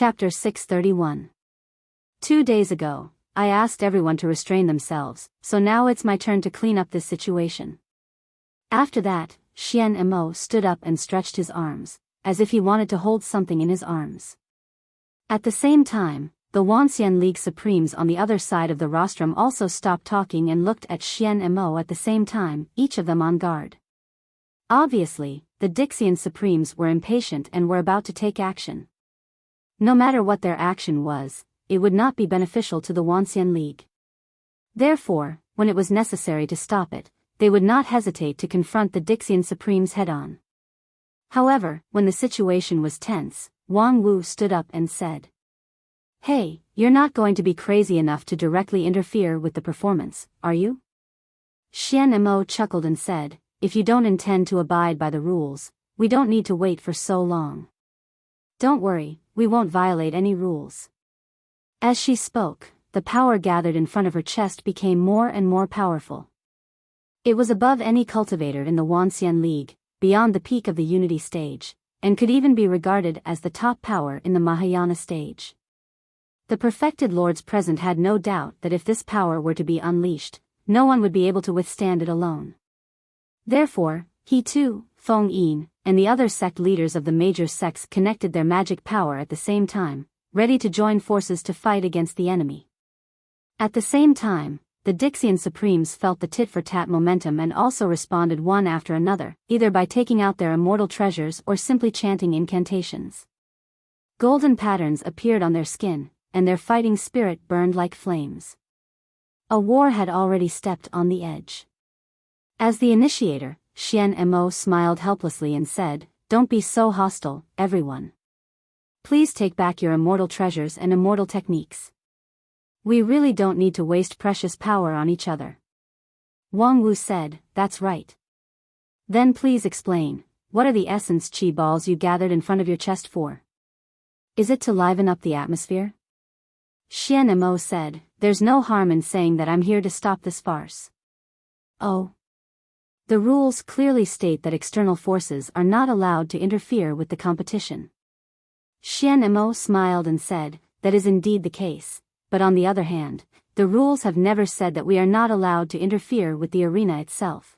Chapter 631. 2 days ago, I asked everyone to restrain themselves, so now it's my turn to clean up this situation. After that, Xian Mo stood up and stretched his arms, as if he wanted to hold something in his arms. At the same time, the Wuxia League Supremes on the other side of the rostrum also stopped talking and looked at Xian Mo at the same time, each of them on guard. Obviously, the Dixian Supremes were impatient and were about to take action. No matter what their action was, it would not be beneficial to the Wuxia League. Therefore, when it was necessary to stop it, they would not hesitate to confront the Dixian Supremes head-on. However, when the situation was tense, Wang Wu stood up and said, "Hey, you're not going to be crazy enough to directly interfere with the performance, are you?" Xian Mo chuckled and said, "If you don't intend to abide by the rules, we don't need to wait for so long. Don't worry, we won't violate any rules." As she spoke, the power gathered in front of her chest became more and more powerful. It was above any cultivator in the Wuxia League, beyond the peak of the Unity stage, and could even be regarded as the top power in the Mahayana stage. The perfected lords present had no doubt that if this power were to be unleashed, no one would be able to withstand it alone. Therefore, he too, Feng Yin, and the other sect leaders of the major sects connected their magic power at the same time, ready to join forces to fight against the enemy. At the same time, the Dixian Supremes felt the tit-for-tat momentum and also responded one after another, either by taking out their immortal treasures or simply chanting incantations. Golden patterns appeared on their skin, and their fighting spirit burned like flames. A war had already stepped on the edge. As the initiator, Xian Mo smiled helplessly and said, "Don't be so hostile, everyone. Please take back your immortal treasures and immortal techniques. We really don't need to waste precious power on each other." Wang Wu said, "That's right. Then please explain, what are the essence chi balls you gathered in front of your chest for? Is it to liven up the atmosphere?" Xian Mo said, "There's no harm in saying that I'm here to stop this farce." "Oh. The rules clearly state that external forces are not allowed to interfere with the competition." Xian Mo smiled and said, "That is indeed the case, but on the other hand, the rules have never said that we are not allowed to interfere with the arena itself."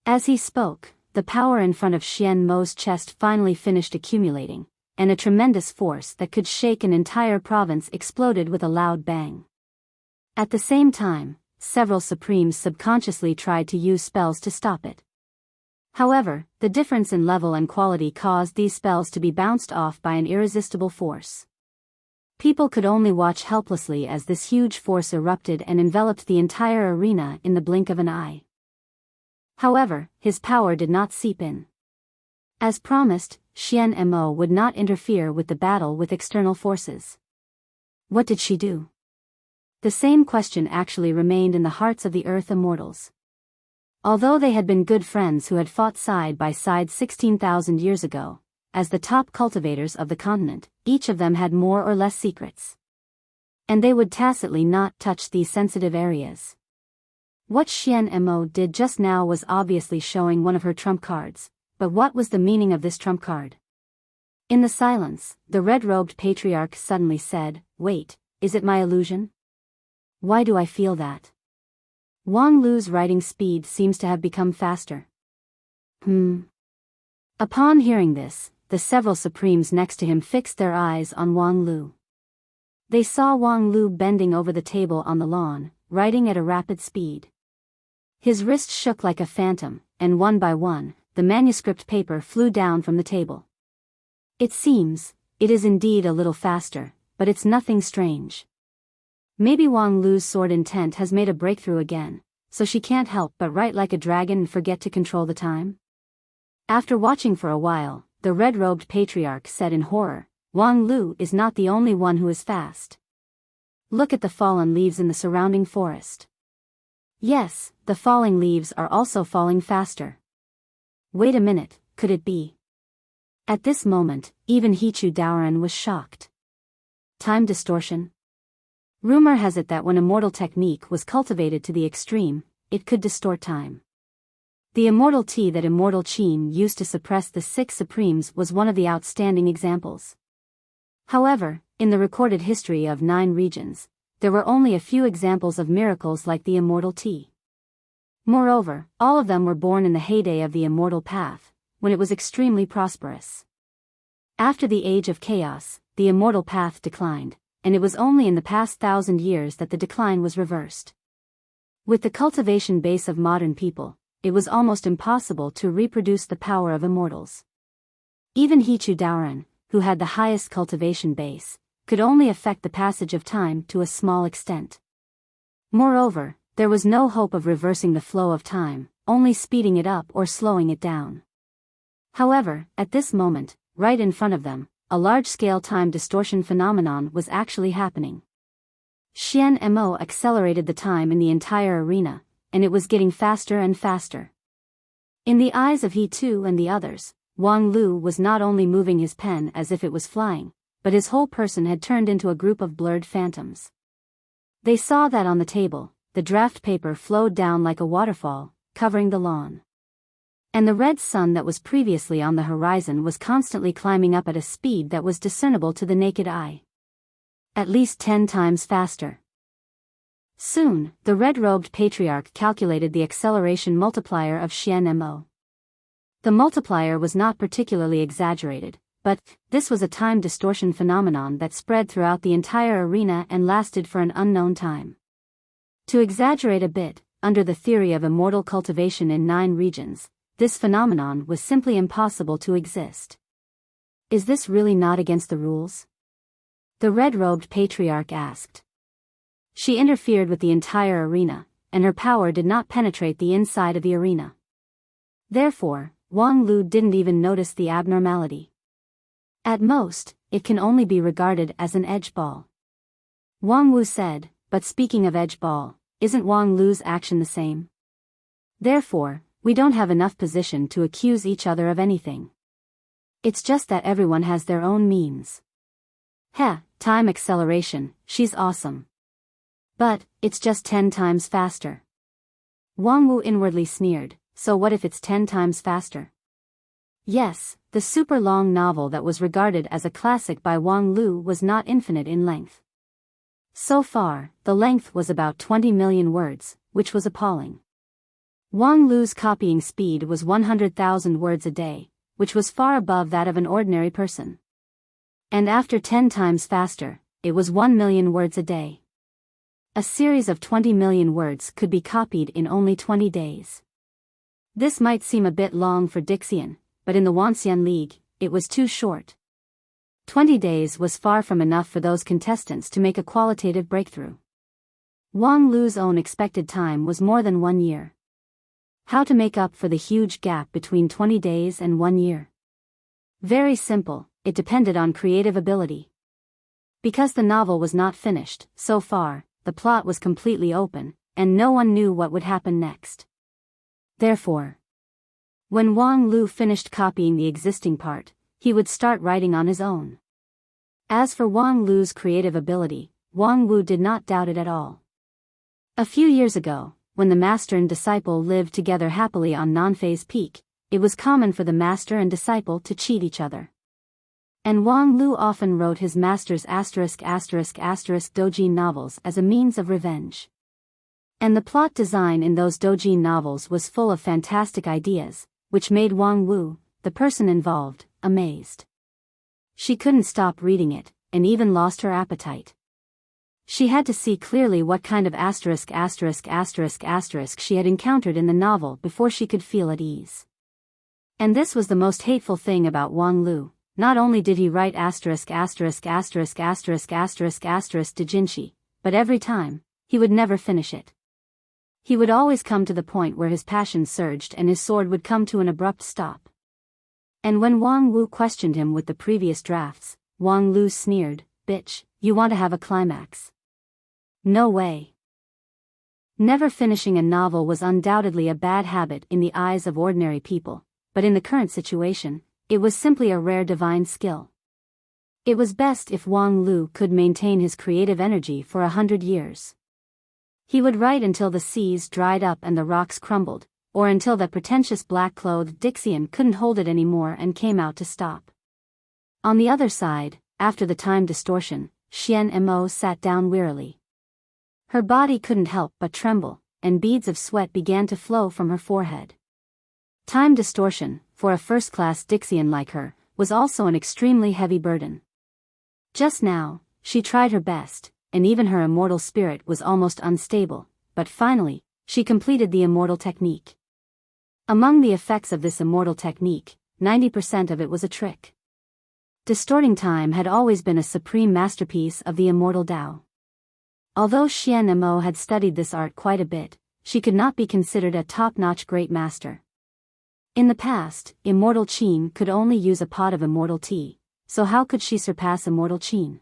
As he spoke, the power in front of Xian Mo's chest finally finished accumulating, and a tremendous force that could shake an entire province exploded with a loud bang. At the same time, several Supremes subconsciously tried to use spells to stop it. However, the difference in level and quality caused these spells to be bounced off by an irresistible force. People could only watch helplessly as this huge force erupted and enveloped the entire arena in the blink of an eye. However, his power did not seep in. As promised, Xian Mo would not interfere with the battle with external forces. What did she do? The same question actually remained in the hearts of the Earth Immortals. Although they had been good friends who had fought side by side 16,000 years ago, as the top cultivators of the continent, each of them had more or less secrets. And they would tacitly not touch these sensitive areas. What Xian Mo did just now was obviously showing one of her trump cards, but what was the meaning of this trump card? In the silence, the red-robed patriarch suddenly said, "Wait, is it my illusion? Why do I feel that? Wang Lu's writing speed seems to have become faster." Upon hearing this, the several Supremes next to him fixed their eyes on Wang Lu. They saw Wang Lu bending over the table on the lawn, writing at a rapid speed. His wrist shook like a phantom, and one by one, the manuscript paper flew down from the table. It is indeed a little faster, but it's nothing strange. Maybe Wang Lu's sword intent has made a breakthrough again, so she can't help but write like a dragon and forget to control the time. After watching for a while, the red-robed patriarch said in horror, "Wang Lu is not the only one who is fast. Look at the fallen leaves in the surrounding forest. Yes, the falling leaves are also falling faster. Wait a minute, could it be?" At this moment, even Hichu Daoran was shocked. Time distortion? Rumor has it that when immortal technique was cultivated to the extreme, it could distort time. The immortal tea that Immortal Qin used to suppress the 6 Supremes was one of the outstanding examples. However, in the recorded history of 9 regions, there were only a few examples of miracles like the immortal tea. Moreover, all of them were born in the heyday of the immortal path, when it was extremely prosperous. After the age of chaos, the immortal path declined, and it was only in the past 1,000 years that the decline was reversed. With the cultivation base of modern people, it was almost impossible to reproduce the power of immortals. Even Hichu Daoran, who had the highest cultivation base, could only affect the passage of time to a small extent. Moreover, there was no hope of reversing the flow of time, only speeding it up or slowing it down. However, at this moment, right in front of them, a large-scale time distortion phenomenon was actually happening. Xian Mo accelerated the time in the entire arena, and it was getting faster and faster. In the eyes of He Tu and the others, Wang Lu was not only moving his pen as if it was flying, but his whole person had turned into a group of blurred phantoms. They saw that on the table, the draft paper flowed down like a waterfall, covering the lawn. And the red sun that was previously on the horizon was constantly climbing up at a speed that was discernible to the naked eye. At least 10 times faster. Soon, the red-robed patriarch calculated the acceleration multiplier of Xian Mo. The multiplier was not particularly exaggerated, but this was a time distortion phenomenon that spread throughout the entire arena and lasted for an unknown time. To exaggerate a bit, under the theory of immortal cultivation in 9 regions, this phenomenon was simply impossible to exist. Is this really not against the rules? The red-robed patriarch asked. She interfered with the entire arena, and her power did not penetrate the inside of the arena. Therefore, Wang Lu didn't even notice the abnormality. At most, it can only be regarded as an edge ball. Wang Wu said, but speaking of edge ball, isn't Wang Lu's action the same? Therefore, we don't have enough position to accuse each other of anything. It's just that everyone has their own means. Heh, time acceleration, she's awesome. But, it's just 10 times faster. Wang Wu inwardly sneered, so what if it's 10 times faster? Yes, the super long novel that was regarded as a classic by Wang Lu was not infinite in length. So far, the length was about 20 million words, which was appalling. Wang Lu's copying speed was 100,000 words a day, which was far above that of an ordinary person. And after 10 times faster, it was 1 million words a day. A series of 20 million words could be copied in only 20 days. This might seem a bit long for Dixian, but in the Wanxian League, it was too short. 20 days was far from enough for those contestants to make a qualitative breakthrough. Wang Lu's own expected time was more than 1 year. How to make up for the huge gap between 20 days and 1 year? Very simple, it depended on creative ability. Because the novel was not finished, so far, the plot was completely open, and no one knew what would happen next. Therefore, when Wang Lu finished copying the existing part, he would start writing on his own. As for Wang Lu's creative ability, Wang Wu did not doubt it at all. A few years ago, when the master and disciple lived together happily on Nanfei's Peak, it was common for the master and disciple to cheat each other. And Wang Lu often wrote his master's ***** doujin novels as a means of revenge. And the plot design in those doujin novels was full of fantastic ideas, which made Wang Wu, the person involved, amazed. She couldn't stop reading it, and even lost her appetite. She had to see clearly what kind of ***** she had encountered in the novel before she could feel at ease. And this was the most hateful thing about Wang Lu. Not only did he write ***** doujinshi, but every time, he would never finish it. He would always come to the point where his passion surged and his sword would come to an abrupt stop. And when Wang Wu questioned him with the previous drafts, Wang Lu sneered, "Bitch, you want to have a climax? No way." Never finishing a novel was undoubtedly a bad habit in the eyes of ordinary people, but in the current situation, it was simply a rare divine skill. It was best if Wang Lu could maintain his creative energy for 100 years. He would write until the seas dried up and the rocks crumbled, or until that pretentious black-clothed Dixian couldn't hold it anymore and came out to stop. On the other side, after the time distortion, Xian Mo sat down wearily. Her body couldn't help but tremble, and beads of sweat began to flow from her forehead. Time distortion, for a first-class Dixian like her, was also an extremely heavy burden. Just now, she tried her best, and even her immortal spirit was almost unstable, but finally, she completed the immortal technique. Among the effects of this immortal technique, 90% of it was a trick. Distorting time had always been a supreme masterpiece of the immortal Tao. Although Xian Mo had studied this art quite a bit, she could not be considered a top-notch great master. In the past, immortal Qin could only use a pot of immortal tea, so how could she surpass immortal Qin?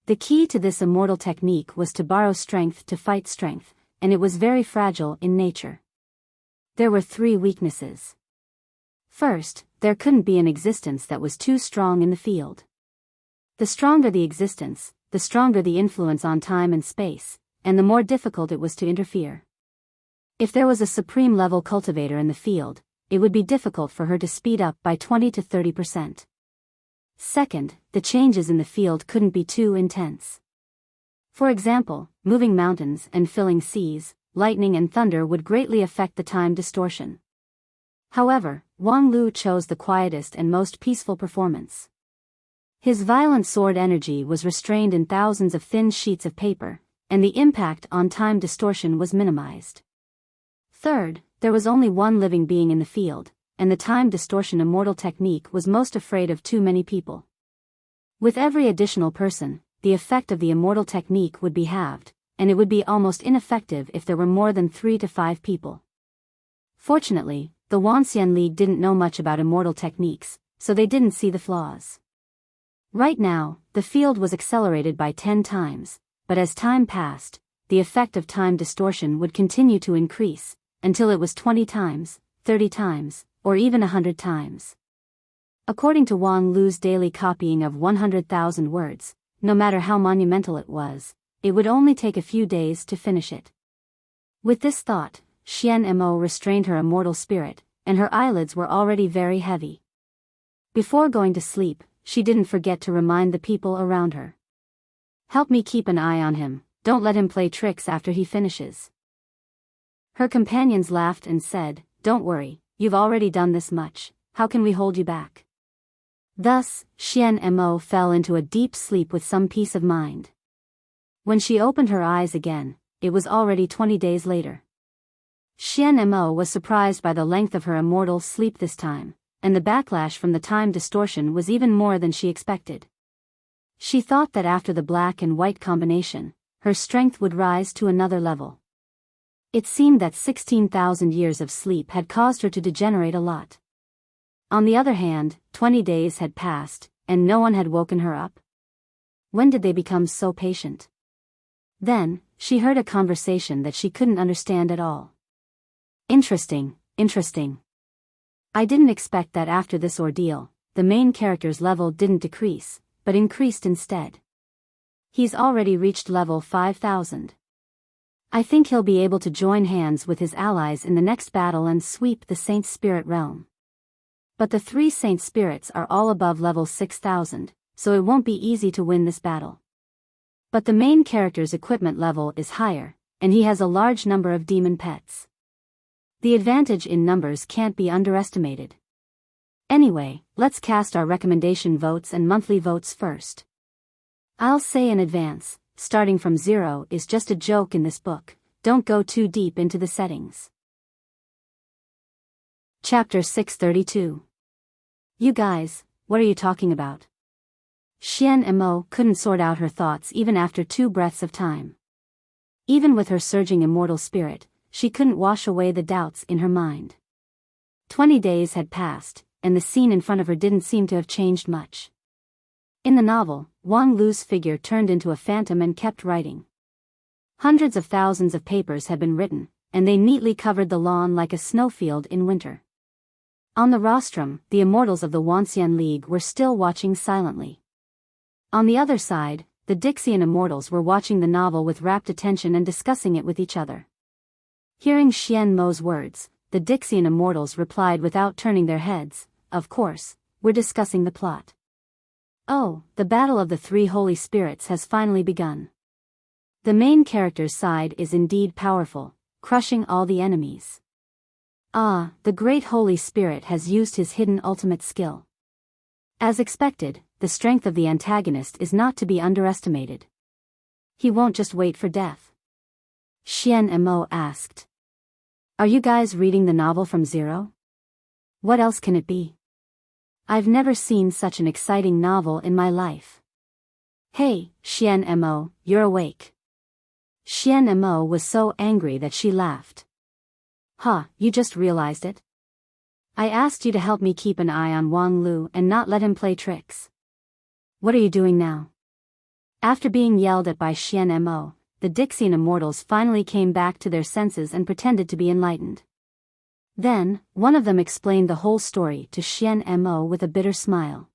The key to this immortal technique was to borrow strength to fight strength, and it was very fragile in nature. There were 3 weaknesses. First, there couldn't be an existence that was too strong in the field. The stronger the existence, the stronger the influence on time and space, and the more difficult it was to interfere. If there was a supreme level cultivator in the field, it would be difficult for her to speed up by 20 to 30%. Second, the changes in the field couldn't be too intense. For example, moving mountains and filling seas, lightning and thunder would greatly affect the time distortion. However, Wang Lu chose the quietest and most peaceful performance. His violent sword energy was restrained in thousands of thin sheets of paper, and the impact on time distortion was minimized. Third, there was only one living being in the field, and the time distortion immortal technique was most afraid of too many people. With every additional person, the effect of the immortal technique would be halved, and it would be almost ineffective if there were more than 3 to 5 people. Fortunately, the Wanxian League didn't know much about immortal techniques, so they didn't see the flaws. Right now, the field was accelerated by 10 times, but as time passed, the effect of time distortion would continue to increase, until it was 20 times, 30 times, or even 100 times. According to Wang Lu's daily copying of 100,000 words, no matter how monumental it would only take a few days to finish it. With this thought, Xian Mo restrained her immortal spirit, and her eyelids were already very heavy. Before going to sleep, she didn't forget to remind the people around her. "Help me keep an eye on him, don't let him play tricks after he finishes." Her companions laughed and said, "Don't worry, you've already done this much, how can we hold you back?" Thus, Xian Mo fell into a deep sleep with some peace of mind. When she opened her eyes again, it was already 20 days later. Xian Mo was surprised by the length of her immortal sleep this time, and the backlash from the time distortion was even more than she expected. She thought that after the black and white combination, her strength would rise to another level. It seemed that 16,000 years of sleep had caused her to degenerate a lot. On the other hand, 20 days had passed, and no one had woken her up. When did they become so patient? Then, she heard a conversation that she couldn't understand at all. Interesting. I didn't expect that after this ordeal, the main character's level didn't decrease, but increased instead. He's already reached level 5,000. I think he'll be able to join hands with his allies in the next battle and sweep the Saint Spirit realm. But the 3 Saint Spirits are all above level 6,000, so it won't be easy to win this battle. But the main character's equipment level is higher, and he has a large number of demon pets. The advantage in numbers can't be underestimated. Anyway, let's cast our recommendation votes and monthly votes first. I'll say in advance, starting from 0 is just a joke in this book, don't go too deep into the settings. Chapter 632. You guys, what are you talking about? Xian Mo couldn't sort out her thoughts even after 2 breaths of time. Even with her surging immortal spirit, she couldn't wash away the doubts in her mind. 20 days had passed, and the scene in front of her didn't seem to have changed much. In the novel, Wang Lu's figure turned into a phantom and kept writing. Hundreds of thousands of papers had been written, and they neatly covered the lawn like a snowfield in winter. On the rostrum, the immortals of the Wanxian League were still watching silently. On the other side, the Dixian immortals were watching the novel with rapt attention and discussing it with each other. Hearing Xian Mo's words, the Dixian immortals replied without turning their heads, "Of course, we're discussing the plot." Oh, the battle of the three holy spirits has finally begun. The main character's side is indeed powerful, crushing all the enemies. Ah, the great Holy Spirit has used his hidden ultimate skill. As expected, the strength of the antagonist is not to be underestimated. He won't just wait for death. Xian Mo asked. Are you guys reading the novel from zero? What else can it be? I've never seen such an exciting novel in my life. Hey, Xian Mo, you're awake. Xian Mo was so angry that she laughed. Huh, you just realized it? I asked you to help me keep an eye on Wang Lu and not let him play tricks. What are you doing now? After being yelled at by Xian Mo, the Dixian immortals finally came back to their senses and pretended to be enlightened. Then, one of them explained the whole story to Xian Mo with a bitter smile.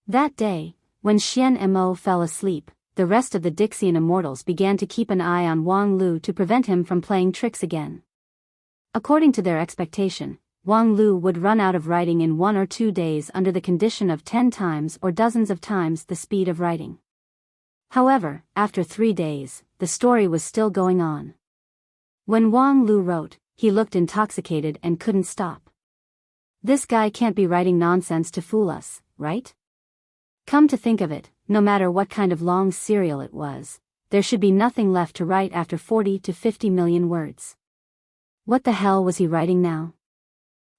That day, when Xian Mo fell asleep, the rest of the Dixian immortals began to keep an eye on Wang Lu to prevent him from playing tricks again. According to their expectation, Wang Lu would run out of writing in 1 or 2 days under the condition of 10 times or dozens of times the speed of writing. However, after 3 days, the story was still going on. When Wang Lu wrote, he looked intoxicated and couldn't stop. This guy can't be writing nonsense to fool us, right? Come to think of it, no matter what kind of long serial it was, there should be nothing left to write after 40 to 50 million words. What the hell was he writing now?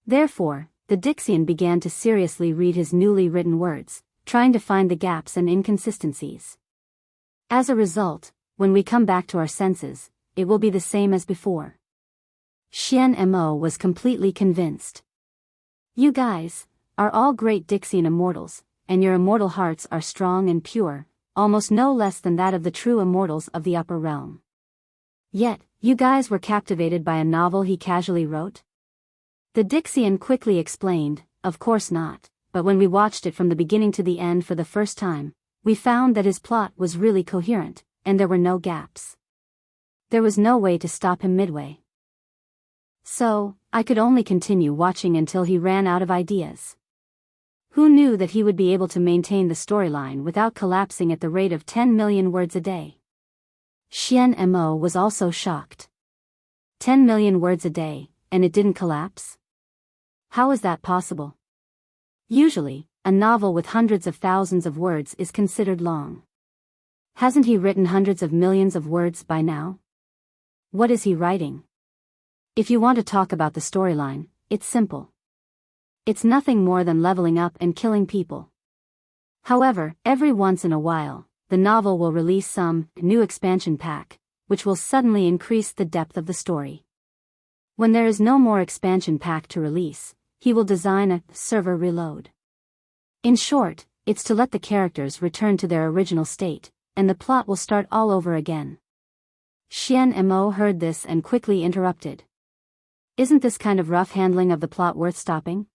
Therefore, the Dixian began to seriously read his newly written words, trying to find the gaps and inconsistencies. As a result, when we come back to our senses, it will be the same as before. Xian Mo was completely convinced. You guys are all great Dixian immortals, and your immortal hearts are strong and pure, almost no less than that of the true immortals of the upper realm. Yet, you guys were captivated by a novel he casually wrote? The Dixian quickly explained, of course not, but when we watched it from the beginning to the end for the first time, we found that his plot was really coherent, and there were no gaps. There was no way to stop him midway. So, I could only continue watching until he ran out of ideas. Who knew that he would be able to maintain the storyline without collapsing at the rate of 10 million words a day? Xian Mo was also shocked. 10 million words a day, and it didn't collapse? How is that possible? Usually, a novel with hundreds of thousands of words is considered long. Hasn't he written hundreds of millions of words by now? What is he writing? If you want to talk about the storyline, it's simple. It's nothing more than leveling up and killing people. However, every once in a while, the novel will release some new expansion pack, which will suddenly increase the depth of the story. When there is no more expansion pack to release, he will design a server reload. In short, it's to let the characters return to their original state, and the plot will start all over again. Xian Mo heard this and quickly interrupted. Isn't this kind of rough handling of the plot worth stopping?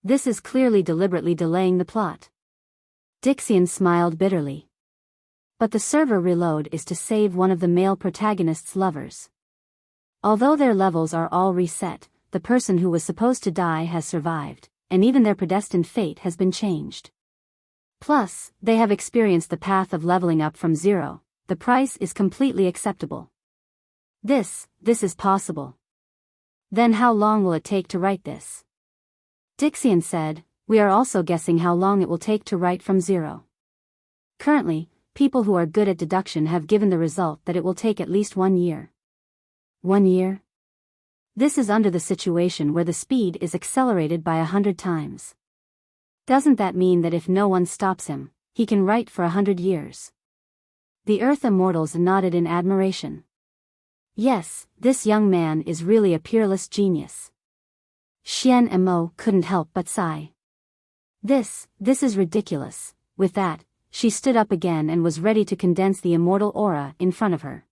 This is clearly deliberately delaying the plot. Dixian smiled bitterly. But the server reload is to save one of the male protagonist's lovers. Although their levels are all reset, the person who was supposed to die has survived, and even their predestined fate has been changed. Plus, they have experienced the path of leveling up from zero. The price is completely acceptable. This is possible. Then how long will it take to write this? Dixian said, we are also guessing how long it will take to write from zero. Currently, people who are good at deduction have given the result that it will take at least 1 year. 1 year? This is under the situation where the speed is accelerated by 100 times. Doesn't that mean that if no one stops him, he can write for 100 years? The Earth Immortals nodded in admiration. Yes, this young man is really a peerless genius. Xian Mo couldn't help but sigh. This is ridiculous. With that, she stood up again and was ready to condense the immortal aura in front of her.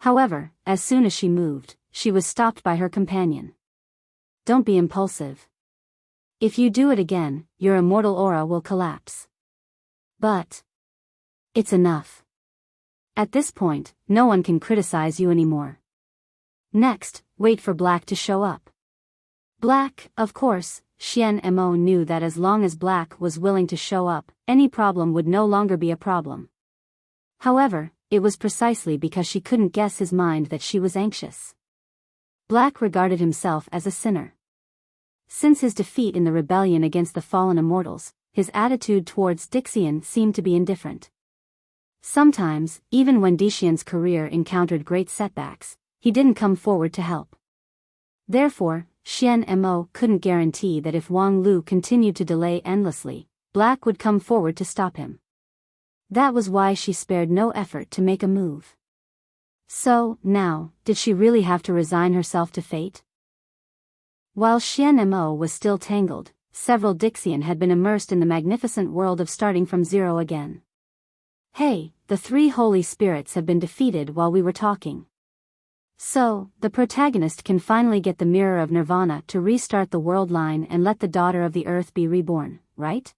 However, as soon as she moved, she was stopped by her companion. Don't be impulsive. If you do it again, your immortal aura will collapse. But it's enough. At this point, no one can criticize you anymore. Next, wait for Black to show up. Black, of course, Xian Mo knew that as long as Black was willing to show up, any problem would no longer be a problem. However, it was precisely because she couldn't guess his mind that she was anxious. Black regarded himself as a sinner. Since his defeat in the rebellion against the fallen immortals, his attitude towards Dixian seemed to be indifferent. Sometimes, even when Dixian's career encountered great setbacks, he didn't come forward to help. Therefore, Xian Mo couldn't guarantee that if Wang Lu continued to delay endlessly, Black would come forward to stop him. That was why she spared no effort to make a move. So, now, did she really have to resign herself to fate? While Xian Mo was still tangled, several Dixian had been immersed in the magnificent world of starting from zero again. Hey, the three holy spirits have been defeated while we were talking. So, the protagonist can finally get the mirror of Nirvana to restart the world line and let the daughter of the earth be reborn, right?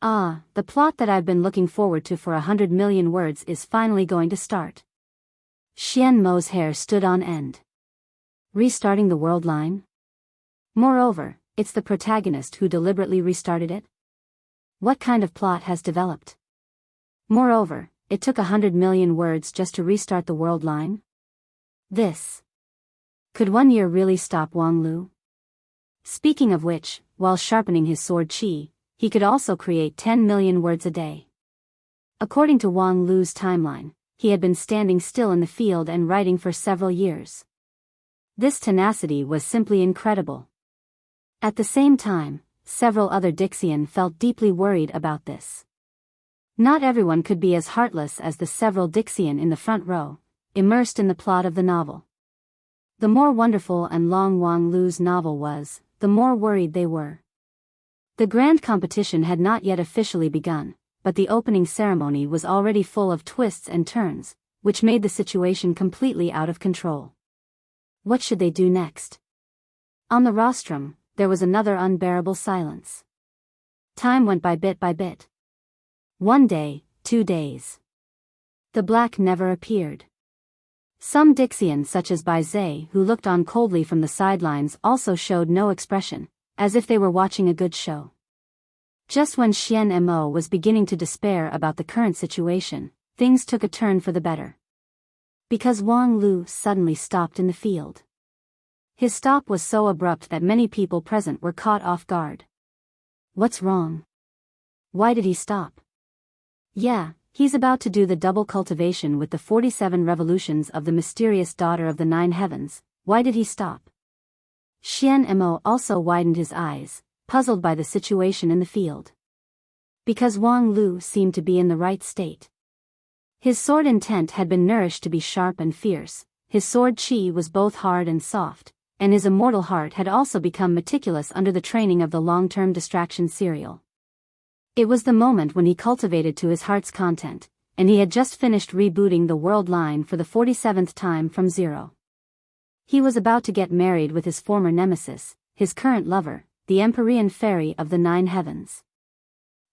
Ah, the plot that I've been looking forward to for 100 million words is finally going to start. Xian Mo's hair stood on end. Restarting the world line? Moreover, it's the protagonist who deliberately restarted it? What kind of plot has developed? Moreover, it took 100 million words just to restart the world line? This. Could 1 year really stop Wang Lu? Speaking of which, while sharpening his sword qi, he could also create 10 million words a day. According to Wang Lu's timeline, he had been standing still in the field and writing for several years. This tenacity was simply incredible. At the same time, several other Dixian felt deeply worried about this. Not everyone could be as heartless as the several Dixian in the front row, immersed in the plot of the novel. The more wonderful and long Wang Lu's novel was, the more worried they were. The grand competition had not yet officially begun, but the opening ceremony was already full of twists and turns, which made the situation completely out of control. What should they do next? On the rostrum, there was another unbearable silence. Time went by bit by bit. 1 day, 2 days. The Black never appeared. Some Dixian such as Bai Zhe who looked on coldly from the sidelines also showed no expression, as if they were watching a good show. Just when Xian Mo was beginning to despair about the current situation, things took a turn for the better. Because Wang Lu suddenly stopped in the field. His stop was so abrupt that many people present were caught off guard. What's wrong? Why did he stop? Yeah, he's about to do the double cultivation with the 47 revolutions of the mysterious daughter of the 9 heavens. Why did he stop? Xian Mo also widened his eyes, puzzled by the situation in the field. Because Wang Lu seemed to be in the right state. His sword intent had been nourished to be sharp and fierce, his sword qi was both hard and soft, and his immortal heart had also become meticulous under the training of the long-term distraction serial. It was the moment when he cultivated to his heart's content, and he had just finished rebooting the world line for the 47th time from zero. He was about to get married with his former nemesis, his current lover, the Empyrean fairy of the 9 heavens.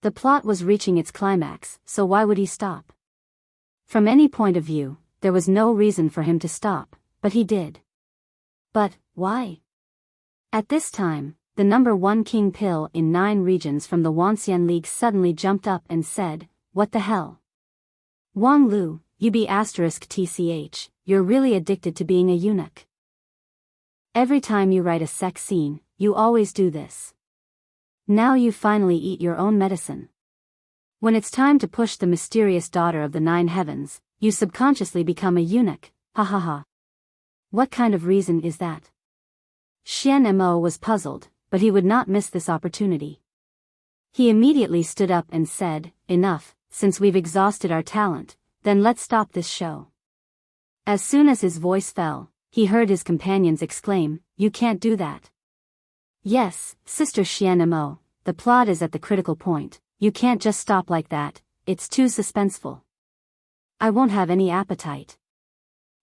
The plot was reaching its climax, so why would he stop? From any point of view, there was no reason for him to stop, but he did. But, why? At this time, the number 1 king pill in 9 regions from the Wanxian League suddenly jumped up and said, "What the hell? Wang Lu, you be *tch, you're really addicted to being a eunuch. Every time you write a sex scene, you always do this. Now you finally eat your own medicine. When it's time to push the mysterious daughter of the 9 heavens, you subconsciously become a eunuch, ha ha ha. What kind of reason is that?" Xian Mo was puzzled, but he would not miss this opportunity. He immediately stood up and said, "Enough, since we've exhausted our talent, then let's stop this show." As soon as his voice fell, he heard his companions exclaim, "You can't do that." "Yes, Sister Xian Mo, the plot is at the critical point, you can't just stop like that, it's too suspenseful. I won't have any appetite.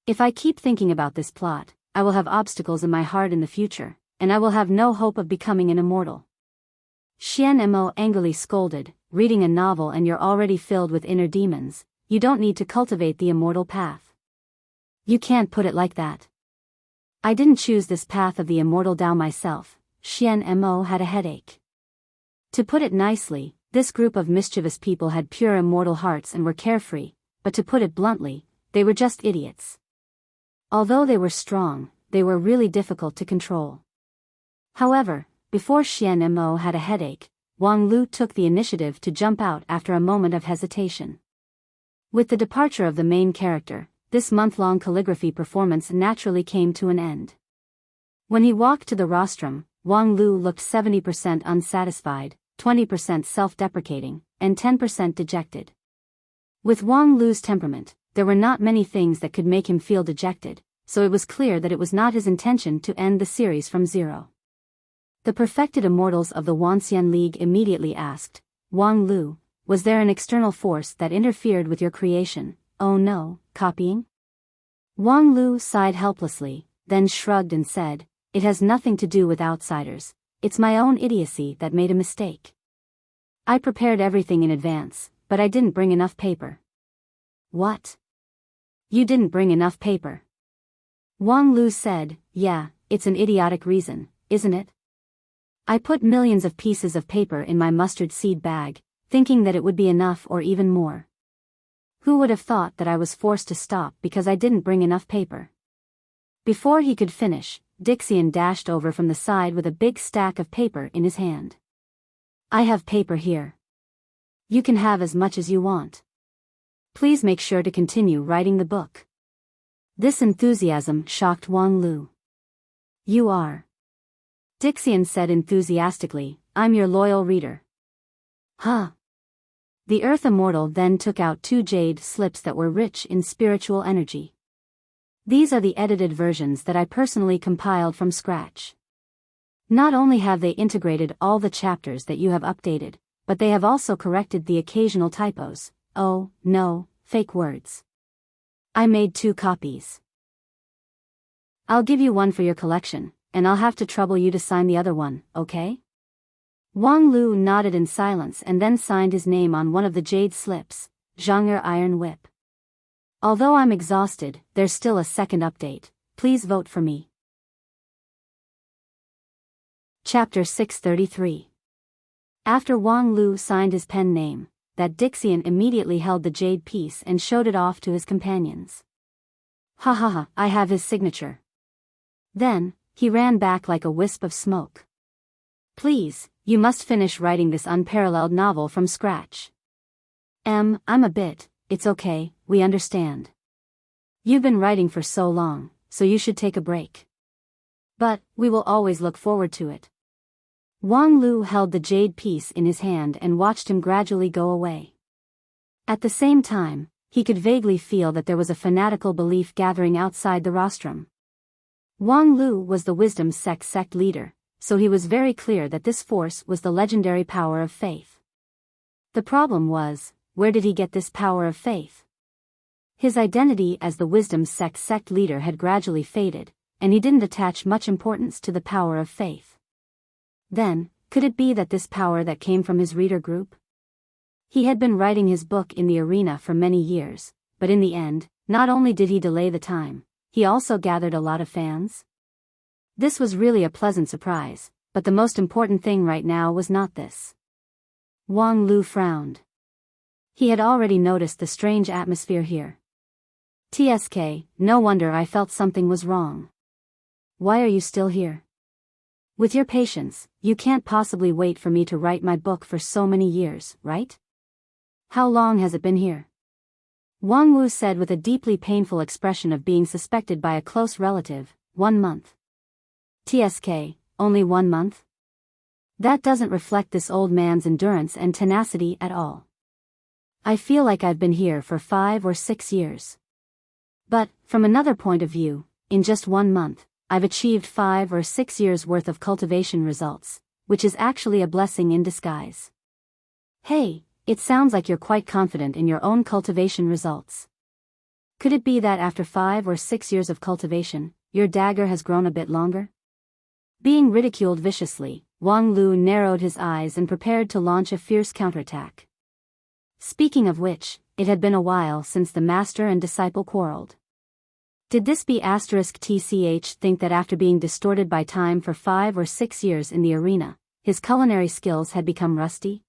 If I keep thinking about this plot, I will have obstacles in my heart in the future, and I will have no hope of becoming an immortal." Xian Mo angrily scolded, "Reading a novel and you're already filled with inner demons, you don't need to cultivate the immortal path. You can't put it like that. I didn't choose this path of the immortal Tao myself." Xian Mo had a headache. To put it nicely, This group of mischievous people had pure immortal hearts and were carefree, but to put it bluntly, they were just idiots. Although they were strong, they were really difficult to control. However, before Xian Mo had a headache, Wang Lu took the initiative to jump out after a moment of hesitation. With the departure of the main character, this month-long calligraphy performance naturally came to an end. When he walked to the rostrum, Wang Lu looked 70% unsatisfied, 20% self-deprecating, and 10% dejected. With Wang Lu's temperament, there were not many things that could make him feel dejected, so it was clear that it was not his intention to end the series from zero. The perfected immortals of the Wanxian League immediately asked, "Wang Lu, was there an external force that interfered with your creation? Oh no, copying?" Wang Lu sighed helplessly, then shrugged and said, "It has nothing to do with outsiders, it's my own idiocy that made a mistake. I prepared everything in advance, but I didn't bring enough paper." "What? You didn't bring enough paper?" Wang Lu said, "Yeah, it's an idiotic reason, isn't it? I put millions of pieces of paper in my mustard seed bag, thinking that it would be enough or even more. Who would have thought that I was forced to stop because I didn't bring enough paper?" Before he could finish, Dixian dashed over from the side with a big stack of paper in his hand. "I have paper here. You can have as much as you want. Please make sure to continue writing the book." This enthusiasm shocked Wang Lu. "You are?" Dixian said enthusiastically, "I'm your loyal reader." "Huh." The Earth Immortal then took out 2 jade slips that were rich in spiritual energy. "These are the edited versions that I personally compiled from scratch. Not only have they integrated all the chapters that you have updated, but they have also corrected the occasional typos, oh, no, fake words. I made 2 copies. I'll give you one for your collection, and I'll have to trouble you to sign the other one, okay?" Wang Lu nodded in silence and then signed his name on one of the jade slips, Zhang'er Iron Whip. "Although I'm exhausted, there's still a second update. Please vote for me." Chapter 633. After Wang Lu signed his pen name, that Dixian immediately held the jade piece and showed it off to his companions. "Ha ha ha, I have his signature." Then, he ran back like a wisp of smoke. "Please, you must finish writing this unparalleled novel from scratch." I'm a bit, it's okay, we understand. You've been writing for so long, so you should take a break. But, we will always look forward to it." Wang Lu held the jade piece in his hand and watched him gradually go away. At the same time, he could vaguely feel that there was a fanatical belief gathering outside the rostrum. Wang Lu was the Wisdom sect leader, so he was very clear that this force was the legendary power of faith. The problem was, where did he get this power of faith? His identity as the Wisdom sect leader had gradually faded, and he didn't attach much importance to the power of faith. Then, could it be that this power that came from his reader group? He had been writing his book in the arena for many years, but in the end, not only did he delay the time, he also gathered a lot of fans. This was really a pleasant surprise, but the most important thing right now was not this. Wang Lu frowned. He had already noticed the strange atmosphere here. "TSK, no wonder I felt something was wrong. Why are you still here? With your patience, you can't possibly wait for me to write my book for so many years, right? How long has it been here?" Wang Wu said with a deeply painful expression of being suspected by a close relative. 1 month. "TSK, only 1 month? That doesn't reflect this old man's endurance and tenacity at all. I feel like I've been here for 5 or 6 years. But, from another point of view, in just 1 month, I've achieved 5 or 6 years worth of cultivation results, which is actually a blessing in disguise. Hey, it sounds like you're quite confident in your own cultivation results. Could it be that after 5 or 6 years of cultivation, your dagger has grown a bit longer?" Being ridiculed viciously, Wang Lu narrowed his eyes and prepared to launch a fierce counterattack. Speaking of which, it had been a while since the master and disciple quarreled. Did this B*TCH think that after being distorted by time for 5 or 6 years in the arena, his culinary skills had become rusty?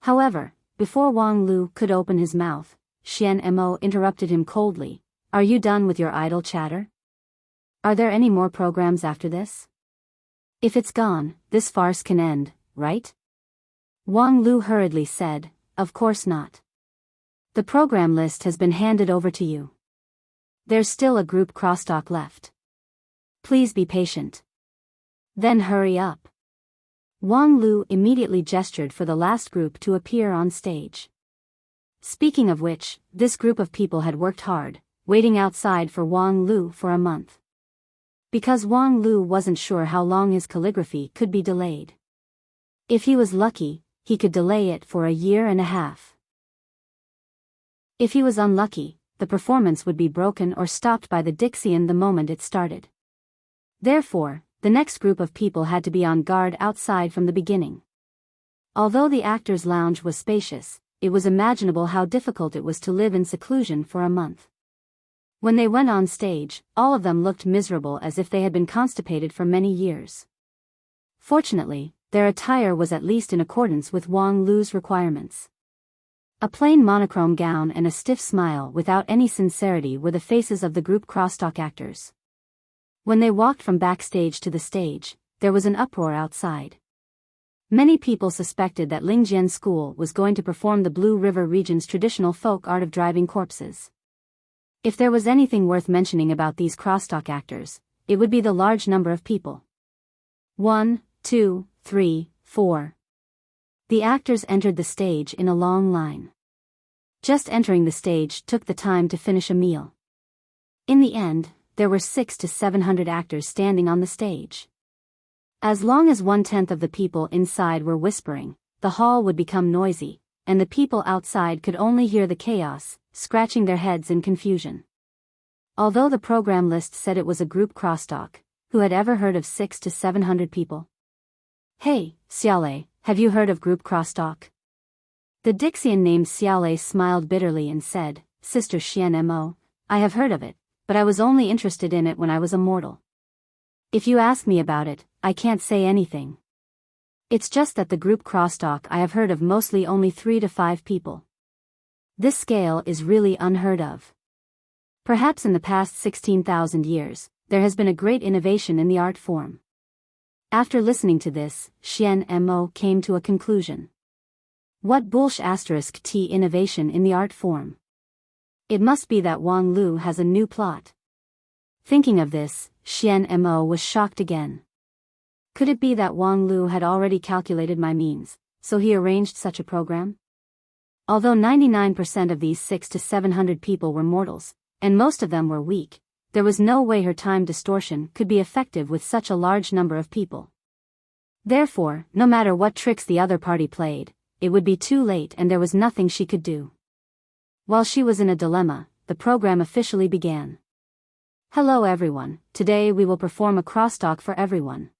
However, before Wang Lu could open his mouth, Xian Mo interrupted him coldly. Are you done with your idle chatter? Are there any more programs after this? If it's gone, this farce can end, right? Wang Lu hurriedly said, Of course not. The program list has been handed over to you. There's still a group crosstalk left. Please be patient. Then hurry up. Wang Lu immediately gestured for the last group to appear on stage. Speaking of which, this group of people had worked hard, waiting outside for Wang Lu for a month. Because Wang Lu wasn't sure how long his calligraphy could be delayed. If he was lucky, he could delay it for a year and a half. If he was unlucky, the performance would be broken or stopped by the Dixian the moment it started. Therefore, the next group of people had to be on guard outside from the beginning. Although the actors' lounge was spacious, it was imaginable how difficult it was to live in seclusion for a month. When they went on stage, all of them looked miserable as if they had been constipated for many years. Fortunately, their attire was at least in accordance with Wang Lu's requirements. A plain monochrome gown and a stiff smile without any sincerity were the faces of the group crosstalk actors. When they walked from backstage to the stage, there was an uproar outside. Many people suspected that Lingjian School was going to perform the Blue River region's traditional folk art of driving corpses. If there was anything worth mentioning about these crosstalk actors, it would be the large number of people. 1, 2, 3, 4. The actors entered the stage in a long line. Just entering the stage took the time to finish a meal. In the end, there were 600 to 700 actors standing on the stage. As long as 1/10 of the people inside were whispering, the hall would become noisy, and the people outside could only hear the chaos, scratching their heads in confusion. Although the program list said it was a group crosstalk, who had ever heard of 600 to 700 people? Hey, Xiaolei, have you heard of group crosstalk? The Dixian named Xiaolei smiled bitterly and said, Sister Xian Mo, I have heard of it, but I was only interested in it when I was a mortal. If you ask me about it, I can't say anything. It's just that the group crosstalk I have heard of mostly only 3 to 5 people. This scale is really unheard of. Perhaps in the past 16,000 years, there has been a great innovation in the art form. After listening to this, Xian Mo came to a conclusion. What bullsh *t innovation in the art form? It must be that Wang Lu has a new plot. Thinking of this, Xian Mo was shocked again. Could it be that Wang Lu had already calculated my means, so he arranged such a program? Although 99% of these 600 to 700 people were mortals, and most of them were weak, there was no way her time distortion could be effective with such a large number of people. Therefore, no matter what tricks the other party played, it would be too late and there was nothing she could do. While she was in a dilemma, the program officially began. Hello everyone, today we will perform a crosstalk for everyone.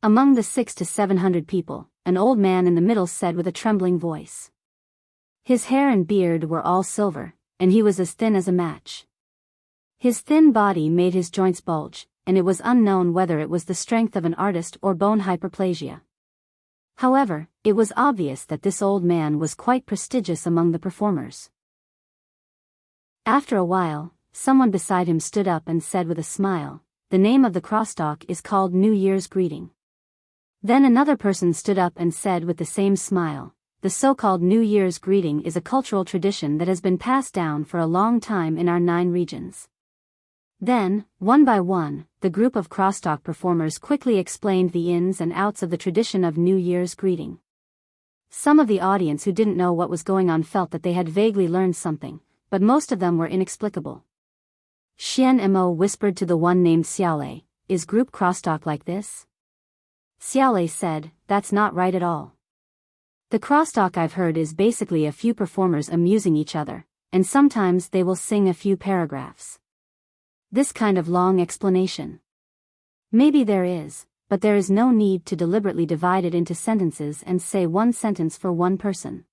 Among the 600 to 700 people, an old man in the middle said with a trembling voice. His hair and beard were all silver, and he was as thin as a match. His thin body made his joints bulge, and it was unknown whether it was the strength of an artist or bone hyperplasia. However, it was obvious that this old man was quite prestigious among the performers. After a while, someone beside him stood up and said with a smile, the name of the crosstalk is called New Year's Greeting. Then another person stood up and said with the same smile, the so-called New Year's Greeting is a cultural tradition that has been passed down for a long time in our 9 regions. Then, one by one, the group of crosstalk performers quickly explained the ins and outs of the tradition of New Year's greeting. Some of the audience who didn't know what was going on felt that they had vaguely learned something, but most of them were inexplicable. Xian Mo whispered to the one named Xiaolei, is group crosstalk like this? Xiaolei said, that's not right at all. The crosstalk I've heard is basically a few performers amusing each other, and sometimes they will sing a few paragraphs. This kind of long explanation. Maybe there is, but there is no need to deliberately divide it into sentences and say one sentence for one person.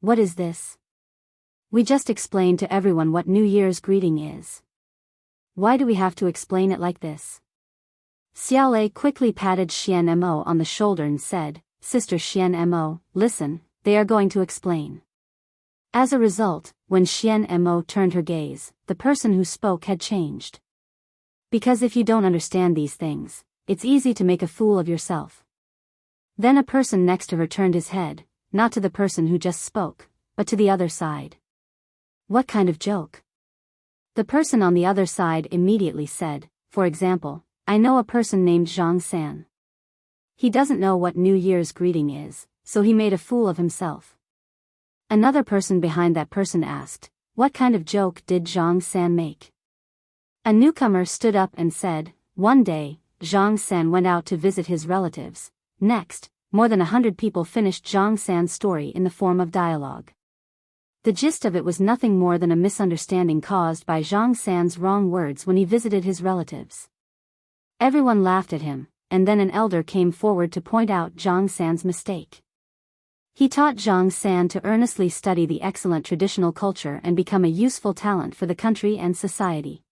What is this? We just explained to everyone what New Year's greeting is. Why do we have to explain it like this? Xiaolei quickly patted Xian Mo on the shoulder and said, Sister Xian Mo, listen, they are going to explain. As a result, when Xian Mo turned her gaze, the person who spoke had changed. Because if you don't understand these things, it's easy to make a fool of yourself. Then a person next to her turned his head, not to the person who just spoke, but to the other side. What kind of joke? The person on the other side immediately said, for example, I know a person named Zhang San. He doesn't know what New Year's greeting is, so he made a fool of himself. Another person behind that person asked, what kind of joke did Zhang San make? A newcomer stood up and said, one day, Zhang San went out to visit his relatives. Next, more than 100 people finished Zhang San's story in the form of dialogue. The gist of it was nothing more than a misunderstanding caused by Zhang San's wrong words when he visited his relatives. Everyone laughed at him, and then an elder came forward to point out Zhang San's mistake. He taught Zhang San to earnestly study the excellent traditional culture and become a useful talent for the country and society.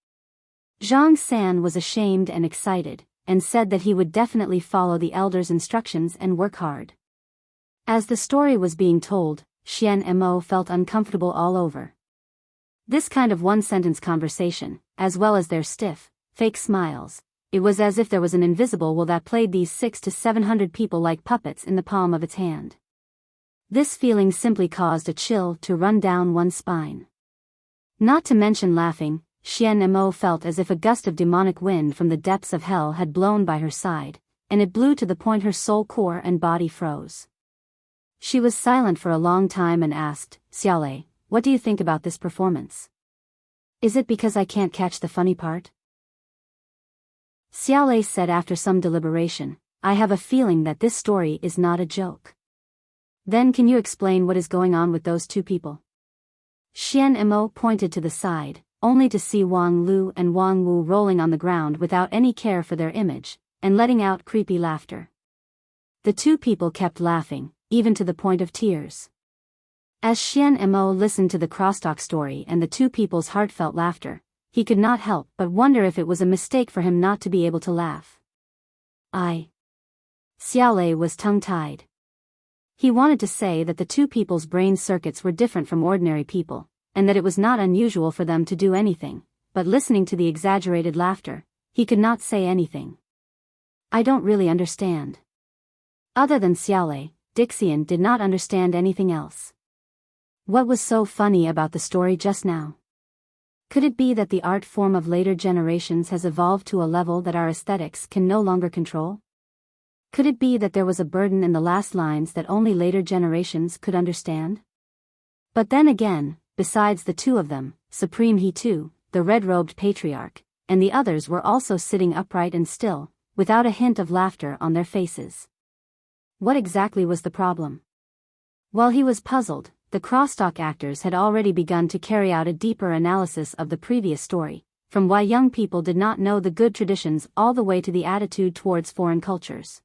Zhang San was ashamed and excited, and said that he would definitely follow the elder's instructions and work hard. As the story was being told, Xian Mo felt uncomfortable all over. This kind of one-sentence conversation, as well as their stiff, fake smiles, it was as if there was an invisible will that played these 600 to 700 people like puppets in the palm of its hand. This feeling simply caused a chill to run down one's spine. Not to mention laughing, Xian Mo felt as if a gust of demonic wind from the depths of hell had blown by her side, and it blew to the point her soul core and body froze. She was silent for a long time and asked, Xiaolei, what do you think about this performance? Is it because I can't catch the funny part? Xiaolei said after some deliberation, I have a feeling that this story is not a joke. Then can you explain what is going on with those two people? Xian Mo pointed to the side, only to see Wang Lu and Wang Wu rolling on the ground without any care for their image, and letting out creepy laughter. The two people kept laughing, even to the point of tears. As Xian Mo listened to the crosstalk story and the two people's heartfelt laughter, he could not help but wonder if it was a mistake for him not to be able to laugh. Xiaolei was tongue-tied. He wanted to say that the two people's brain circuits were different from ordinary people, and that it was not unusual for them to do anything, but listening to the exaggerated laughter, he could not say anything. I don't really understand. Other than Xiaolei, Dixian did not understand anything else. What was so funny about the story just now? Could it be that the art form of later generations has evolved to a level that our aesthetics can no longer control? Could it be that there was a burden in the last lines that only later generations could understand? But then again, besides the two of them, Supreme He too, the red-robed patriarch, and the others were also sitting upright and still, without a hint of laughter on their faces. What exactly was the problem? While he was puzzled, the crosstalk actors had already begun to carry out a deeper analysis of the previous story, from why young people did not know the good traditions all the way to the attitude towards foreign cultures.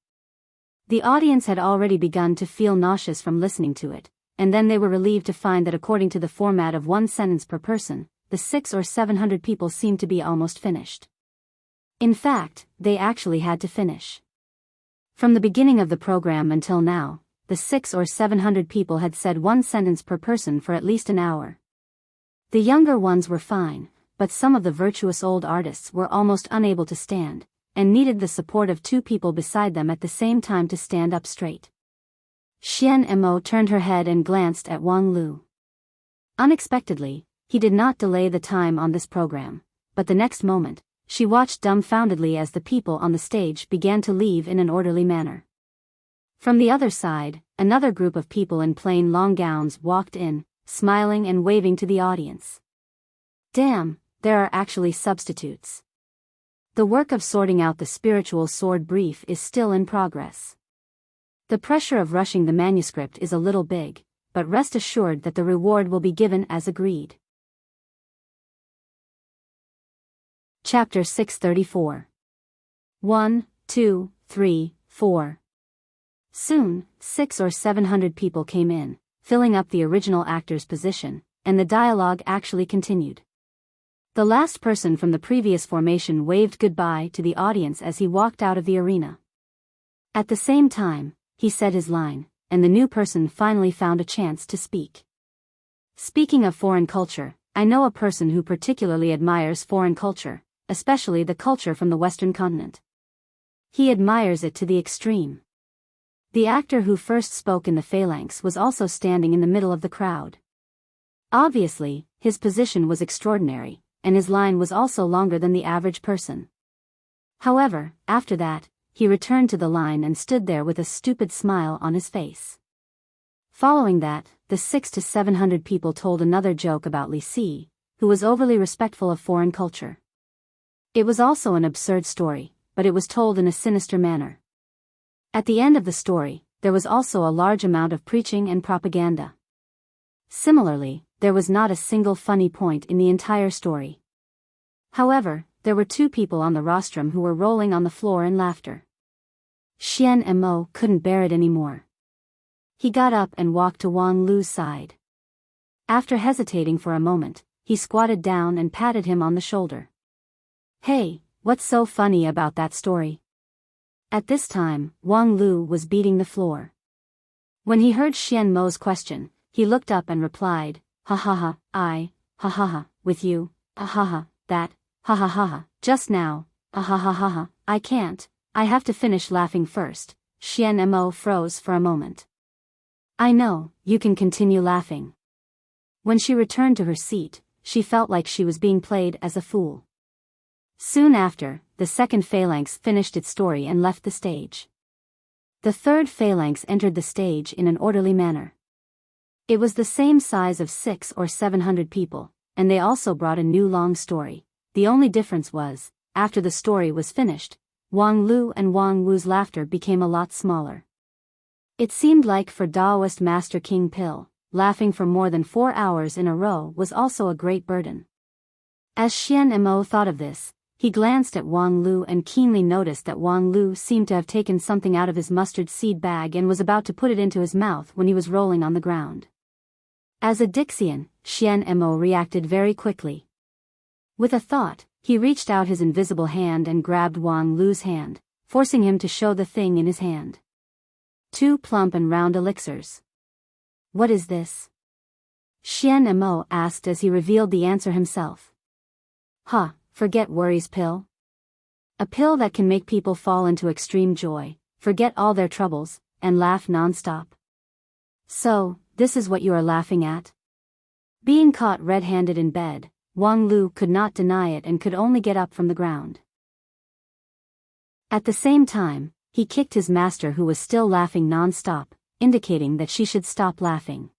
The audience had already begun to feel nauseous from listening to it, and then they were relieved to find that according to the format of one sentence per person, the 600 or 700 people seemed to be almost finished. In fact, they actually had to finish. From the beginning of the program until now, the 600 or 700 people had said one sentence per person for at least an hour. The younger ones were fine, but some of the virtuous old artists were almost unable to stand, and needed the support of two people beside them at the same time to stand up straight. Xian Mo turned her head and glanced at Wang Lu. Unexpectedly, he did not delay the time on this program, but the next moment, she watched dumbfoundedly as the people on the stage began to leave in an orderly manner. From the other side, another group of people in plain long gowns walked in, smiling and waving to the audience. Damn, there are actually substitutes. The work of sorting out the spiritual sword brief is still in progress. The pressure of rushing the manuscript is a little big, but rest assured that the reward will be given as agreed. Chapter 634. 1, 2, 3, 4. Soon, 600 or 700 people came in, filling up the original actor's position, and the dialogue actually continued. The last person from the previous formation waved goodbye to the audience as he walked out of the arena. At the same time, he said his line, and the new person finally found a chance to speak. Speaking of foreign culture, I know a person who particularly admires foreign culture, especially the culture from the Western continent. He admires it to the extreme. The actor who first spoke in the phalanx was also standing in the middle of the crowd. Obviously, his position was extraordinary, and his line was also longer than the average person. However, after that, he returned to the line and stood there with a stupid smile on his face. Following that, the 600 to 700 people told another joke about Li Si, who was overly respectful of foreign culture. It was also an absurd story, but it was told in a sinister manner. At the end of the story, there was also a large amount of preaching and propaganda. Similarly, there was not a single funny point in the entire story. However, there were two people on the rostrum who were rolling on the floor in laughter. Xian Mo couldn't bear it anymore. He got up and walked to Wang Lu's side. After hesitating for a moment, he squatted down and patted him on the shoulder. "Hey, what's so funny about that story?" At this time, Wang Lu was beating the floor. When he heard Xian Mo's question, he looked up and replied, "Ha ha ha, ha ha ha, with you, ha ha ha, that, ha ha ha ha, just now, ha ha ha ha, I can't, I have to finish laughing first." Xian Mo froze for a moment. "I know, you can continue laughing." When she returned to her seat, she felt like she was being played as a fool. Soon after, the second phalanx finished its story and left the stage. The third phalanx entered the stage in an orderly manner. It was the same size of 600 or 700 people, and they also brought a new long story. The only difference was, after the story was finished, Wang Lu and Wang Wu's laughter became a lot smaller. It seemed like for Taoist Master King Pill, laughing for more than 4 hours in a row was also a great burden. As Xian Mo thought of this, he glanced at Wang Lu and keenly noticed that Wang Lu seemed to have taken something out of his mustard seed bag and was about to put it into his mouth when he was rolling on the ground. As a Dixian, Xian Mo reacted very quickly. With a thought, he reached out his invisible hand and grabbed Wang Lu's hand, forcing him to show the thing in his hand. 2 plump and round elixirs. "What is this?" Xian Mo asked as he revealed the answer himself. "Huh, forget worries pill. A pill that can make people fall into extreme joy, forget all their troubles, and laugh non-stop." "So, this is what you are laughing at?" Being caught red-handed in bed, Wang Lu could not deny it and could only get up from the ground. At the same time, he kicked his master who was still laughing non-stop, indicating that she should stop laughing.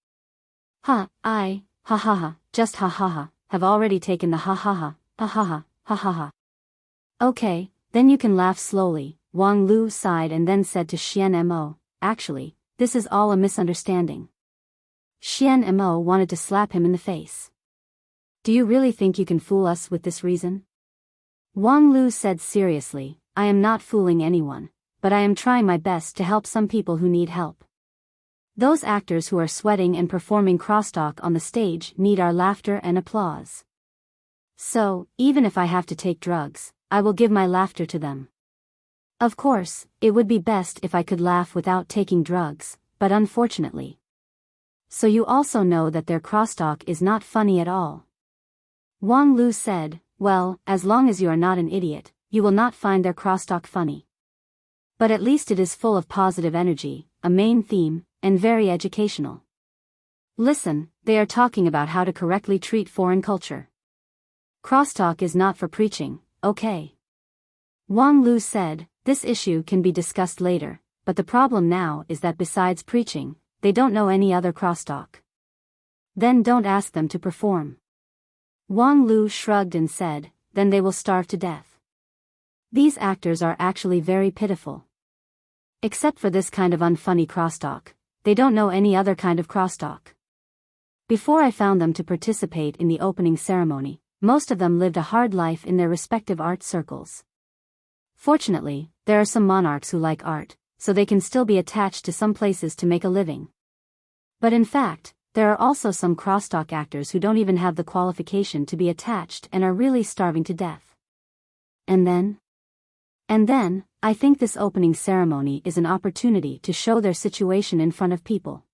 Ha ha ha, just ha ha ha, have already taken the ha ha ha, ha ha ha, ha ha ha. "Okay, then you can laugh slowly," Wang Lu sighed and then said to Xian Mo, "Actually, this is all a misunderstanding." Xian Mo wanted to slap him in the face. "Do you really think you can fool us with this reason?" Wang Lu said seriously, "I am not fooling anyone, but I am trying my best to help some people who need help. Those actors who are sweating and performing crosstalk on the stage need our laughter and applause. So, even if I have to take drugs, I will give my laughter to them. Of course, it would be best if I could laugh without taking drugs, but unfortunately. So you also know that their crosstalk is not funny at all." Wang Lu said, "Well, as long as you are not an idiot, you will not find their crosstalk funny. But at least it is full of positive energy, a main theme, and very educational. Listen, they are talking about how to correctly treat foreign culture. Crosstalk is not for preaching, okay?" Wang Lu said, "This issue can be discussed later, but the problem now is that besides preaching, they don't know any other crosstalk. Then don't ask them to perform." Wang Lu shrugged and said, "Then they will starve to death. These actors are actually very pitiful. Except for this kind of unfunny crosstalk, they don't know any other kind of crosstalk. Before I found them to participate in the opening ceremony, most of them lived a hard life in their respective art circles. Fortunately, there are some monarchs who like art, so they can still be attached to some places to make a living. But in fact, there are also some crosstalk actors who don't even have the qualification to be attached and are really starving to death. And then? And then, I think this opening ceremony is an opportunity to show their situation in front of people.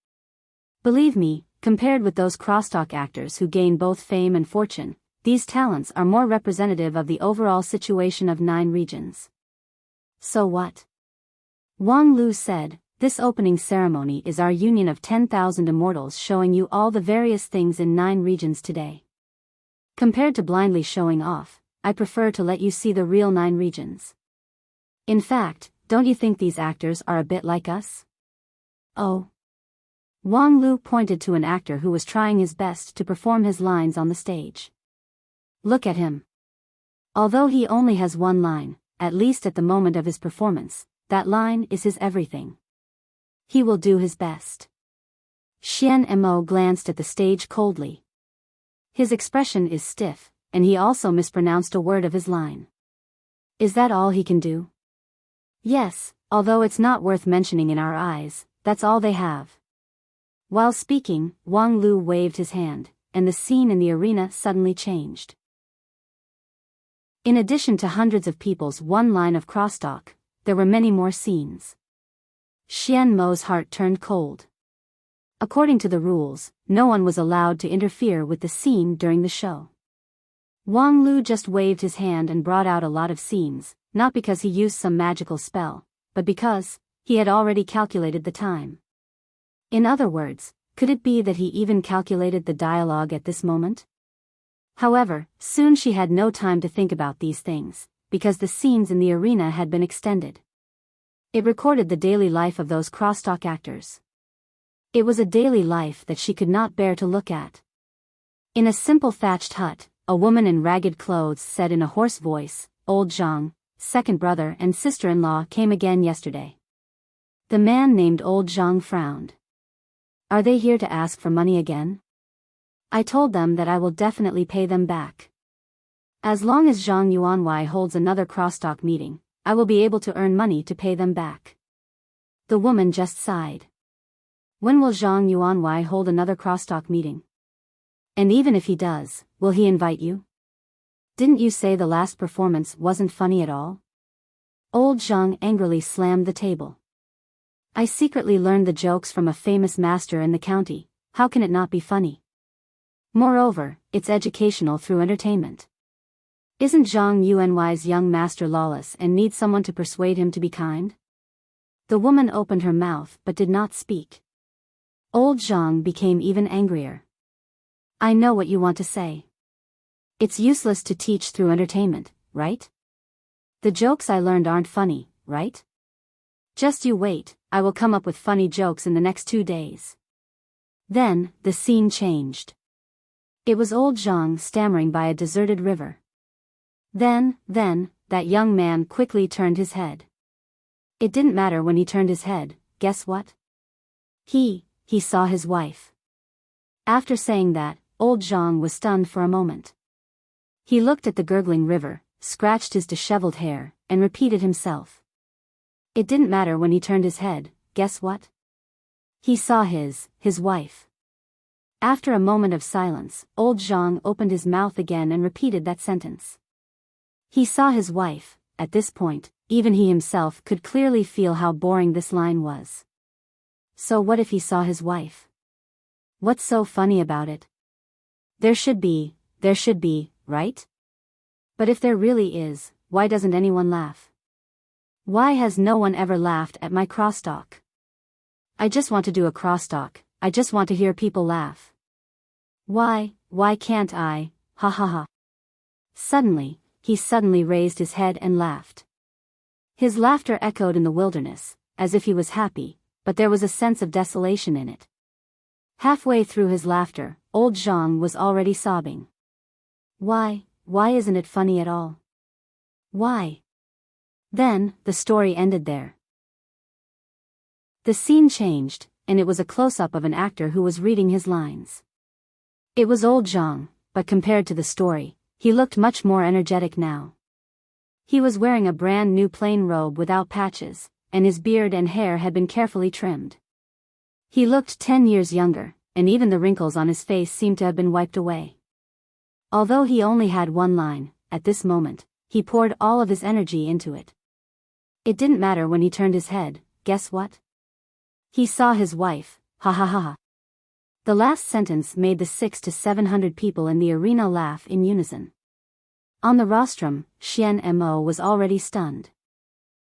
Believe me, compared with those crosstalk actors who gain both fame and fortune, these talents are more representative of the overall situation of 9 regions. So what? Wang Lu said, this opening ceremony is our union of 10,000 immortals showing you all the various things in 9 regions today. Compared to blindly showing off, I prefer to let you see the real 9 regions. In fact, don't you think these actors are a bit like us? Oh. Wang Lu pointed to an actor who was trying his best to perform his lines on the stage. Look at him. Although he only has one line, at least at the moment of his performance, that line is his everything. He will do his best. Xian Mo glanced at the stage coldly. His expression is stiff, and he also mispronounced a word of his line. Is that all he can do? Yes, although it's not worth mentioning in our eyes, that's all they have. While speaking, Wang Lu waved his hand, and the scene in the arena suddenly changed. In addition to hundreds of people's one line of crosstalk, there were many more scenes. Xian Mo's heart turned cold. According to the rules, no one was allowed to interfere with the scene during the show. Wang Lu just waved his hand and brought out a lot of scenes, not because he used some magical spell, but because he had already calculated the time. In other words, could it be that he even calculated the dialogue at this moment? However, soon she had no time to think about these things, because the scenes in the arena had been extended. It recorded the daily life of those crosstalk actors. It was a daily life that she could not bear to look at. In a simple thatched hut, a woman in ragged clothes said in a hoarse voice, "Old Zhang, second brother and sister-in-law came again yesterday." The man named Old Zhang frowned. Are they here to ask for money again? I told them that I will definitely pay them back. As long as Zhang Yuanwei holds another crosstalk meeting, I will be able to earn money to pay them back. The woman just sighed. When will Zhang Yuanwei hold another crosstalk meeting? And even if he does, will he invite you? Didn't you say the last performance wasn't funny at all? Old Zhang angrily slammed the table. I secretly learned the jokes from a famous master in the county, how can it not be funny? Moreover, it's educational through entertainment. Isn't Zhang Yuanwei's young master lawless and needs someone to persuade him to be kind? The woman opened her mouth but did not speak. Old Zhang became even angrier. I know what you want to say. It's useless to teach through entertainment, right? The jokes I learned aren't funny, right? Just you wait, I will come up with funny jokes in the next 2 days. Then, the scene changed. It was old Zhang stammering by a deserted river. Then, that young man quickly turned his head. It didn't matter when he turned his head, guess what? He saw his wife. After saying that, old Zhang was stunned for a moment. He looked at the gurgling river, scratched his disheveled hair, and repeated himself. It didn't matter when he turned his head, guess what? He saw his wife. After a moment of silence, old Zhang opened his mouth again and repeated that sentence. He saw his wife. At this point, even he himself could clearly feel how boring this line was. So what if he saw his wife? What's so funny about it? There should be, right? But if there really is, why doesn't anyone laugh? Why has no one ever laughed at my crosstalk? I just want to do a crosstalk, I just want to hear people laugh. Why can't I, ha ha ha. Suddenly, he raised his head and laughed. His laughter echoed in the wilderness, as if he was happy, but there was a sense of desolation in it. Halfway through his laughter, old Zhang was already sobbing. Why isn't it funny at all? Why? Then, the story ended there. The scene changed, and it was a close-up of an actor who was reading his lines. It was old Zhang, but compared to the story, he looked much more energetic now. He was wearing a brand new plain robe without patches, and his beard and hair had been carefully trimmed. He looked 10 years younger, and even the wrinkles on his face seemed to have been wiped away. Although he only had one line, at this moment, he poured all of his energy into it. It didn't matter when he turned his head, guess what? He saw his wife, ha ha ha ha. The last sentence made the 600 to 700 people in the arena laugh in unison. On the rostrum, Xian Mo was already stunned.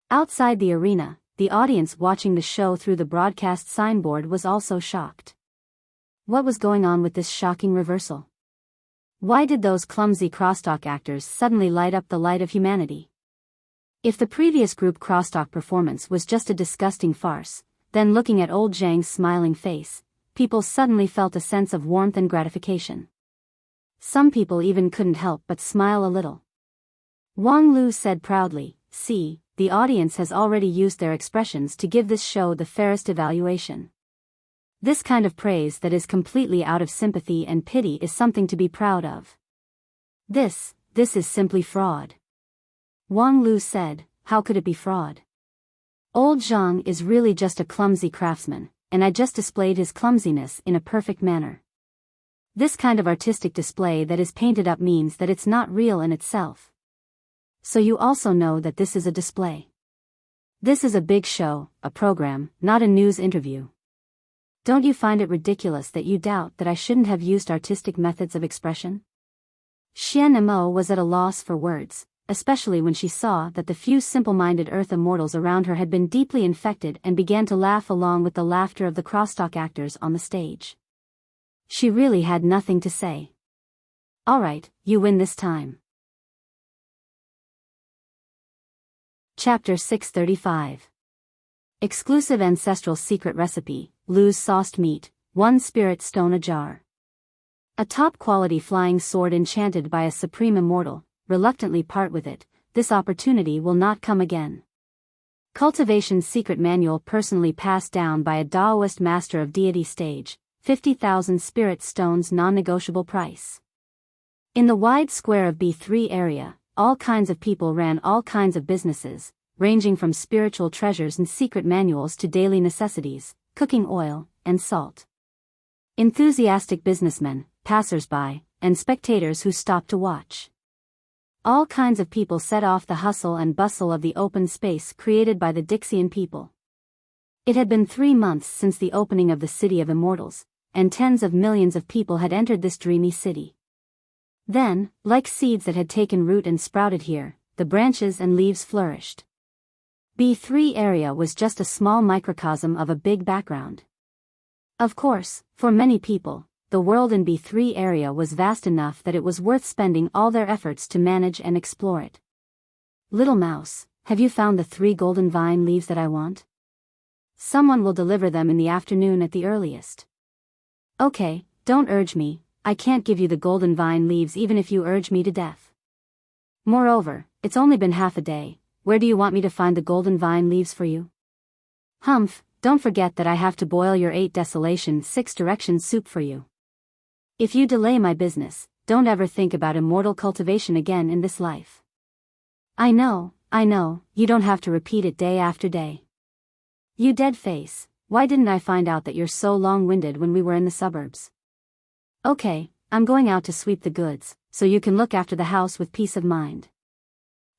Outside the arena, the audience watching the show through the broadcast signboard was also shocked. What was going on with this shocking reversal? Why did those clumsy crosstalk actors suddenly light up the light of humanity? If the previous group crosstalk performance was just a disgusting farce, then looking at old Zhang's smiling face, people suddenly felt a sense of warmth and gratification. Some people even couldn't help but smile a little. Wang Lu said proudly, "See, the audience has already used their expressions to give this show the fairest evaluation. This kind of praise that is completely out of sympathy and pity is something to be proud of. This is simply fraud." Wang Lu said, "How could it be fraud? Old Zhang is really just a clumsy craftsman, and I just displayed his clumsiness in a perfect manner. This kind of artistic display that is painted up means that it's not real in itself. So you also know that this is a display. This is a big show, a program, not a news interview. Don't you find it ridiculous that you doubt that I shouldn't have used artistic methods of expression?" Xian Mo was at a loss for words, especially when she saw that the few simple-minded Earth immortals around her had been deeply infected and began to laugh along with the laughter of the crosstalk actors on the stage. She really had nothing to say. "All right, you win this time." Chapter 635. Exclusive Ancestral Secret Recipe, Lu's Sauced Meat, 1 Spirit Stone a Jar. A top-quality flying sword enchanted by a supreme immortal, reluctantly part with it, this opportunity will not come again. Cultivation Secret Manual personally passed down by a Daoist Master of Deity Stage, 50,000 spirit stones non-negotiable price. In the wide square of B3 area, all kinds of people ran all kinds of businesses, ranging from spiritual treasures and secret manuals to daily necessities, cooking oil, and salt. Enthusiastic businessmen, passers-by, and spectators who stopped to watch. All kinds of people set off the hustle and bustle of the open space created by the Dixian people. It had been 3 months since the opening of the City of Immortals, and tens of millions of people had entered this dreamy city. Then, like seeds that had taken root and sprouted here, the branches and leaves flourished. B3 area was just a small microcosm of a big background. Of course, for many people, the world in B3 area was vast enough that it was worth spending all their efforts to manage and explore it. "Little mouse, have you found the 3 golden vine leaves that I want? Someone will deliver them in the afternoon at the earliest." "Okay, don't urge me, I can't give you the golden vine leaves even if you urge me to death. Moreover, it's only been half a day, where do you want me to find the golden vine leaves for you?" "Humph, don't forget that I have to boil your 8 desolation 6 direction soup for you. If you delay my business, don't ever think about immortal cultivation again in this life." I know, you don't have to repeat it day after day. You dead face, why didn't I find out that you're so long-winded when we were in the suburbs? Okay, I'm going out to sweep the goods, so you can look after the house with peace of mind.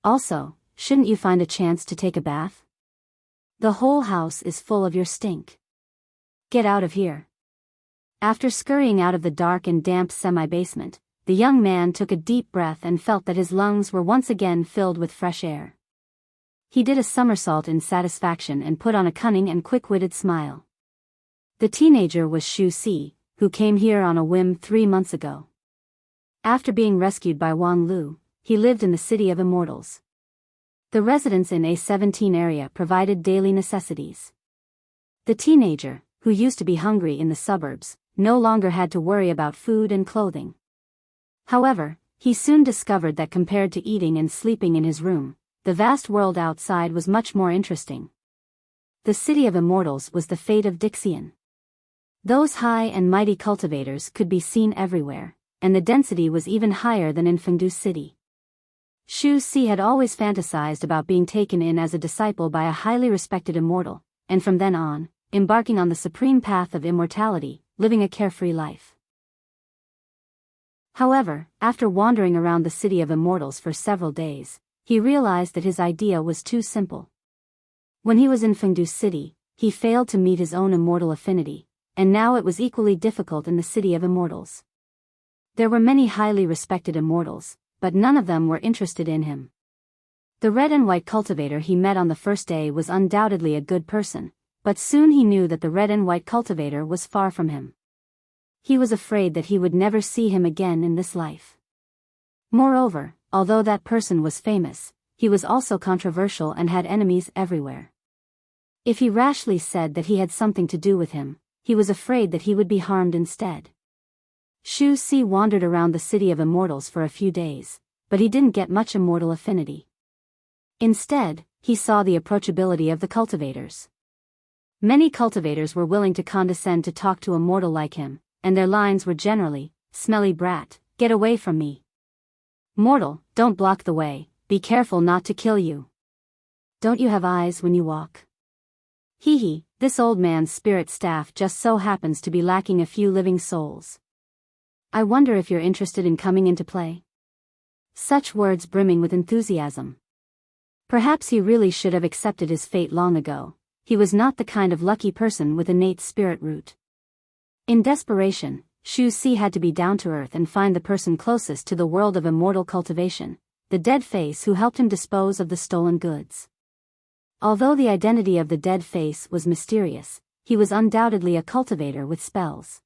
Also, shouldn't you find a chance to take a bath? The whole house is full of your stink. Get out of here. After scurrying out of the dark and damp semi-basement, the young man took a deep breath and felt that his lungs were once again filled with fresh air. He did a somersault in satisfaction and put on a cunning and quick-witted smile. The teenager was Xu Si, who came here on a whim 3 months ago. After being rescued by Wang Lu, he lived in the City of Immortals. The residents in A17 area provided daily necessities. The teenager, who used to be hungry in the suburbs, no longer had to worry about food and clothing. However, he soon discovered that compared to eating and sleeping in his room, the vast world outside was much more interesting. The City of Immortals was the fate of Dixian. Those high and mighty cultivators could be seen everywhere, and the density was even higher than in Fengdu City. Xu Si had always fantasized about being taken in as a disciple by a highly respected immortal, and from then on, embarking on the supreme path of immortality, living a carefree life. However, after wandering around the City of Immortals for several days, he realized that his idea was too simple. When he was in Fengdu City, he failed to meet his own immortal affinity, and now it was equally difficult in the City of Immortals. There were many highly respected immortals, but none of them were interested in him. The red and white cultivator he met on the first day was undoubtedly a good person, but soon he knew that the red and white cultivator was far from him. He was afraid that he would never see him again in this life. Moreover, although that person was famous, he was also controversial and had enemies everywhere. If he rashly said that he had something to do with him, he was afraid that he would be harmed instead. Xu Si wandered around the City of Immortals for a few days, but he didn't get much immortal affinity. Instead, he saw the approachability of the cultivators. Many cultivators were willing to condescend to talk to a mortal like him, and their lines were generally, "Smelly brat, get away from me. Mortal, don't block the way, be careful not to kill you. Don't you have eyes when you walk? Hee hee, this old man's spirit staff just so happens to be lacking a few living souls. I wonder if you're interested in coming into play." Such words brimming with enthusiasm. Perhaps he really should have accepted his fate long ago. He was not the kind of lucky person with innate spirit root. In desperation, Xu Si had to be down to earth and find the person closest to the world of immortal cultivation, the dead face who helped him dispose of the stolen goods. Although the identity of the dead face was mysterious, he was undoubtedly a cultivator with spells.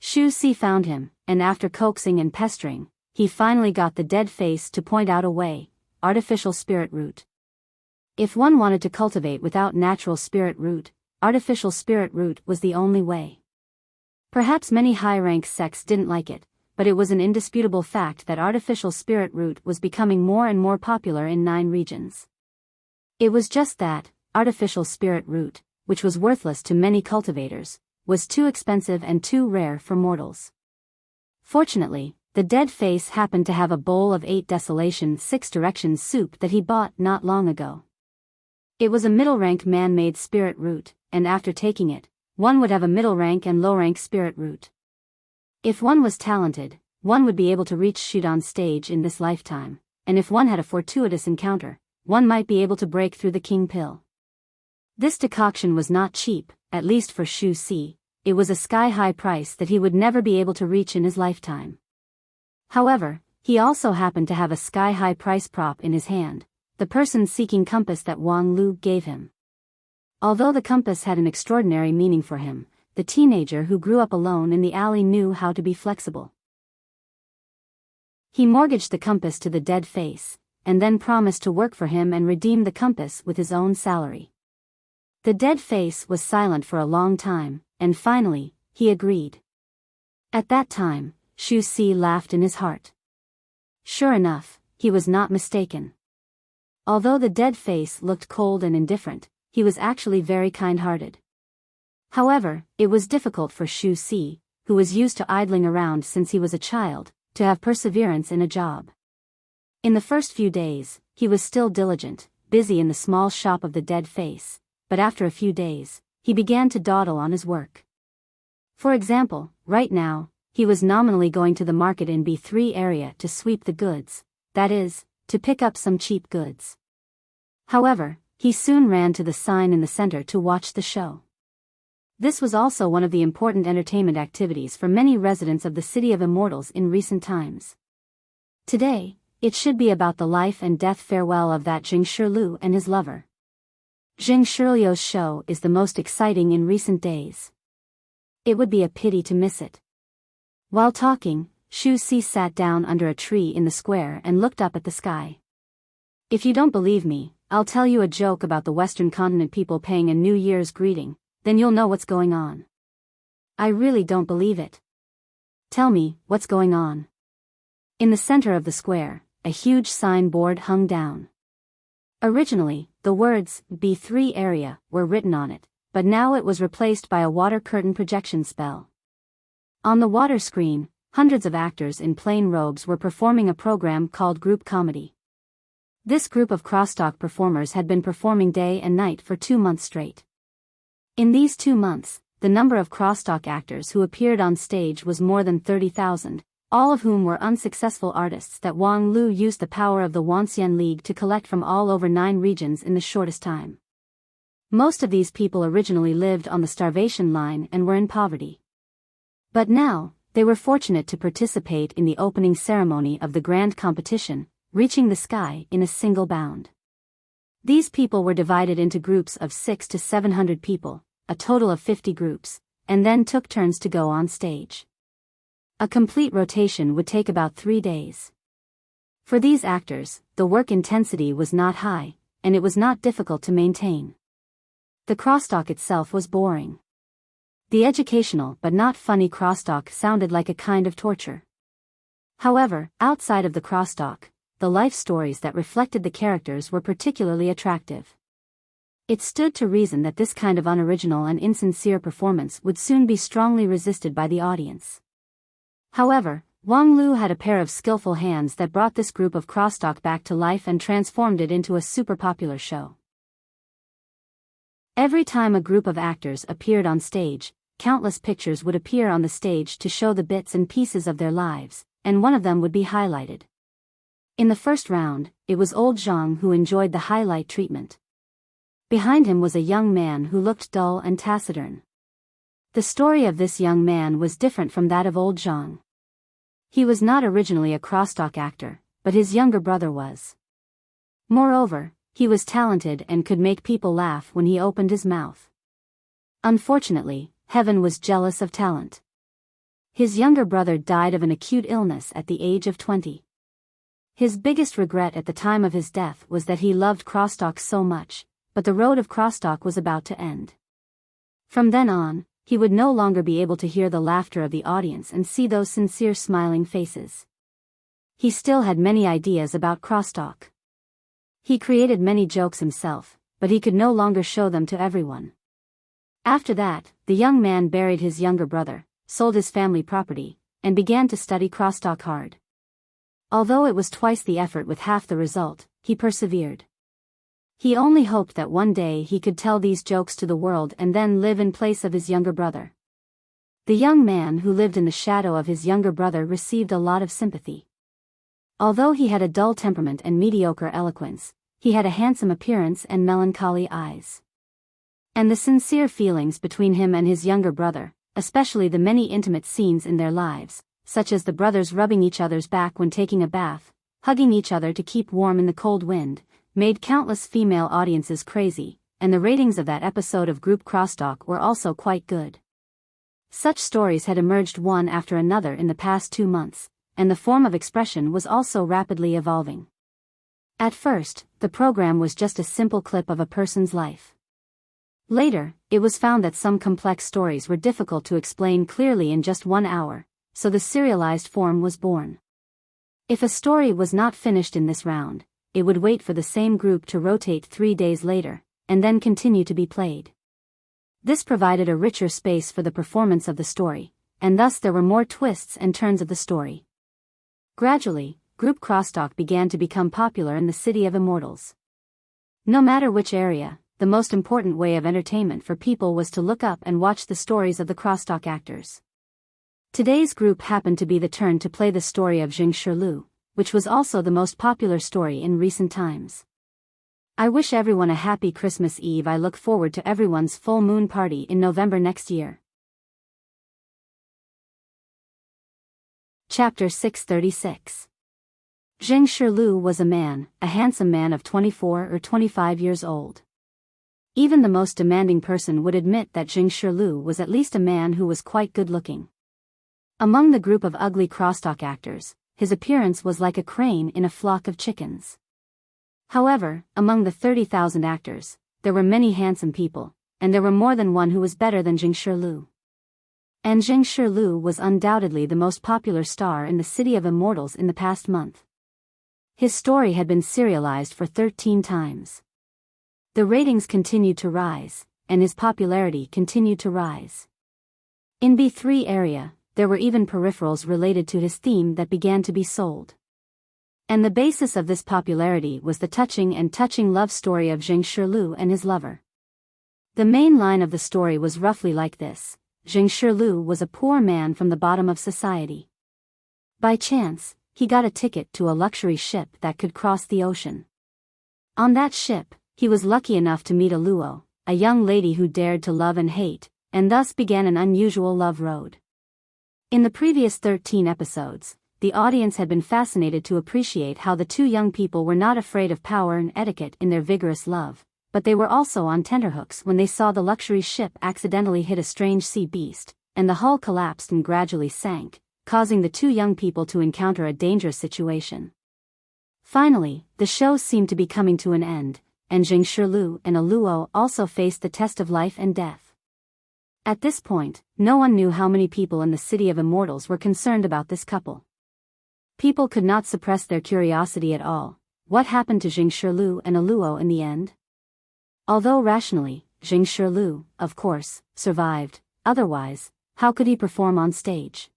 Xu Si found him, and after coaxing and pestering, he finally got the dead face to point out a way: artificial spirit root. If one wanted to cultivate without natural spirit root, artificial spirit root was the only way. Perhaps many high-rank sects didn't like it, but it was an indisputable fact that artificial spirit root was becoming more and more popular in 9 regions. It was just that, artificial spirit root, which was worthless to many cultivators, was too expensive and too rare for mortals. Fortunately, the dead face happened to have a bowl of 8 desolation 6 directions soup that he bought not long ago. It was a middle-rank man-made spirit root, and after taking it, one would have a middle-rank and low-rank spirit root. If one was talented, one would be able to reach shoot on stage in this lifetime, and if one had a fortuitous encounter, one might be able to break through the king pill. This decoction was not cheap, at least for Xu Si. It was a sky-high price that he would never be able to reach in his lifetime. However, he also happened to have a sky-high price prop in his hand, the person-seeking compass that Wang Lu gave him. Although the compass had an extraordinary meaning for him, the teenager who grew up alone in the alley knew how to be flexible. He mortgaged the compass to the dead face, and then promised to work for him and redeem the compass with his own salary. The dead face was silent for a long time, and finally, he agreed. At that time, Xu Si laughed in his heart. Sure enough, he was not mistaken. Although the dead face looked cold and indifferent, he was actually very kind-hearted. However, it was difficult for Xu Si, who was used to idling around since he was a child, to have perseverance in a job. In the first few days, he was still diligent, busy in the small shop of the dead face, but after a few days, he began to dawdle on his work. For example, right now, he was nominally going to the market in B3 area to sweep the goods, that is, to pick up some cheap goods. However, he soon ran to the sign in the center to watch the show. This was also one of the important entertainment activities for many residents of the City of Immortals in recent times. Today, it should be about the life and death farewell of that Jing Shiliu and his lover. Jing Shiliu's show is the most exciting in recent days. It would be a pity to miss it. While talking, Xu Si sat down under a tree in the square and looked up at the sky. If you don't believe me, I'll tell you a joke about the Western continent people paying a New Year's greeting, then you'll know what's going on. I really don't believe it. Tell me, what's going on? In the center of the square, a huge signboard hung down. Originally, the words, B3 area, were written on it, but now it was replaced by a water curtain projection spell. On the water screen, hundreds of actors in plain robes were performing a program called group comedy. This group of crosstalk performers had been performing day and night for 2 months straight. In these 2 months, the number of crosstalk actors who appeared on stage was more than 30,000, all of whom were unsuccessful artists that Wang Lu used the power of the Wanxian League to collect from all over 9 regions in the shortest time. Most of these people originally lived on the starvation line and were in poverty. But now, they were fortunate to participate in the opening ceremony of the grand competition, reaching the sky in a single bound. These people were divided into groups of 600 to 700 people, a total of 50 groups, and then took turns to go on stage. A complete rotation would take about 3 days. For these actors, the work intensity was not high, and it was not difficult to maintain. The crosstalk itself was boring. The educational but not funny crosstalk sounded like a kind of torture. However, outside of the crosstalk, the life stories that reflected the characters were particularly attractive. It stood to reason that this kind of unoriginal and insincere performance would soon be strongly resisted by the audience. However, Wang Lu had a pair of skillful hands that brought this group of crosstalk back to life and transformed it into a super popular show. Every time a group of actors appeared on stage, countless pictures would appear on the stage to show the bits and pieces of their lives, and one of them would be highlighted. In the first round, it was old Zhang who enjoyed the highlight treatment. Behind him was a young man who looked dull and taciturn. The story of this young man was different from that of old Zhang. He was not originally a crosstalk actor, but his younger brother was. Moreover, he was talented and could make people laugh when he opened his mouth. Unfortunately, heaven was jealous of talent. His younger brother died of an acute illness at the age of 20. His biggest regret at the time of his death was that he loved crosstalk so much, but the road of crosstalk was about to end. From then on, he would no longer be able to hear the laughter of the audience and see those sincere smiling faces. He still had many ideas about crosstalk. He created many jokes himself, but he could no longer show them to everyone. After that, the young man buried his younger brother, sold his family property, and began to study crosstalk hard. Although it was twice the effort with half the result, he persevered. He only hoped that one day he could tell these jokes to the world and then live in place of his younger brother. The young man who lived in the shadow of his younger brother received a lot of sympathy. Although he had a dull temperament and mediocre eloquence, he had a handsome appearance and melancholy eyes. And the sincere feelings between him and his younger brother, especially the many intimate scenes in their lives, such as the brothers rubbing each other's back when taking a bath, hugging each other to keep warm in the cold wind, made countless female audiences crazy, and the ratings of that episode of group crosstalk were also quite good. Such stories had emerged one after another in the past 2 months, and the form of expression was also rapidly evolving. At first, the program was just a simple clip of a person's life. Later, it was found that some complex stories were difficult to explain clearly in just 1 hour, so the serialized form was born. If a story was not finished in this round, it would wait for the same group to rotate 3 days later, and then continue to be played. This provided a richer space for the performance of the story, and thus there were more twists and turns of the story. Gradually, group crosstalk began to become popular in the city of immortals. No matter which area, the most important way of entertainment for people was to look up and watch the stories of the crosstalk actors. Today's group happened to be the turn to play the story of Jing Shilu, which was also the most popular story in recent times. I wish everyone a happy Christmas Eve. I look forward to everyone's full moon party in November next year. Chapter 636. Jing Shilu was a handsome man of 24 or 25 years old. Even the most demanding person would admit that Jing Shilu was at least a man who was quite good-looking. Among the group of ugly crosstalk actors, his appearance was like a crane in a flock of chickens. However, among the 30,000 actors, there were many handsome people, and there were more than one who was better than Jing Shilu. And Jing Shilu was undoubtedly the most popular star in the City of Immortals in the past month. His story had been serialized for 13 times. The ratings continued to rise, and his popularity continued to rise. In B3 area, there were even peripherals related to his theme that began to be sold. And the basis of this popularity was the touching love story of Jing Shilu and his lover. The main line of the story was roughly like this: Jing Shilu was a poor man from the bottom of society. By chance, he got a ticket to a luxury ship that could cross the ocean. On that ship, he was lucky enough to meet a luo, a young lady who dared to love and hate, and thus began an unusual love road. In the previous 13 episodes, the audience had been fascinated to appreciate how the two young people were not afraid of power and etiquette in their vigorous love, but they were also on tenterhooks when they saw the luxury ship accidentally hit a strange sea beast, and the hull collapsed and gradually sank, causing the two young people to encounter a dangerous situation. Finally, the show seemed to be coming to an end, and Jing Shilu and Aluo also faced the test of life and death. At this point, no one knew how many people in the City of Immortals were concerned about this couple. People could not suppress their curiosity at all. What happened to Jing Shilu and Aluo in the end? Although rationally, Jing Shilu, of course, survived, otherwise, how could he perform on stage?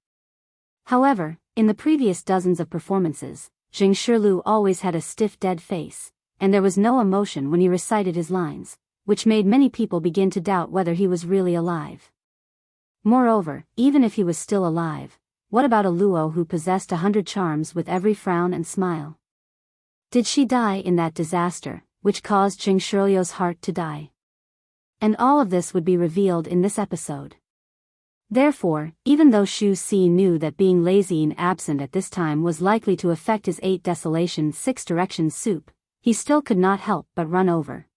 However, in the previous dozens of performances, Jing Shilu always had a stiff dead face, and there was no emotion when he recited his lines, which made many people begin to doubt whether he was really alive. Moreover, even if he was still alive, what about Aluo, who possessed 100 charms with every frown and smile? Did she die in that disaster, which caused Jing Shilu's heart to die? And all of this would be revealed in this episode. Therefore, even though Xu Si knew that being lazy and absent at this time was likely to affect his 8 Desolation 6 Directions soup, he still could not help but run over.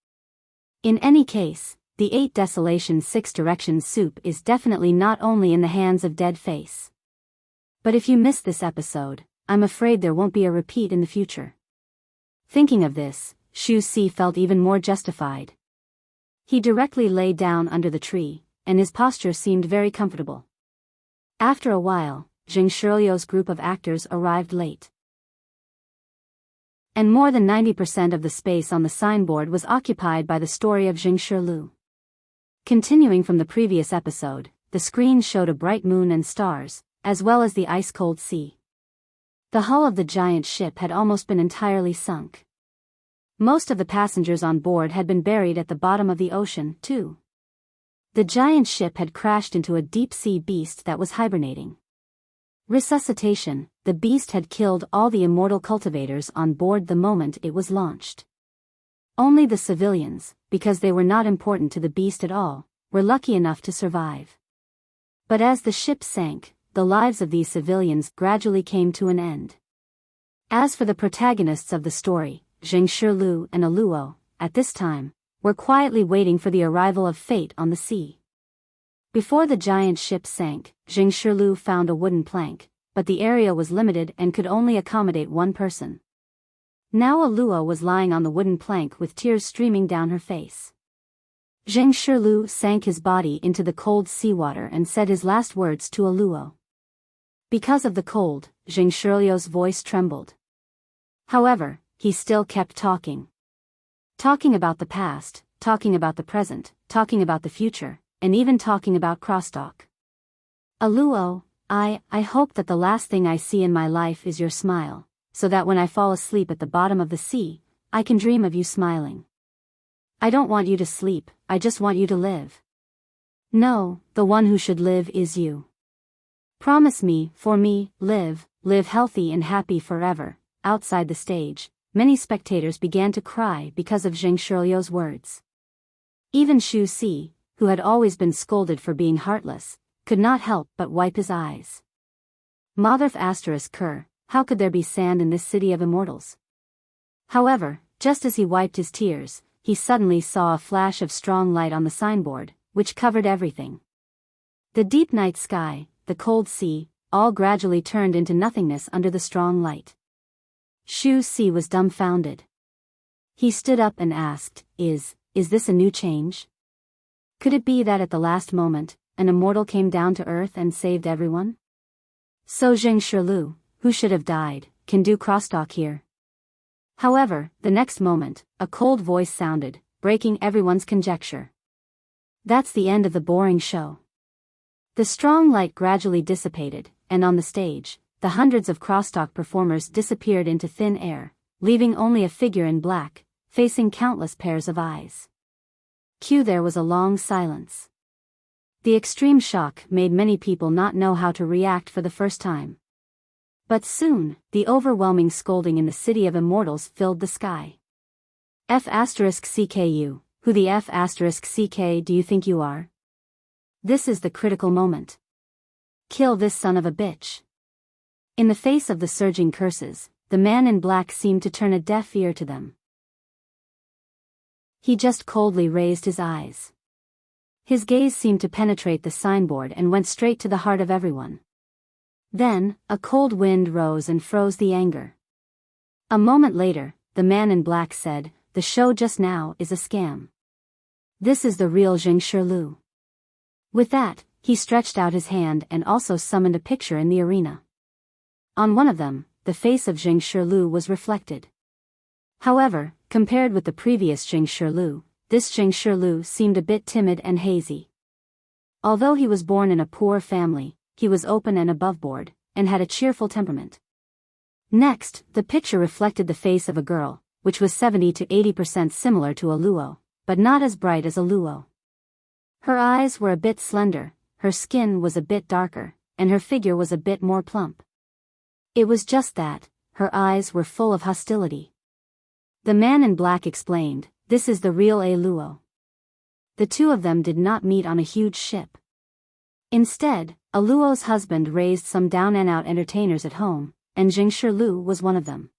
In any case, the 8 Desolation 6 Directions soup is definitely not only in the hands of Dead Face. But if you missed this episode, I'm afraid there won't be a repeat in the future. Thinking of this, Xu Si felt even more justified. He directly lay down under the tree, and his posture seemed very comfortable. After a while, Jing Shilu's group of actors arrived late. And more than 90% of the space on the signboard was occupied by the story of Jing Shilu. Continuing from the previous episode, the screen showed a bright moon and stars, as well as the ice-cold sea. The hull of the giant ship had almost been entirely sunk. Most of the passengers on board had been buried at the bottom of the ocean, too. The giant ship had crashed into a deep-sea beast that was hibernating. Resuscitation: the beast had killed all the immortal cultivators on board the moment it was launched. Only the civilians, because they were not important to the beast at all, were lucky enough to survive. But as the ship sank, the lives of these civilians gradually came to an end. As for the protagonists of the story, Jing Shilu and Aluo, at this time, were quietly waiting for the arrival of fate on the sea. Before the giant ship sank, Jing Shilu found a wooden plank, but the area was limited and could only accommodate one person. Now Aluo was lying on the wooden plank with tears streaming down her face. Jing Shilu sank his body into the cold seawater and said his last words to Aluo. Because of the cold, Jing Shilu's voice trembled. However, he still kept talking. Talking about the past, talking about the present, talking about the future, and even talking about crosstalk. Aluo, I hope that the last thing I see in my life is your smile, so that when I fall asleep at the bottom of the sea, I can dream of you smiling. I don't want you to sleep, I just want you to live. No, the one who should live is you. Promise me, for me, live healthy and happy forever. Outside the stage, many spectators began to cry because of Jing Shilu's words. Even Xu Si, who had always been scolded for being heartless, could not help but wipe his eyes. Motherf *Ker, how could there be sand in this city of immortals? However, just as he wiped his tears, he suddenly saw a flash of strong light on the signboard, which covered everything. The deep night sky, the cold sea, all gradually turned into nothingness under the strong light. Xu Si was dumbfounded. He stood up and asked, Is this a new change? Could it be that at the last moment, an immortal came down to earth and saved everyone? So Jing Shilu, who should have died, can do crosstalk here. However, the next moment, a cold voice sounded, breaking everyone's conjecture. That's the end of the boring show. The strong light gradually dissipated, and on the stage, the hundreds of crosstalk performers disappeared into thin air, leaving only a figure in black, facing countless pairs of eyes. There was a long silence. The extreme shock made many people not know how to react for the first time. But soon, the overwhelming scolding in the City of Immortals filled the sky. *CKU, Who the F***ck do you think you are? This is the critical moment. Kill this son of a bitch. In the face of the surging curses, the man in black seemed to turn a deaf ear to them. He just coldly raised his eyes. His gaze seemed to penetrate the signboard and went straight to the heart of everyone. Then, a cold wind rose and froze the anger. A moment later, the man in black said, "The show just now is a scam. This is the real Zheng Shirlu." With that, he stretched out his hand and also summoned a picture in the arena. On one of them, the face of Zheng Shirlu was reflected. However, compared with the previous Zheng Shirlu, this Zheng Shirlu seemed a bit timid and hazy. Although he was born in a poor family, he was open and aboveboard, and had a cheerful temperament. Next, the picture reflected the face of a girl, which was 70 to 80% similar to a Luo, but not as bright as a Luo. Her eyes were a bit slender, her skin was a bit darker, and her figure was a bit more plump. It was just that, her eyes were full of hostility. The man in black explained, "This is the real A Luo." The two of them did not meet on a huge ship. Instead, a Luo's husband raised some down-and-out entertainers at home, and Zheng Shirlu was one of them.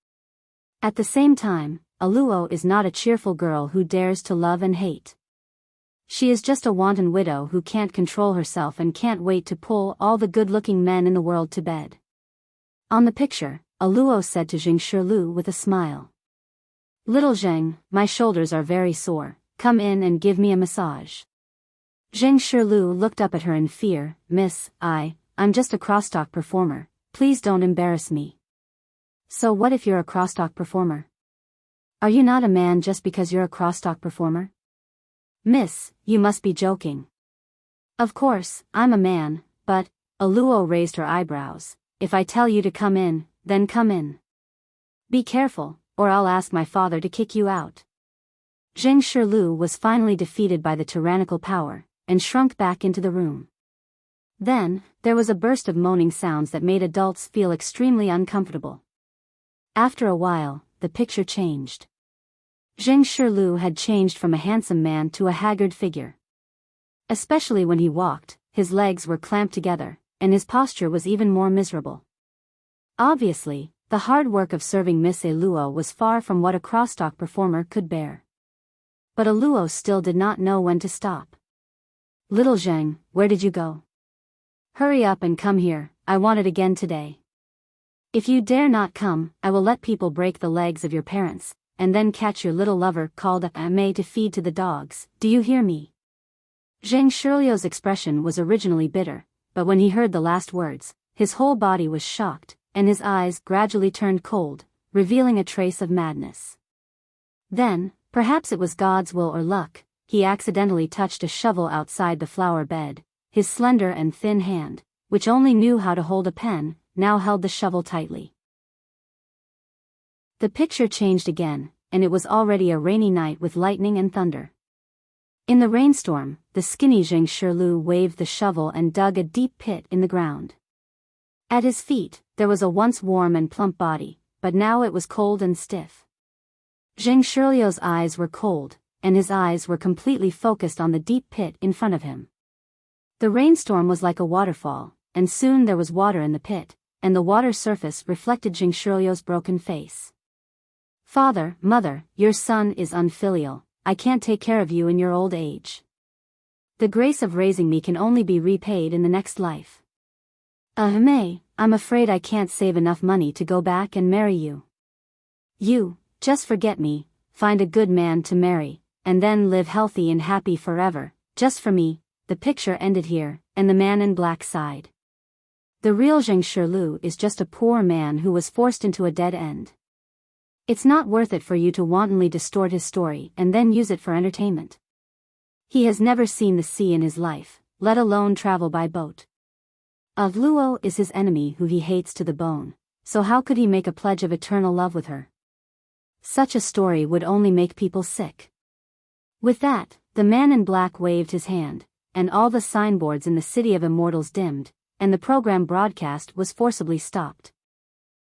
At the same time, a Luo is not a cheerful girl who dares to love and hate. She is just a wanton widow who can't control herself and can't wait to pull all the good-looking men in the world to bed. On the picture, a Luo said to Zheng Shirlu with a smile, "Little Zheng, my shoulders are very sore, come in and give me a massage." Zheng Shirlu looked up at her in fear, "Miss, I'm just a crosstalk performer, please don't embarrass me." "So what if you're a crosstalk performer? Are you not a man just because you're a crosstalk performer?" "Miss, you must be joking." "Of course, I'm a man, but," a Luo raised her eyebrows, "if I tell you to come in, then come in. Be careful, or I'll ask my father to kick you out." Zheng Shirlu was finally defeated by the tyrannical power, and shrunk back into the room. Then, there was a burst of moaning sounds that made adults feel extremely uncomfortable. After a while, the picture changed. Zheng Shirlu had changed from a handsome man to a haggard figure. Especially when he walked, his legs were clamped together, and his posture was even more miserable. Obviously, the hard work of serving Miss A Luo was far from what a crosstalk performer could bear. But a Luo still did not know when to stop. "Little Zheng, where did you go? Hurry up and come here, I want it again today. If you dare not come, I will let people break the legs of your parents, and then catch your little lover called Ame to feed to the dogs, do you hear me?" Zheng Shirliu's expression was originally bitter, but when he heard the last words, his whole body was shocked, and his eyes gradually turned cold, revealing a trace of madness. Then, perhaps it was God's will or luck, he accidentally touched a shovel outside the flower bed. His slender and thin hand, which only knew how to hold a pen, now held the shovel tightly. The picture changed again, and it was already a rainy night with lightning and thunder. In the rainstorm, the skinny Zheng Shirlu waved the shovel and dug a deep pit in the ground. At his feet, there was a once warm and plump body, but now it was cold and stiff. Zheng Shirliu's eyes were cold, and his eyes were completely focused on the deep pit in front of him. The rainstorm was like a waterfall, and soon there was water in the pit, and the water's surface reflected Zheng Shirliu's broken face. "Father, mother, your son is unfilial, I can't take care of you in your old age. The grace of raising me can only be repaid in the next life. May, I'm afraid I can't save enough money to go back and marry you. You, just forget me, find a good man to marry, and then live healthy and happy forever, just for me." The picture ended here, and the man in black sighed. The real Zheng Shirlu is just a poor man who was forced into a dead end. It's not worth it for you to wantonly distort his story and then use it for entertainment. He has never seen the sea in his life, let alone travel by boat. A Luo is his enemy who he hates to the bone, so how could he make a pledge of eternal love with her? Such a story would only make people sick. With that, the man in black waved his hand, and all the signboards in the City of Immortals dimmed, and the program broadcast was forcibly stopped.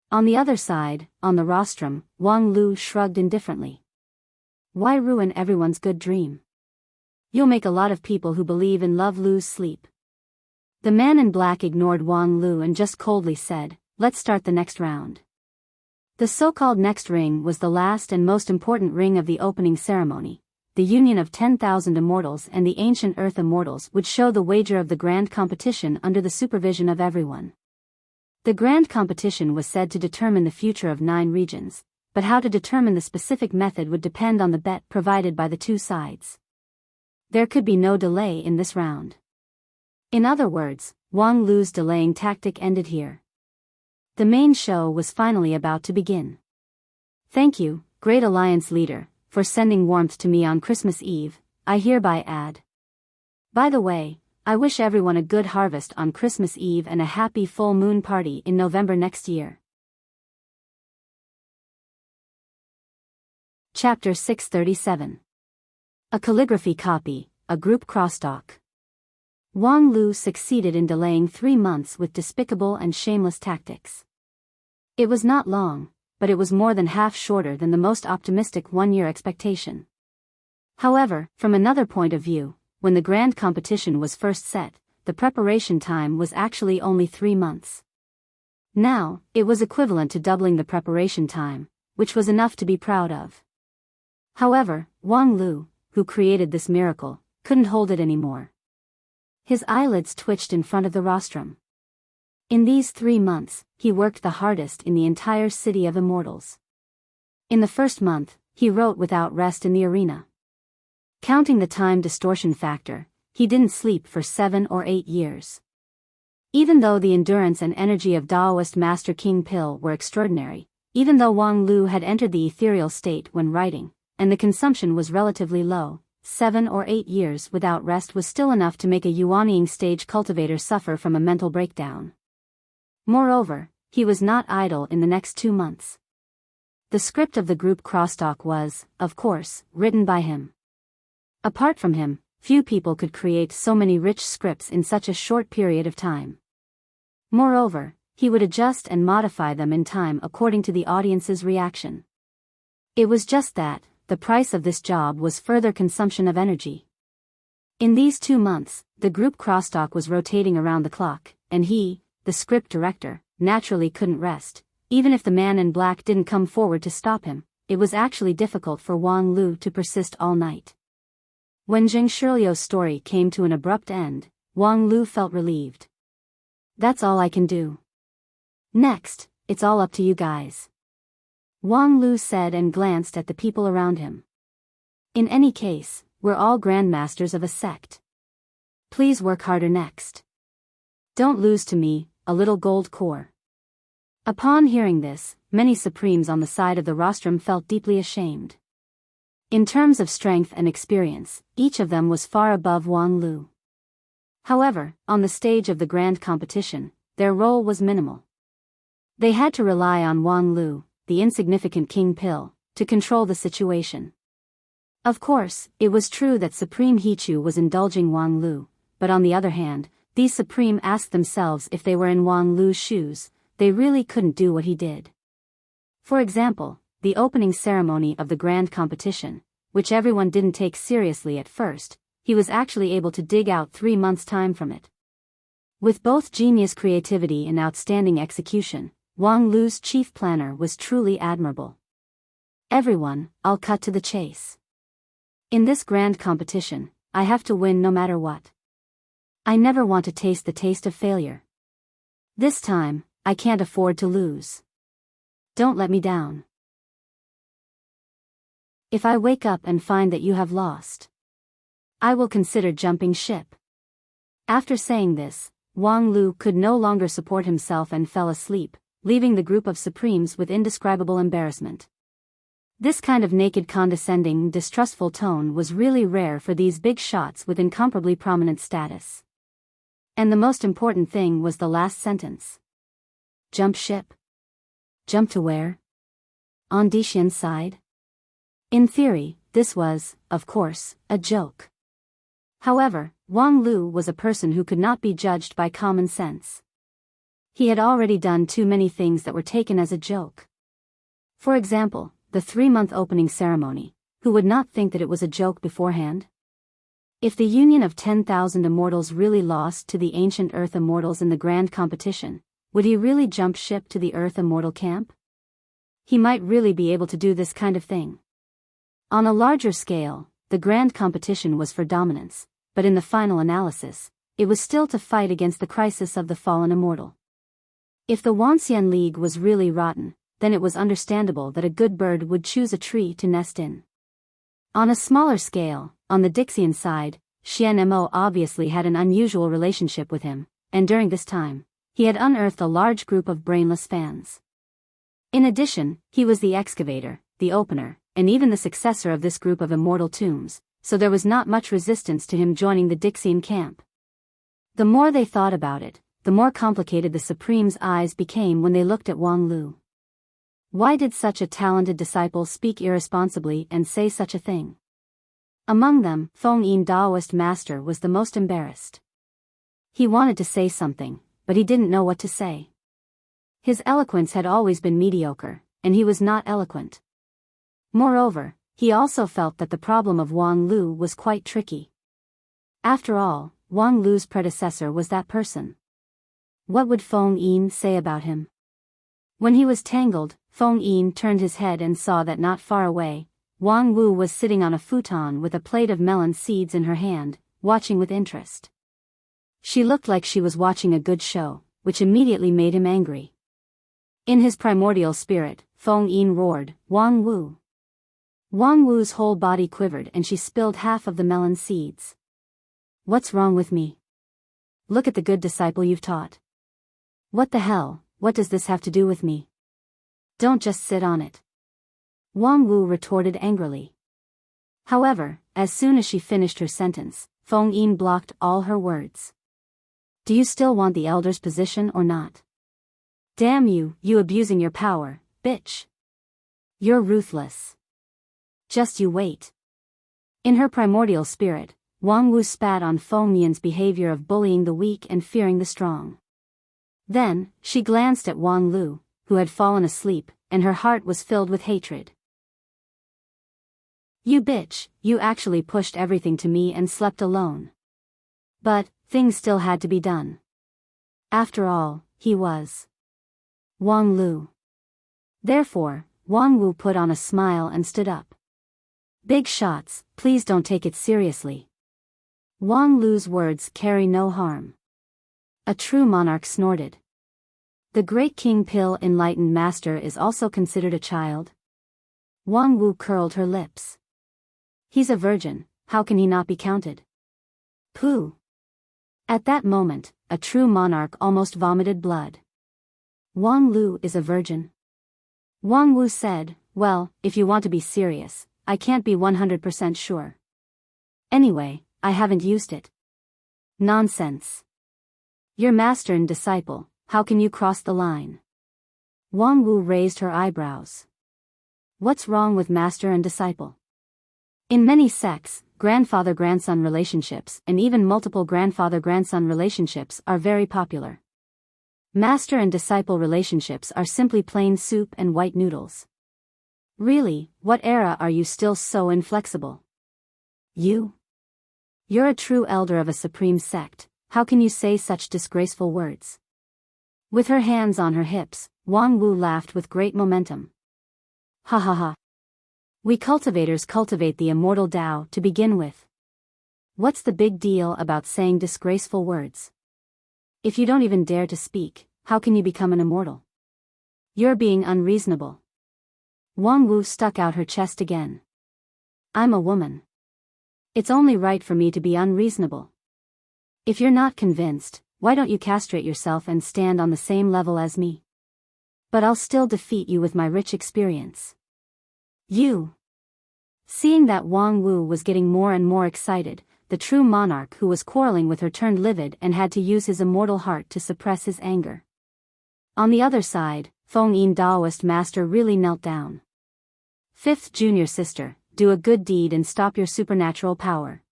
On the other side, on the rostrum, Wang Lu shrugged indifferently. Why ruin everyone's good dream? You'll make a lot of people who believe in love lose sleep. The man in black ignored Wang Lu and just coldly said, let's start the next round. The so-called next ring was the last and most important ring of the opening ceremony. The union of 10,000 immortals and the ancient earth immortals would show the wager of the grand competition under the supervision of everyone. The grand competition was said to determine the future of 9 regions, but how to determine the specific method would depend on the bet provided by the two sides. There could be no delay in this round. In other words, Wang Lu's delaying tactic ended here. The main show was finally about to begin. Thank you, Great Alliance leader, for sending warmth to me on Christmas Eve, I hereby add. By the way, I wish everyone a good harvest on Christmas Eve and a happy full moon party in November next year. Chapter 637. A calligraphy copy, a group crosstalk. Wang Lu succeeded in delaying 3 months with despicable and shameless tactics. It was not long, but it was more than half shorter than the most optimistic 1-year expectation. However, from another point of view, when the grand competition was first set, the preparation time was actually only 3 months. Now, it was equivalent to doubling the preparation time, which was enough to be proud of. However, Wang Lu, who created this miracle, couldn't hold it anymore. His eyelids twitched in front of the rostrum. In these 3 months, he worked the hardest in the entire city of immortals. In the first month, he wrote without rest in the arena. Counting the time distortion factor, he didn't sleep for 7 or 8 years. Even though the endurance and energy of Daoist Master King Pil were extraordinary, even though Wang Lu had entered the ethereal state when writing, and the consumption was relatively low, 7 or 8 years without rest was still enough to make a Yuanying stage cultivator suffer from a mental breakdown. Moreover, he was not idle in the next 2 months. The script of the group crosstalk was, of course, written by him. Apart from him, few people could create so many rich scripts in such a short period of time. Moreover, he would adjust and modify them in time according to the audience's reaction. It was just that, the price of this job was further consumption of energy. In these 2 months, the group crosstalk was rotating around the clock, and he, the script director, naturally couldn't rest. Even if the man in black didn't come forward to stop him, it was actually difficult for Wang Lu to persist all night. When Zheng Shiliu's story came to an abrupt end, Wang Lu felt relieved. That's all I can do. Next, it's all up to you guys. Wang Lu said and glanced at the people around him. In any case, we're all grandmasters of a sect. Please work harder next. Don't lose to me, a little gold core. Upon hearing this, many supremes on the side of the rostrum felt deeply ashamed. In terms of strength and experience, each of them was far above Wang Lu. However, on the stage of the grand competition, their role was minimal. They had to rely on Wang Lu, the insignificant King Pil, to control the situation. Of course, it was true that Supreme Hichu was indulging Wang Lu, but on the other hand, these Supreme asked themselves if they were in Wang Lu's shoes, they really couldn't do what he did. For example, the opening ceremony of the grand competition, which everyone didn't take seriously at first, he was actually able to dig out 3 months' time from it. With both genius creativity and outstanding execution, Wang Lu's chief planner was truly admirable. Everyone, I'll cut to the chase. In this grand competition, I have to win no matter what. I never want to taste the taste of failure. This time, I can't afford to lose. Don't let me down. If I wake up and find that you have lost, I will consider jumping ship. After saying this, Wang Lu could no longer support himself and fell asleep, leaving the group of Supremes with indescribable embarrassment. This kind of naked condescending, distrustful tone was really rare for these big shots with incomparably prominent status. And the most important thing was the last sentence. Jump ship? Jump to where? On Dishian's side? In theory, this was, of course, a joke. However, Wang Lu was a person who could not be judged by common sense. He had already done too many things that were taken as a joke. For example, the 3-month opening ceremony. Who would not think that it was a joke beforehand? If the union of 10,000 immortals really lost to the ancient Earth immortals in the grand competition, would he really jump ship to the Earth immortal camp? He might really be able to do this kind of thing. On a larger scale, the grand competition was for dominance, but in the final analysis, it was still to fight against the crisis of the fallen immortal. If the Wanxian League was really rotten, then it was understandable that a good bird would choose a tree to nest in. On a smaller scale, on the Dixian side, Xian Mo obviously had an unusual relationship with him, and during this time, he had unearthed a large group of brainless fans. In addition, he was the excavator, the opener, and even the successor of this group of immortal tombs, so there was not much resistance to him joining the Dixian camp. The more they thought about it, the more complicated the Supreme's eyes became when they looked at Wang Lu. Why did such a talented disciple speak irresponsibly and say such a thing? Among them, Feng Yin Daoist master was the most embarrassed. He wanted to say something, but he didn't know what to say. His eloquence had always been mediocre, and he was not eloquent. Moreover, he also felt that the problem of Wang Lu was quite tricky. After all, Wang Lu's predecessor was that person. What would Feng Yin say about him? When he was tangled, Feng Yin turned his head and saw that not far away, Wang Wu was sitting on a futon with a plate of melon seeds in her hand, watching with interest. She looked like she was watching a good show, which immediately made him angry. In his primordial spirit, Feng Yin roared, "Wang Wu!" Wang Wu's whole body quivered and she spilled half of the melon seeds. "What's wrong with me? Look at the good disciple you've taught. What the hell, what does this have to do with me? Don't just sit on it." Wang Wu retorted angrily. However, as soon as she finished her sentence, Feng Yin blocked all her words. "Do you still want the elder's position or not? Damn you, you abusing your power, bitch. You're ruthless. Just you wait." In her primordial spirit, Wang Wu spat on Feng Yin's behavior of bullying the weak and fearing the strong. Then, she glanced at Wang Lu, who had fallen asleep, and her heart was filled with hatred. "You bitch, you actually pushed everything to me and slept alone." But, things still had to be done. After all, he was Wang Lu. Therefore, Wang Wu put on a smile and stood up. "Big shots, please don't take it seriously. Wang Lu's words carry no harm." A true monarch snorted. "The great King Pil enlightened master is also considered a child?" Wang Wu curled her lips. "He's a virgin, how can he not be counted?" Pooh. At that moment, a true monarch almost vomited blood. Wang Lu is a virgin? Wang Wu said, "Well, if you want to be serious, I can't be 100% sure. Anyway, I haven't used it." "Nonsense. You're master and disciple, how can you cross the line?" Wang Wu raised her eyebrows. "What's wrong with master and disciple?" In many sects, grandfather-grandson relationships and even multiple grandfather-grandson relationships are very popular. Master and disciple relationships are simply plain soup and white noodles. Really, what era are you still so inflexible? You're a true elder of a supreme sect, how can you say such disgraceful words? With her hands on her hips, Wang Wu laughed with great momentum. "Ha ha ha. We cultivators cultivate the immortal Tao to begin with. What's the big deal about saying disgraceful words? If you don't even dare to speak, how can you become an immortal? You're being unreasonable." Wang Wu stuck out her chest again. "I'm a woman. It's only right for me to be unreasonable. If you're not convinced, why don't you castrate yourself and stand on the same level as me? But I'll still defeat you with my rich experience." Seeing that Wang Wu was getting more and more excited, the true monarch who was quarreling with her turned livid and had to use his immortal heart to suppress his anger. On the other side, Feng Yin Daoist master really knelt down. "Fifth junior sister, do a good deed and stop your supernatural power.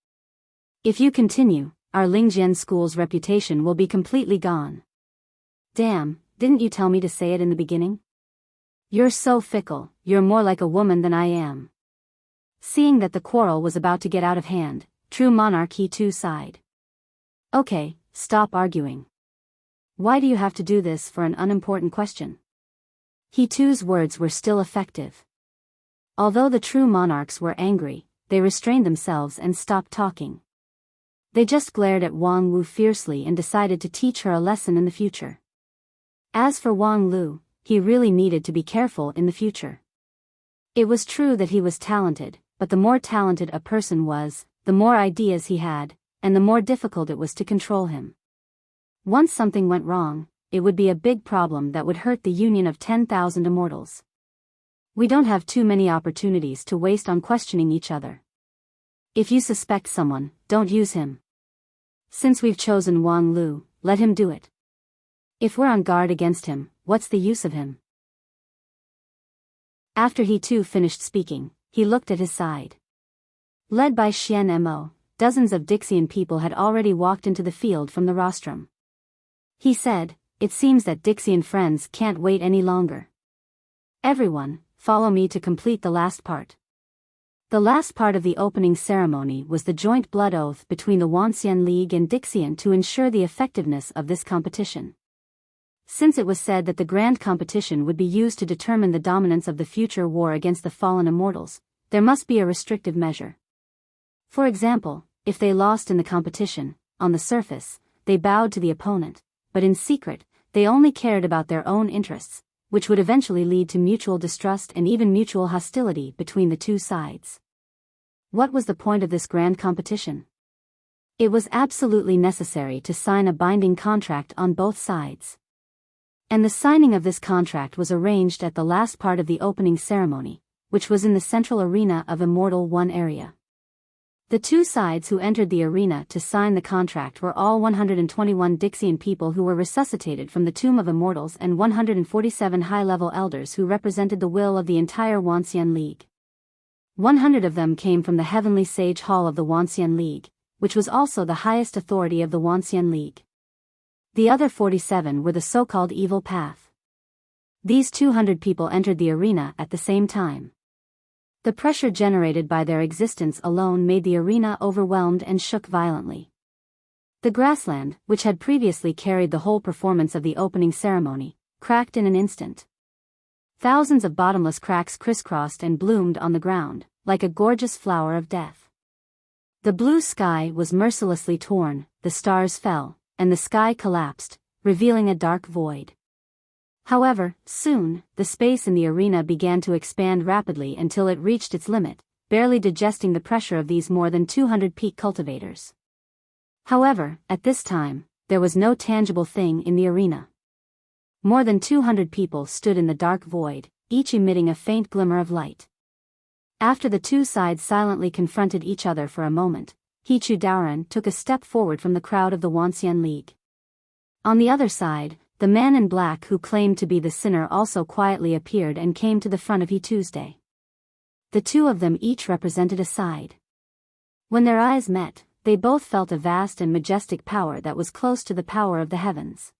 If you continue, our Lingjian school's reputation will be completely gone." "Damn, didn't you tell me to say it in the beginning? You're so fickle, you're more like a woman than I am." Seeing that the quarrel was about to get out of hand, True monarch, he too sighed. Okay, stop arguing. Why do you have to do this for an unimportant question? He too's words were still effective. Although the true monarchs were angry, they restrained themselves and stopped talking. They just glared at Wang Wu fiercely and decided to teach her a lesson in the future. As for Wang Lu, he really needed to be careful in the future. It was true that he was talented, but the more talented a person was, the more ideas he had, and the more difficult it was to control him. Once something went wrong, it would be a big problem that would hurt the union of 10,000 immortals. We don't have too many opportunities to waste on questioning each other. If you suspect someone, don't use him. Since we've chosen Wang Lu, let him do it. If we're on guard against him, what's the use of him? After he too finished speaking, he looked at his side. Led by Xian Mo, dozens of Dixian people had already walked into the field from the rostrum. He said, "It seems that Dixian friends can't wait any longer. Everyone, follow me to complete the last part." The last part of the opening ceremony was the joint blood oath between the Wuxia League and Dixian to ensure the effectiveness of this competition. Since it was said that the grand competition would be used to determine the dominance of the future war against the fallen immortals, there must be a restrictive measure. For example, if they lost in the competition, on the surface, they bowed to the opponent, but in secret, they only cared about their own interests, which would eventually lead to mutual distrust and even mutual hostility between the two sides. What was the point of this grand competition? It was absolutely necessary to sign a binding contract on both sides. And the signing of this contract was arranged at the last part of the opening ceremony, which was in the central arena of Immortal One area. The two sides who entered the arena to sign the contract were all 121 Dixian people who were resuscitated from the Tomb of Immortals and 147 high-level elders who represented the will of the entire Wuxia League. 100 of them came from the Heavenly Sage Hall of the Wuxia League, which was also the highest authority of the Wuxia League. The other 47 were the so-called Evil Path. These 200 people entered the arena at the same time. The pressure generated by their existence alone made the arena overwhelmed and shook violently. The grassland, which had previously carried the whole performance of the opening ceremony, cracked in an instant. Thousands of bottomless cracks crisscrossed and bloomed on the ground, like a gorgeous flower of death. The blue sky was mercilessly torn, the stars fell, and the sky collapsed, revealing a dark void. However, soon, the space in the arena began to expand rapidly until it reached its limit, barely digesting the pressure of these more than 200 peak cultivators. However, at this time, there was no tangible thing in the arena. More than 200 people stood in the dark void, each emitting a faint glimmer of light. After the two sides silently confronted each other for a moment, Hichu Daoran took a step forward from the crowd of the Wuxia League. On the other side, the man in black who claimed to be the sinner also quietly appeared and came to the front of He Tuesday. The two of them each represented a side. When their eyes met, they both felt a vast and majestic power that was close to the power of the heavens.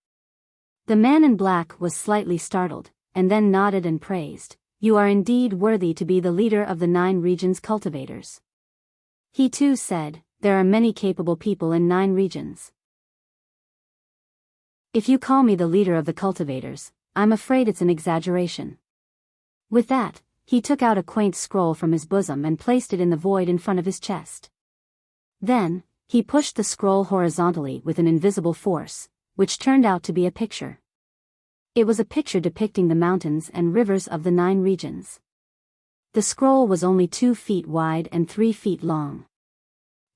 The man in black was slightly startled, and then nodded and praised, "You are indeed worthy to be the leader of the 9 regions cultivators." He too said, "There are many capable people in 9 regions. If you call me the leader of the cultivators, I'm afraid it's an exaggeration." With that, he took out a quaint scroll from his bosom and placed it in the void in front of his chest. Then, he pushed the scroll horizontally with an invisible force, which turned out to be a picture. It was a picture depicting the mountains and rivers of the 9 regions. The scroll was only 2 feet wide and 3 feet long.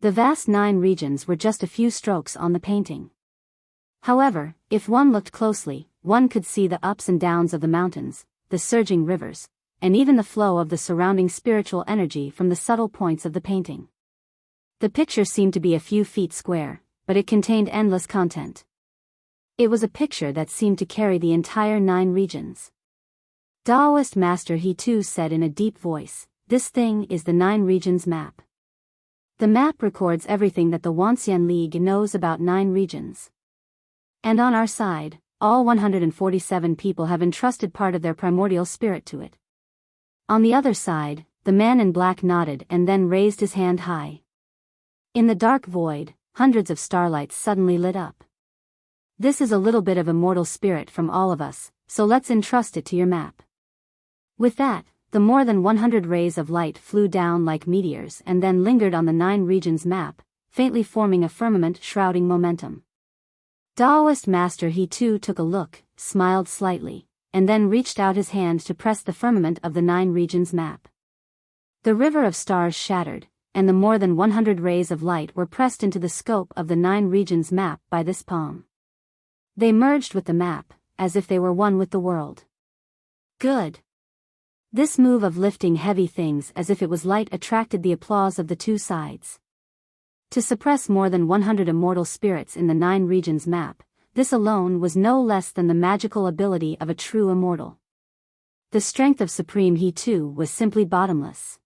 The vast 9 regions were just a few strokes on the painting. However, if one looked closely, one could see the ups and downs of the mountains, the surging rivers, and even the flow of the surrounding spiritual energy from the subtle points of the painting. The picture seemed to be a few feet square, but it contained endless content. It was a picture that seemed to carry the entire 9 regions. Daoist Master He too said in a deep voice, "This thing is the 9 regions map. The map records everything that the Wuxia League knows about 9 regions. And on our side, all 147 people have entrusted part of their primordial spirit to it." On the other side, the man in black nodded and then raised his hand high. In the dark void, hundreds of starlights suddenly lit up. This is a little bit of immortal spirit from all of us, so let's entrust it to your map. With that, the more than 100 rays of light flew down like meteors and then lingered on the 9 regions map, faintly forming a firmament shrouding momentum. Daoist Master He too took a look, smiled slightly, and then reached out his hand to press the firmament of the 9 regions map. The river of stars shattered, and the more than 100 rays of light were pressed into the scope of the 9 regions map by this palm. They merged with the map, as if they were one with the world. Good. This move of lifting heavy things as if it was light attracted the applause of the two sides. To suppress more than 100 immortal spirits in the 9 regions map, this alone was no less than the magical ability of a true immortal. The strength of Supreme He too was simply bottomless.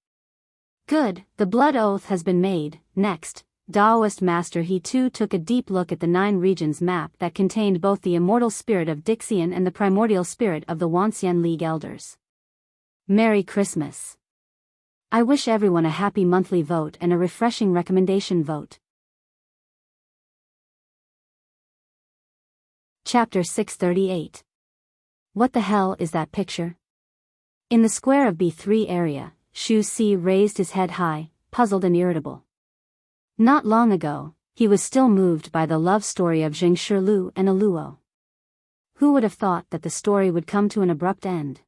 Good, the blood oath has been made. Next, Daoist Master He too took a deep look at the 9 regions map that contained both the immortal spirit of Dixian and the primordial spirit of the Wanxian League Elders. Merry Christmas. I wish everyone a happy monthly vote and a refreshing recommendation vote. Chapter 638. What the hell is that picture? In the square of B3 area, Shu Si raised his head high, puzzled and irritable. Not long ago, he was still moved by the love story of Jing Shilu and Aluo. Who would have thought that the story would come to an abrupt end?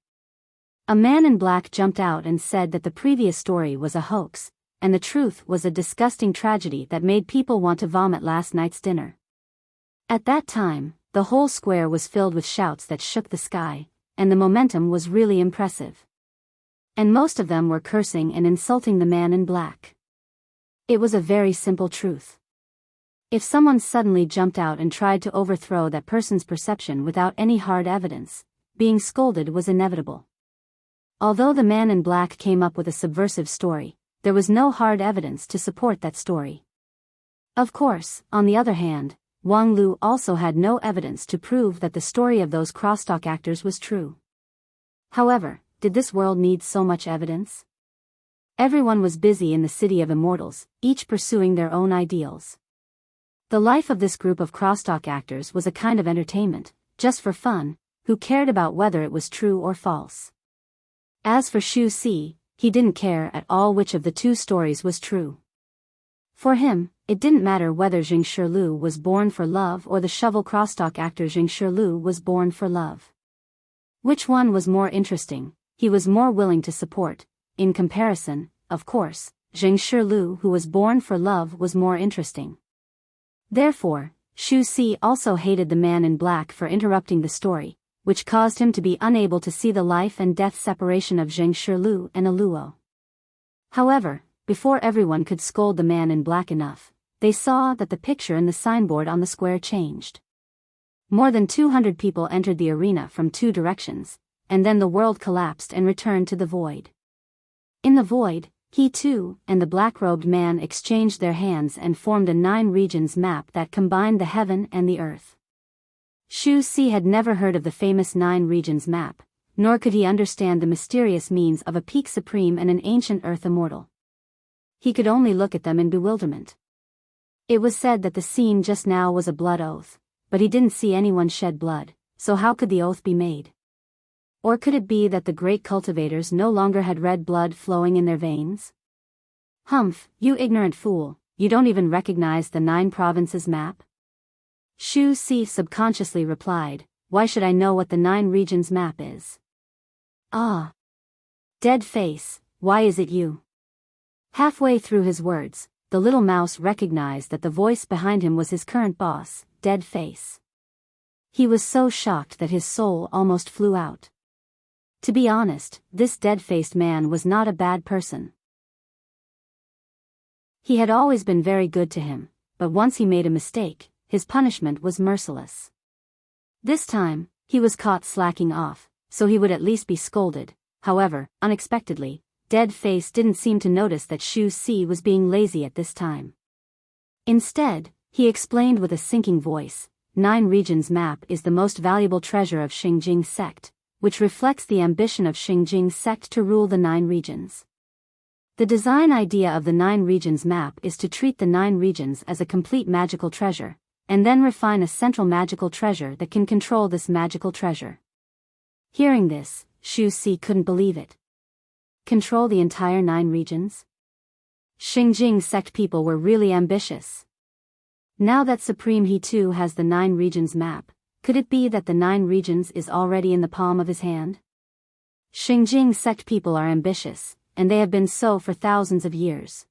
A man in black jumped out and said that the previous story was a hoax, and the truth was a disgusting tragedy that made people want to vomit last night's dinner. At that time, the whole square was filled with shouts that shook the sky, and the momentum was really impressive. And most of them were cursing and insulting the man in black. It was a very simple truth. If someone suddenly jumped out and tried to overthrow that person's perception without any hard evidence, being scolded was inevitable. Although the man in black came up with a subversive story, there was no hard evidence to support that story. Of course, on the other hand, Wang Lu also had no evidence to prove that the story of those crosstalk actors was true. However, did this world need so much evidence? Everyone was busy in the city of immortals, each pursuing their own ideals. The life of this group of crosstalk actors was a kind of entertainment, just for fun, who cared about whether it was true or false. As for Shu Si, he didn't care at all which of the two stories was true. For him, it didn't matter whether Jing Shilu was born for love or the shovel crosstalk actor Jing Shilu was born for love. Which one was more interesting, he was more willing to support. In comparison, of course, Jing Shilu who was born for love was more interesting. Therefore, Shu Si also hated the man in black for interrupting the story, which caused him to be unable to see the life and death separation of Jing Shilu and Aluo. However, before everyone could scold the man in black enough, they saw that the picture in the signboard on the square changed. More than 200 people entered the arena from 2 directions, and then the world collapsed and returned to the void. In the void, he too and the black-robed man exchanged their hands and formed a 9 regions map that combined the heaven and the earth. Shu Si had never heard of the famous 9 regions map, nor could he understand the mysterious means of a peak supreme and an ancient earth immortal. He could only look at them in bewilderment. It was said that the scene just now was a blood oath, but he didn't see anyone shed blood, so how could the oath be made? Or could it be that the great cultivators no longer had red blood flowing in their veins? Humph, you ignorant fool, you don't even recognize the 9 provinces map? Shu Si subconsciously replied, why should I know what the 9 regions map is? Ah. Dead face, why is it you? Halfway through his words, the little mouse recognized that the voice behind him was his current boss, Dead Face. He was so shocked that his soul almost flew out. To be honest, this dead-faced man was not a bad person. He had always been very good to him, but once he made a mistake, his punishment was merciless. This time, he was caught slacking off, so he would at least be scolded. However, unexpectedly, Dead Face didn't seem to notice that Shu Si was being lazy at this time. Instead, he explained with a sinking voice, 9 regions map is the most valuable treasure of Xingjing sect, which reflects the ambition of Xingjing sect to rule the 9 regions. The design idea of the 9 regions map is to treat the 9 regions as a complete magical treasure, and then refine a central magical treasure that can control this magical treasure. Hearing this, Shu Si couldn't believe it. Control the entire 9 regions? Xingjing sect people were really ambitious. Now that Supreme He too has the 9 regions map, could it be that the 9 regions is already in the palm of his hand? Xingjing sect people are ambitious, and they have been so for thousands of years.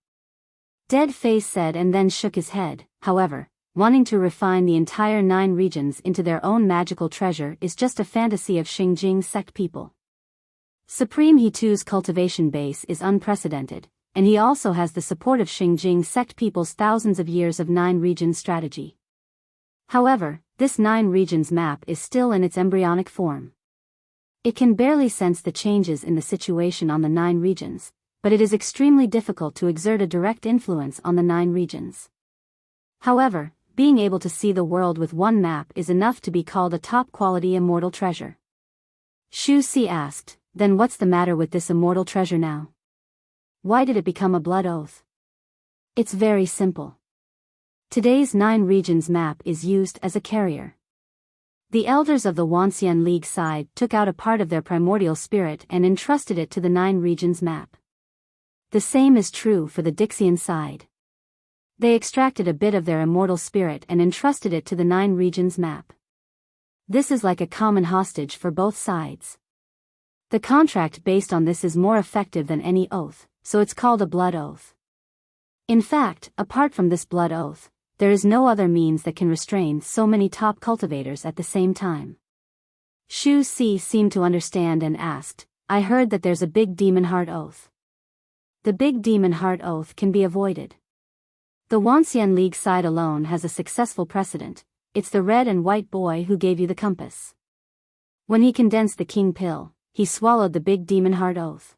Dead Face said and then shook his head. However, wanting to refine the entire 9 regions into their own magical treasure is just a fantasy of Xingjing sect people. Supreme He too's cultivation base is unprecedented, and he also has the support of Xingjing sect people's thousands of years of 9 regions strategy. However, this 9 regions map is still in its embryonic form. It can barely sense the changes in the situation on the 9 regions, but it is extremely difficult to exert a direct influence on the 9 regions. However, being able to see the world with one map is enough to be called a top-quality immortal treasure. Shu Si asked, then what's the matter with this immortal treasure now? Why did it become a blood oath? It's very simple. Today's 9 regions map is used as a carrier. The elders of the Wanxian League side took out a part of their primordial spirit and entrusted it to the 9 regions map. The same is true for the Dixian side. They extracted a bit of their immortal spirit and entrusted it to the 9 regions map. This is like a common hostage for both sides. The contract based on this is more effective than any oath, so it's called a blood oath. In fact, apart from this blood oath, there is no other means that can restrain so many top cultivators at the same time. Shu Si seemed to understand and asked, I heard that there's a big demon heart oath. The big demon heart oath can be avoided. The Wanxian League side alone has a successful precedent. It's the red and white boy who gave you the compass. When he condensed the king pill, he swallowed the big demon heart oath.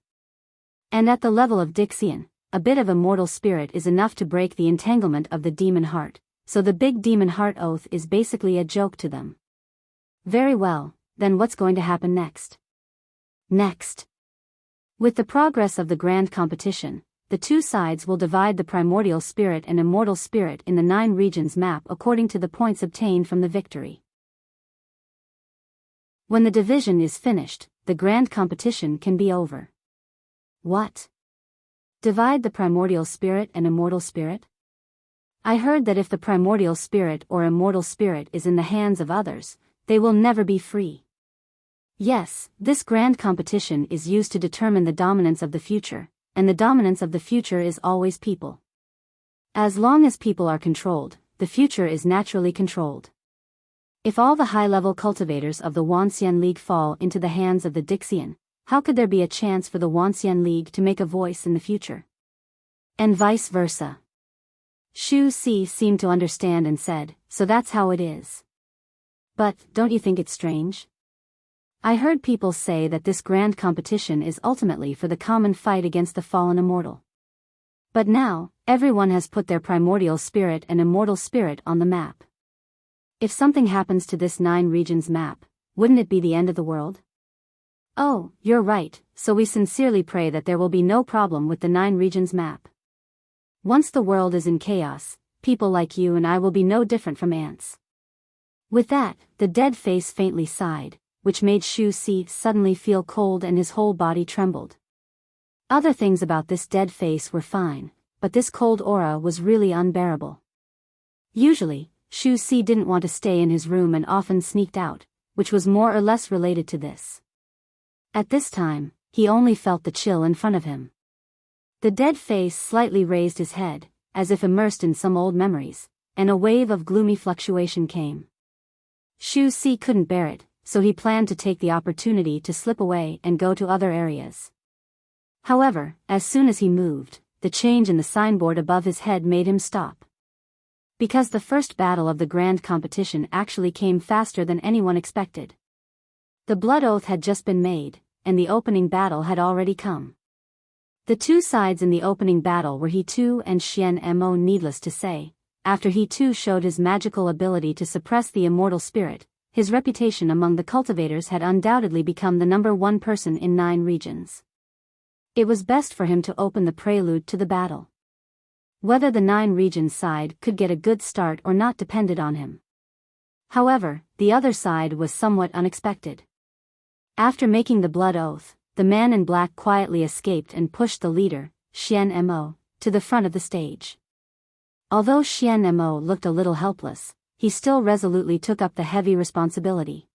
And at the level of Dixian, a bit of immortal spirit is enough to break the entanglement of the demon heart, so the big demon heart oath is basically a joke to them. Very well, then what's going to happen next? Next. With the progress of the grand competition, the 2 sides will divide the primordial spirit and immortal spirit in the 9 regions map according to the points obtained from the victory. When the division is finished, the grand competition can be over. What? Divide the primordial spirit and immortal spirit? I heard that if the primordial spirit or immortal spirit is in the hands of others, they will never be free. Yes, this grand competition is used to determine the dominance of the future, and the dominance of the future is always people. As long as people are controlled, the future is naturally controlled. If all the high-level cultivators of the Wanxian League fall into the hands of the Dixian, how could there be a chance for the Wanxian League to make a voice in the future? And vice versa. Shu Si seemed to understand and said, so that's how it is. But, don't you think it's strange? I heard people say that this grand competition is ultimately for the common fight against the fallen immortal. But now, everyone has put their primordial spirit and immortal spirit on the map. If something happens to this 9 regions map, wouldn't it be the end of the world? Oh, you're right, so we sincerely pray that there will be no problem with the 9 regions map. Once the world is in chaos, people like you and I will be no different from ants. With that, the dead face faintly sighed, which made Shu Si suddenly feel cold and his whole body trembled. Other things about this dead face were fine, but this cold aura was really unbearable. Usually, Shu Si didn't want to stay in his room and often sneaked out, which was more or less related to this. At this time, he only felt the chill in front of him. The dead face slightly raised his head, as if immersed in some old memories, and a wave of gloomy fluctuation came. Shu Si couldn't bear it, so he planned to take the opportunity to slip away and go to other areas. However, as soon as he moved, the change in the signboard above his head made him stop. Because the first battle of the grand competition actually came faster than anyone expected. The blood oath had just been made, and the opening battle had already come. The 2 sides in the opening battle were He Tu and Xian Mo. Needless to say, after He Tu showed his magical ability to suppress the immortal spirit, his reputation among the cultivators had undoubtedly become the #1 person in 9 regions. It was best for him to open the prelude to the battle. Whether the 9 regions side could get a good start or not depended on him. However, the other side was somewhat unexpected. After making the blood oath, the man in black quietly escaped and pushed the leader, Xian Mo, to the front of the stage. Although Xian Mo looked a little helpless, he still resolutely took up the heavy responsibility.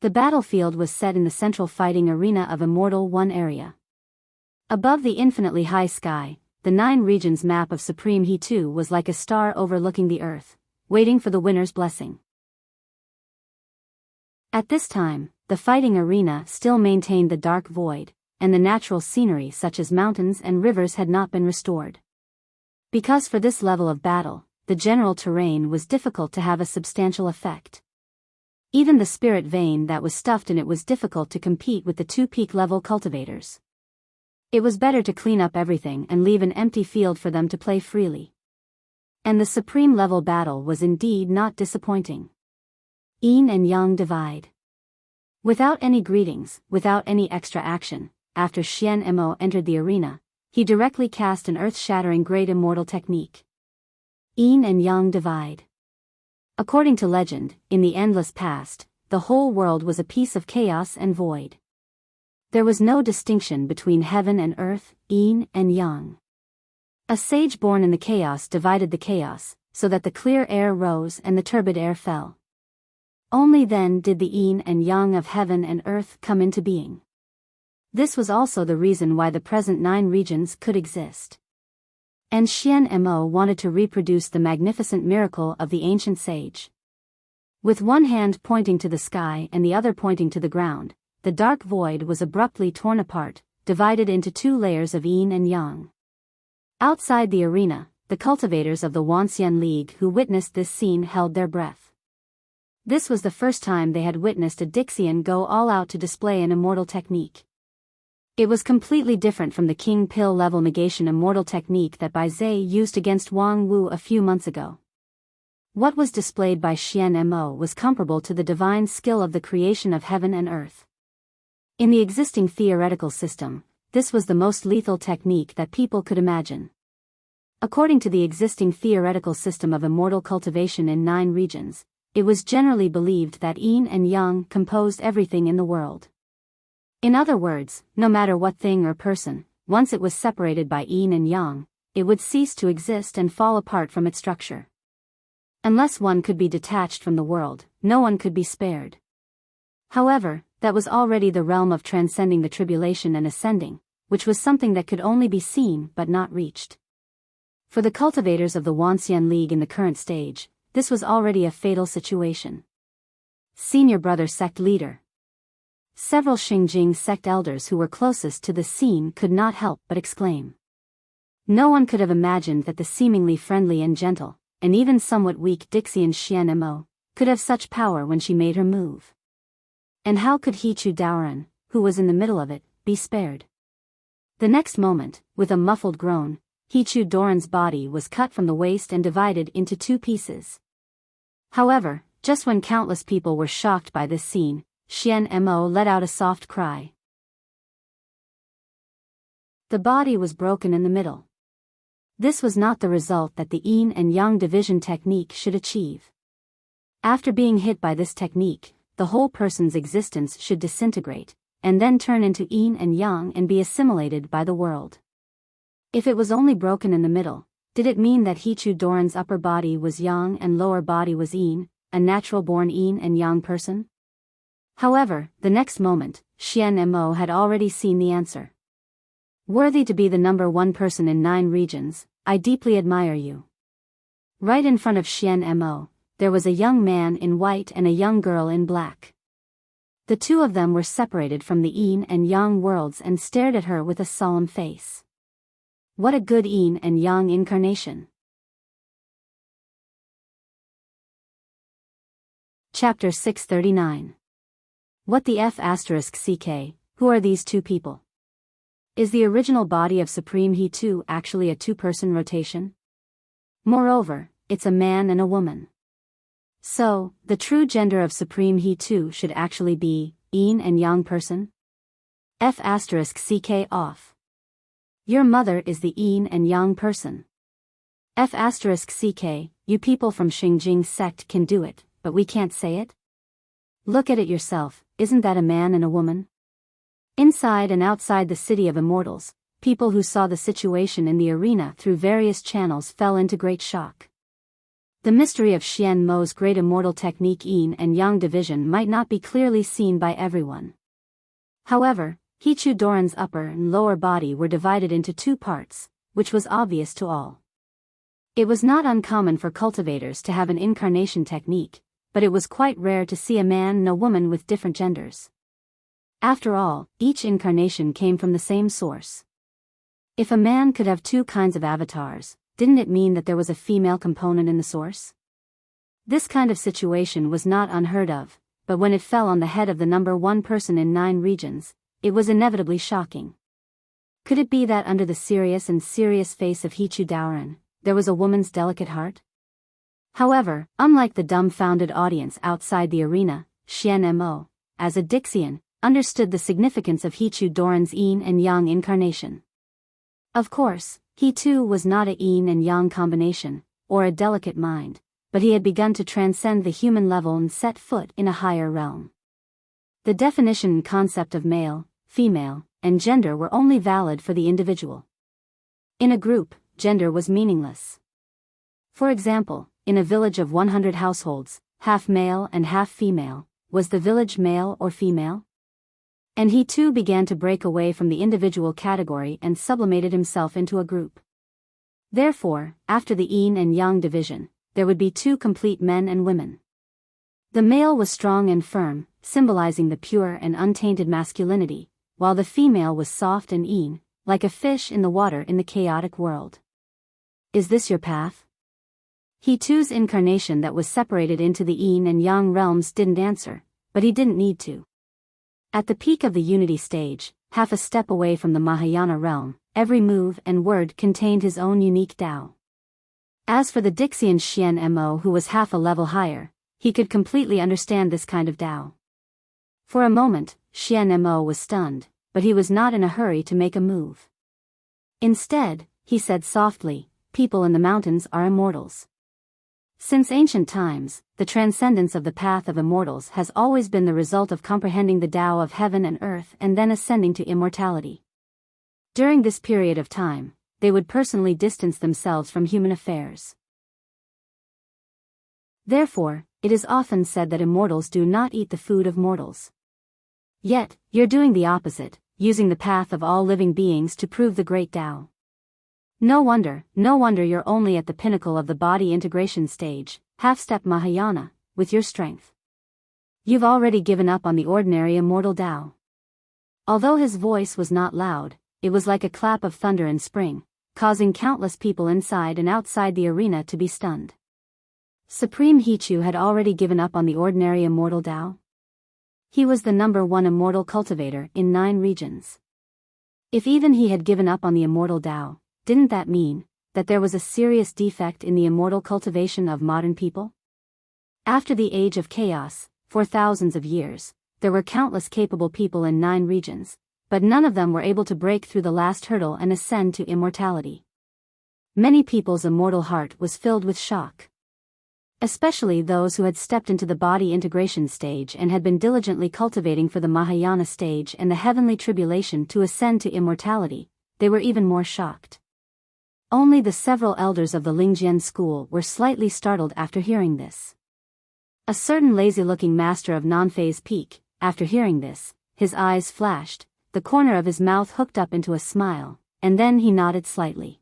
The battlefield was set in the central fighting arena of Immortal One area. Above the infinitely high sky, the 9 regions map of Supreme He 2 was like a star overlooking the earth, waiting for the winner's blessing. At this time, the fighting arena still maintained the dark void, and the natural scenery such as mountains and rivers had not been restored. Because for this level of battle, the general terrain was difficult to have a substantial effect. Even the spirit vein that was stuffed in it was difficult to compete with the 2 peak-level cultivators. It was better to clean up everything and leave an empty field for them to play freely. And the supreme level battle was indeed not disappointing. Yin and Yang divide. Without any greetings, without any extra action, after Xian Mo entered the arena, he directly cast an earth-shattering great immortal technique. Yin and Yang divide. According to legend, in the endless past, the whole world was a piece of chaos and void. There was no distinction between heaven and earth, yin and yang. A sage born in the chaos divided the chaos, so that the clear air rose and the turbid air fell. Only then did the yin and yang of heaven and earth come into being. This was also the reason why the present 9 regions could exist. And Xian Mo wanted to reproduce the magnificent miracle of the ancient sage. With one hand pointing to the sky and the other pointing to the ground, the dark void was abruptly torn apart, divided into 2 layers of yin and yang. Outside the arena, the cultivators of the Wanxian League who witnessed this scene held their breath. This was the first time they had witnessed a Dixian go all out to display an immortal technique. It was completely different from the King Pill level negation immortal technique that Bai Zhe used against Wang Wu a few months ago. What was displayed by Xian Mo was comparable to the divine skill of the creation of heaven and earth. In the existing theoretical system, this was the most lethal technique that people could imagine. According to the existing theoretical system of immortal cultivation in 9 regions, it was generally believed that yin and yang composed everything in the world. In other words, no matter what thing or person, once it was separated by yin and yang, it would cease to exist and fall apart from its structure. Unless one could be detached from the world, no one could be spared. However, that was already the realm of transcending the tribulation and ascending, which was something that could only be seen but not reached. For the cultivators of the Wanxian League in the current stage, this was already a fatal situation. Senior brother sect leader. Several Xingjing sect elders who were closest to the scene could not help but exclaim. No one could have imagined that the seemingly friendly and gentle, and even somewhat weak Dixian Xian Mo, could have such power when she made her move. And how could Hichu Daoran, who was in the middle of it, be spared? The next moment, with a muffled groan, Hichu Doran's body was cut from the waist and divided into 2 pieces. However, just when countless people were shocked by this scene, Xian Mo let out a soft cry. The body was broken in the middle. This was not the result that the yin and yang division technique should achieve. After being hit by this technique, the whole person's existence should disintegrate, and then turn into yin and yang and be assimilated by the world. If it was only broken in the middle, did it mean that Hichu Doran's upper body was yang and lower body was yin, a natural-born yin and yang person? However, the next moment, Xian Mo had already seen the answer. Worthy to be the number 1 person in 9 regions, I deeply admire you. Right in front of Xian Mo, there was a young man in white and a young girl in black. The 2 of them were separated from the yin and yang worlds and stared at her with a solemn face. What a good yin and yang incarnation. Chapter 639. What the F***ck, who are these 2 people? Is the original body of Supreme He 2 actually a 2-person rotation? Moreover, it's a man and a woman. So, the true gender of Supreme He 2 should actually be yin and yang person? F***ck off. Your mother is the yin and yang person. *CK, you people from Xingjing sect can do it, but we can't say it? Look at it yourself, isn't that a man and a woman? Inside and outside the city of immortals, people who saw the situation in the arena through various channels fell into great shock. The mystery of Xian Mo's great immortal technique yin and yang division might not be clearly seen by everyone. However, Hichu Doran's upper and lower body were divided into two parts, which was obvious to all. It was not uncommon for cultivators to have an incarnation technique, but it was quite rare to see a man and a woman with different genders. After all, each incarnation came from the same source. If a man could have two kinds of avatars, didn't it mean that there was a female component in the source? This kind of situation was not unheard of, but when it fell on the head of the number one person in 9 regions, it was inevitably shocking. Could it be that under the serious face of Hichu Daoran, there was a woman's delicate heart? However, unlike the dumbfounded audience outside the arena, Xian Mo, as a Dixian, understood the significance of Hichu Doran's yin and yang incarnation. Of course, he too was not a yin and yang combination, or a delicate mind, but he had begun to transcend the human level and set foot in a higher realm. The definition and concept of male, female, and gender were only valid for the individual. In a group, gender was meaningless. For example, in a village of 100 households, half male and half female, was the village male or female? And he too began to break away from the individual category and sublimated himself into a group. Therefore, after the yin and yang division, there would be 2 complete men and women. The male was strong and firm, symbolizing the pure and untainted masculinity, while the female was soft and yin, like a fish in the water in the chaotic world. Is this your path? He too's incarnation that was separated into the yin and yang realms didn't answer, but he didn't need to. At the peak of the unity stage, half a step away from the Mahayana realm, every move and word contained his own unique Tao. As for the Dixian Xian Mo who was half a level higher, he could completely understand this kind of Tao. For a moment, Xian Mo was stunned, but he was not in a hurry to make a move. Instead, he said softly, "People in the mountains are immortals." Since ancient times, the transcendence of the path of immortals has always been the result of comprehending the Tao of heaven and earth and then ascending to immortality. During this period of time, they would personally distance themselves from human affairs. Therefore, it is often said that immortals do not eat the food of mortals. Yet, you're doing the opposite, using the path of all living beings to prove the great Tao. No wonder you're only at the pinnacle of the body integration stage, half-step Mahayana, with your strength. You've already given up on the ordinary immortal Tao. Although his voice was not loud, it was like a clap of thunder in spring, causing countless people inside and outside the arena to be stunned. Supreme Hichu had already given up on the ordinary immortal Tao. He was the number one immortal cultivator in 9 regions. If even he had given up on the immortal Tao, didn't that mean that there was a serious defect in the immortal cultivation of modern people? After the age of chaos, for thousands of years, there were countless capable people in 9 regions, but none of them were able to break through the last hurdle and ascend to immortality. Many people's immortal heart was filled with shock. Especially those who had stepped into the body integration stage and had been diligently cultivating for the Mahayana stage and the heavenly tribulation to ascend to immortality, they were even more shocked. Only the several elders of the Lingjian school were slightly startled after hearing this. A certain lazy-looking master of non-phase peak, after hearing this, his eyes flashed, the corner of his mouth hooked up into a smile, and then he nodded slightly.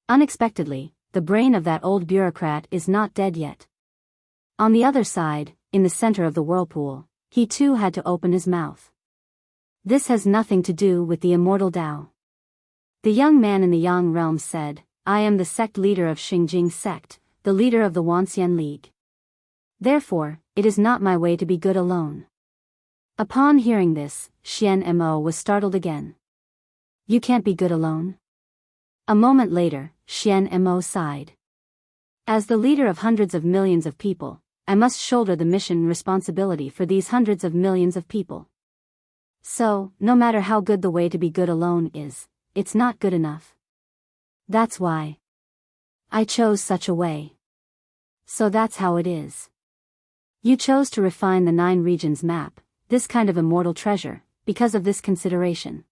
Unexpectedly, the brain of that old bureaucrat is not dead yet. On the other side, in the center of the whirlpool, he too had to open his mouth. This has nothing to do with the immortal Tao. The young man in the Yang realm said, "I am the sect leader of Xingjing sect, the leader of the Wanxian League. Therefore, it is not my way to be good alone." Upon hearing this, Xian Mo was startled again. "You can't be good alone?" A moment later, Xian Mo sighed. "As the leader of hundreds of millions of people, I must shoulder the mission and responsibility for these hundreds of millions of people. So, no matter how good the way to be good alone is, it's not good enough. That's why I chose such a way. So that's how it is. You chose to refine the 9 regions map, this kind of immortal treasure, because of this consideration.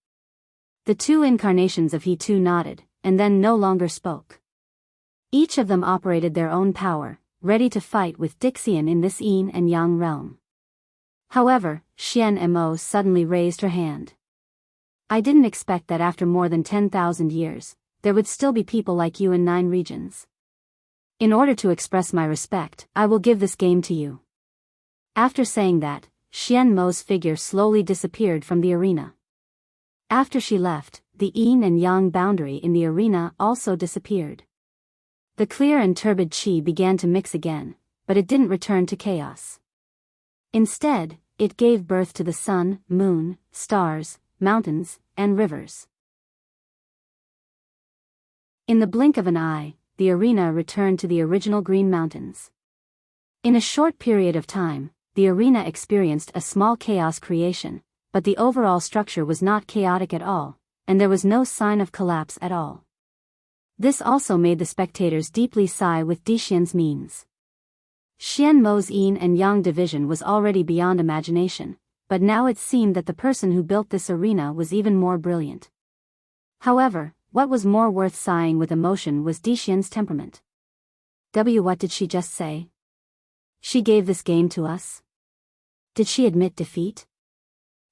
The 2 incarnations of He too nodded, and then no longer spoke. Each of them operated their own power, ready to fight with Dixian in this yin and yang realm. However, Xian Mo suddenly raised her hand. I didn't expect that after more than 10,000 years, there would still be people like you in 9 regions. In order to express my respect, I will give this game to you. After saying that, Xian Mo's figure slowly disappeared from the arena. After she left, the yin and yang boundary in the arena also disappeared. The clear and turbid qi began to mix again, but it didn't return to chaos. Instead, it gave birth to the sun, moon, stars, mountains, and rivers. In the blink of an eye, the arena returned to the original green mountains. In a short period of time, the arena experienced a small chaos creation, but the overall structure was not chaotic at all, and there was no sign of collapse at all. This also made the spectators deeply sigh with Dixian's means. Xian Mo's yin and yang division was already beyond imagination, but now it seemed that the person who built this arena was even more brilliant. However, what was more worth sighing with emotion was Dixian's temperament. What did she just say? She gave this game to us? Did she admit defeat?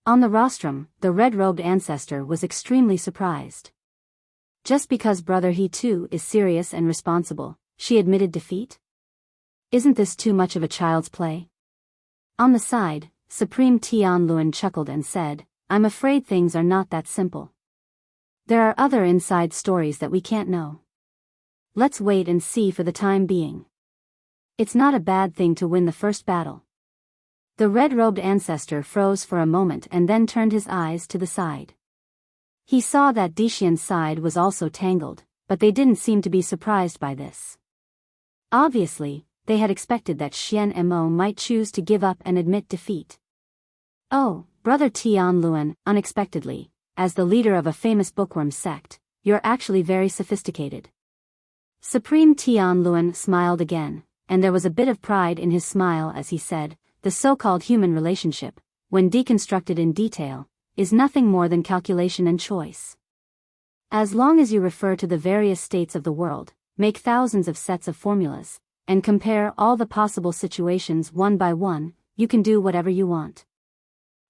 On the rostrum, the red-robed ancestor was extremely surprised. Just because brother He too is serious and responsible, she admitted defeat? Isn't this too much of a child's play? On the side, Supreme Tianluan chuckled and said, I'm afraid things are not that simple. There are other inside stories that we can't know. Let's wait and see for the time being. It's not a bad thing to win the first battle. The red-robed ancestor froze for a moment and then turned his eyes to the side. He saw that Dixian's side was also tangled, but they didn't seem to be surprised by this. Obviously, they had expected that Xian Mo might choose to give up and admit defeat. Oh, Brother Tianluan, unexpectedly, as the leader of a famous bookworm sect, you're actually very sophisticated. Supreme Tianluan smiled again, and there was a bit of pride in his smile as he said, the so-called human relationship, when deconstructed in detail, is nothing more than calculation and choice. As long as you refer to the various states of the world, make thousands of sets of formulas, and compare all the possible situations one by one, you can do whatever you want.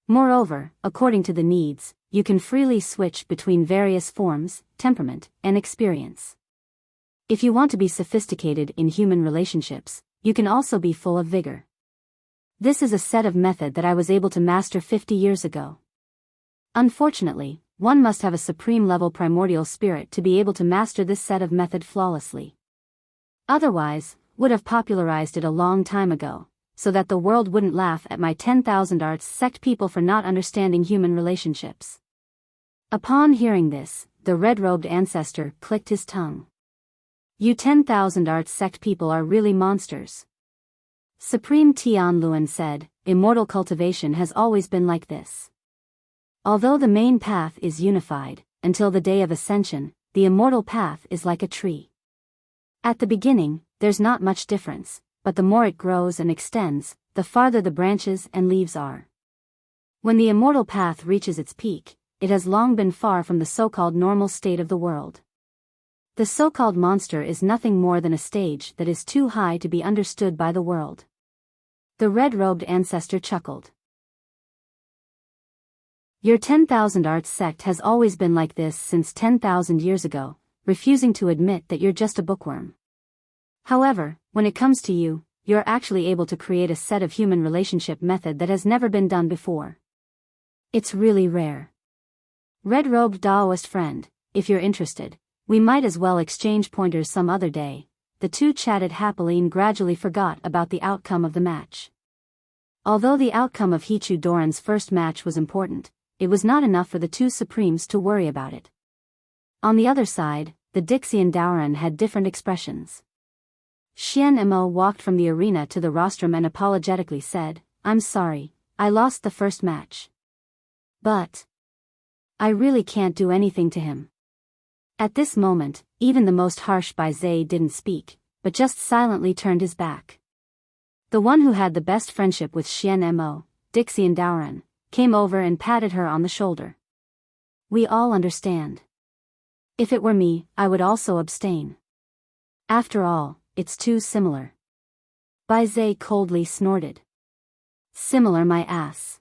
Moreover, according to the needs, you can freely switch between various forms, temperament, and experience. If you want to be sophisticated in human relationships, you can also be full of vigor. This is a set of method that I was able to master 50 years ago. Unfortunately, one must have a supreme-level primordial spirit to be able to master this set of method flawlessly. Otherwise, would have popularized it a long time ago, so that the world wouldn't laugh at my 10,000 arts sect people for not understanding human relationships. Upon hearing this, the red-robed ancestor clicked his tongue. You 10,000 arts sect people are really monsters. Supreme Tianluan said, immortal cultivation has always been like this. Although the main path is unified, until the day of ascension, the immortal path is like a tree. At the beginning, there's not much difference, but the more it grows and extends, the farther the branches and leaves are. When the immortal path reaches its peak, it has long been far from the so-called normal state of the world. The so-called monster is nothing more than a stage that is too high to be understood by the world. The red-robed ancestor chuckled. Your 10,000 arts sect has always been like this since 10,000 years ago, refusing to admit that you're just a bookworm. However, when it comes to you, you're actually able to create a set of human relationship method that has never been done before. It's really rare. Red-robed Daoist friend, if you're interested, we might as well exchange pointers some other day. The two chatted happily and gradually forgot about the outcome of the match. Although the outcome of Hichu Doran's first match was important, it was not enough for the two supremes to worry about it. On the other side, the Dixian Daoran had different expressions. Xian Mo walked from the arena to the rostrum and apologetically said, I'm sorry, I lost the first match. But I really can't do anything to him. At this moment, even the most harsh Biyao didn't speak, but just silently turned his back. The one who had the best friendship with Xian Mo, Dixian Daoran, came over and patted her on the shoulder. We all understand. If it were me, I would also abstain. After all, it's too similar. Biyao coldly snorted. Similar my ass.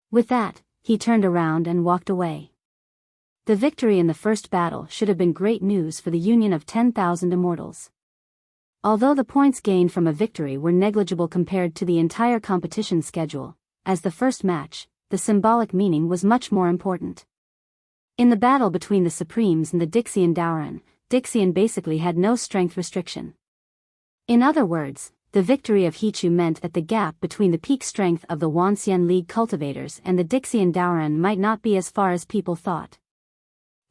With that, he turned around and walked away. The victory in the first battle should have been great news for the union of 10,000 immortals. Although the points gained from a victory were negligible compared to the entire competition schedule, as the first match, the symbolic meaning was much more important. In the battle between the Supremes and the Dixian Daoran, Dixian basically had no strength restriction. In other words, the victory of Hichu meant that the gap between the peak strength of the Wanxian League cultivators and the Dixian Daoran might not be as far as people thought.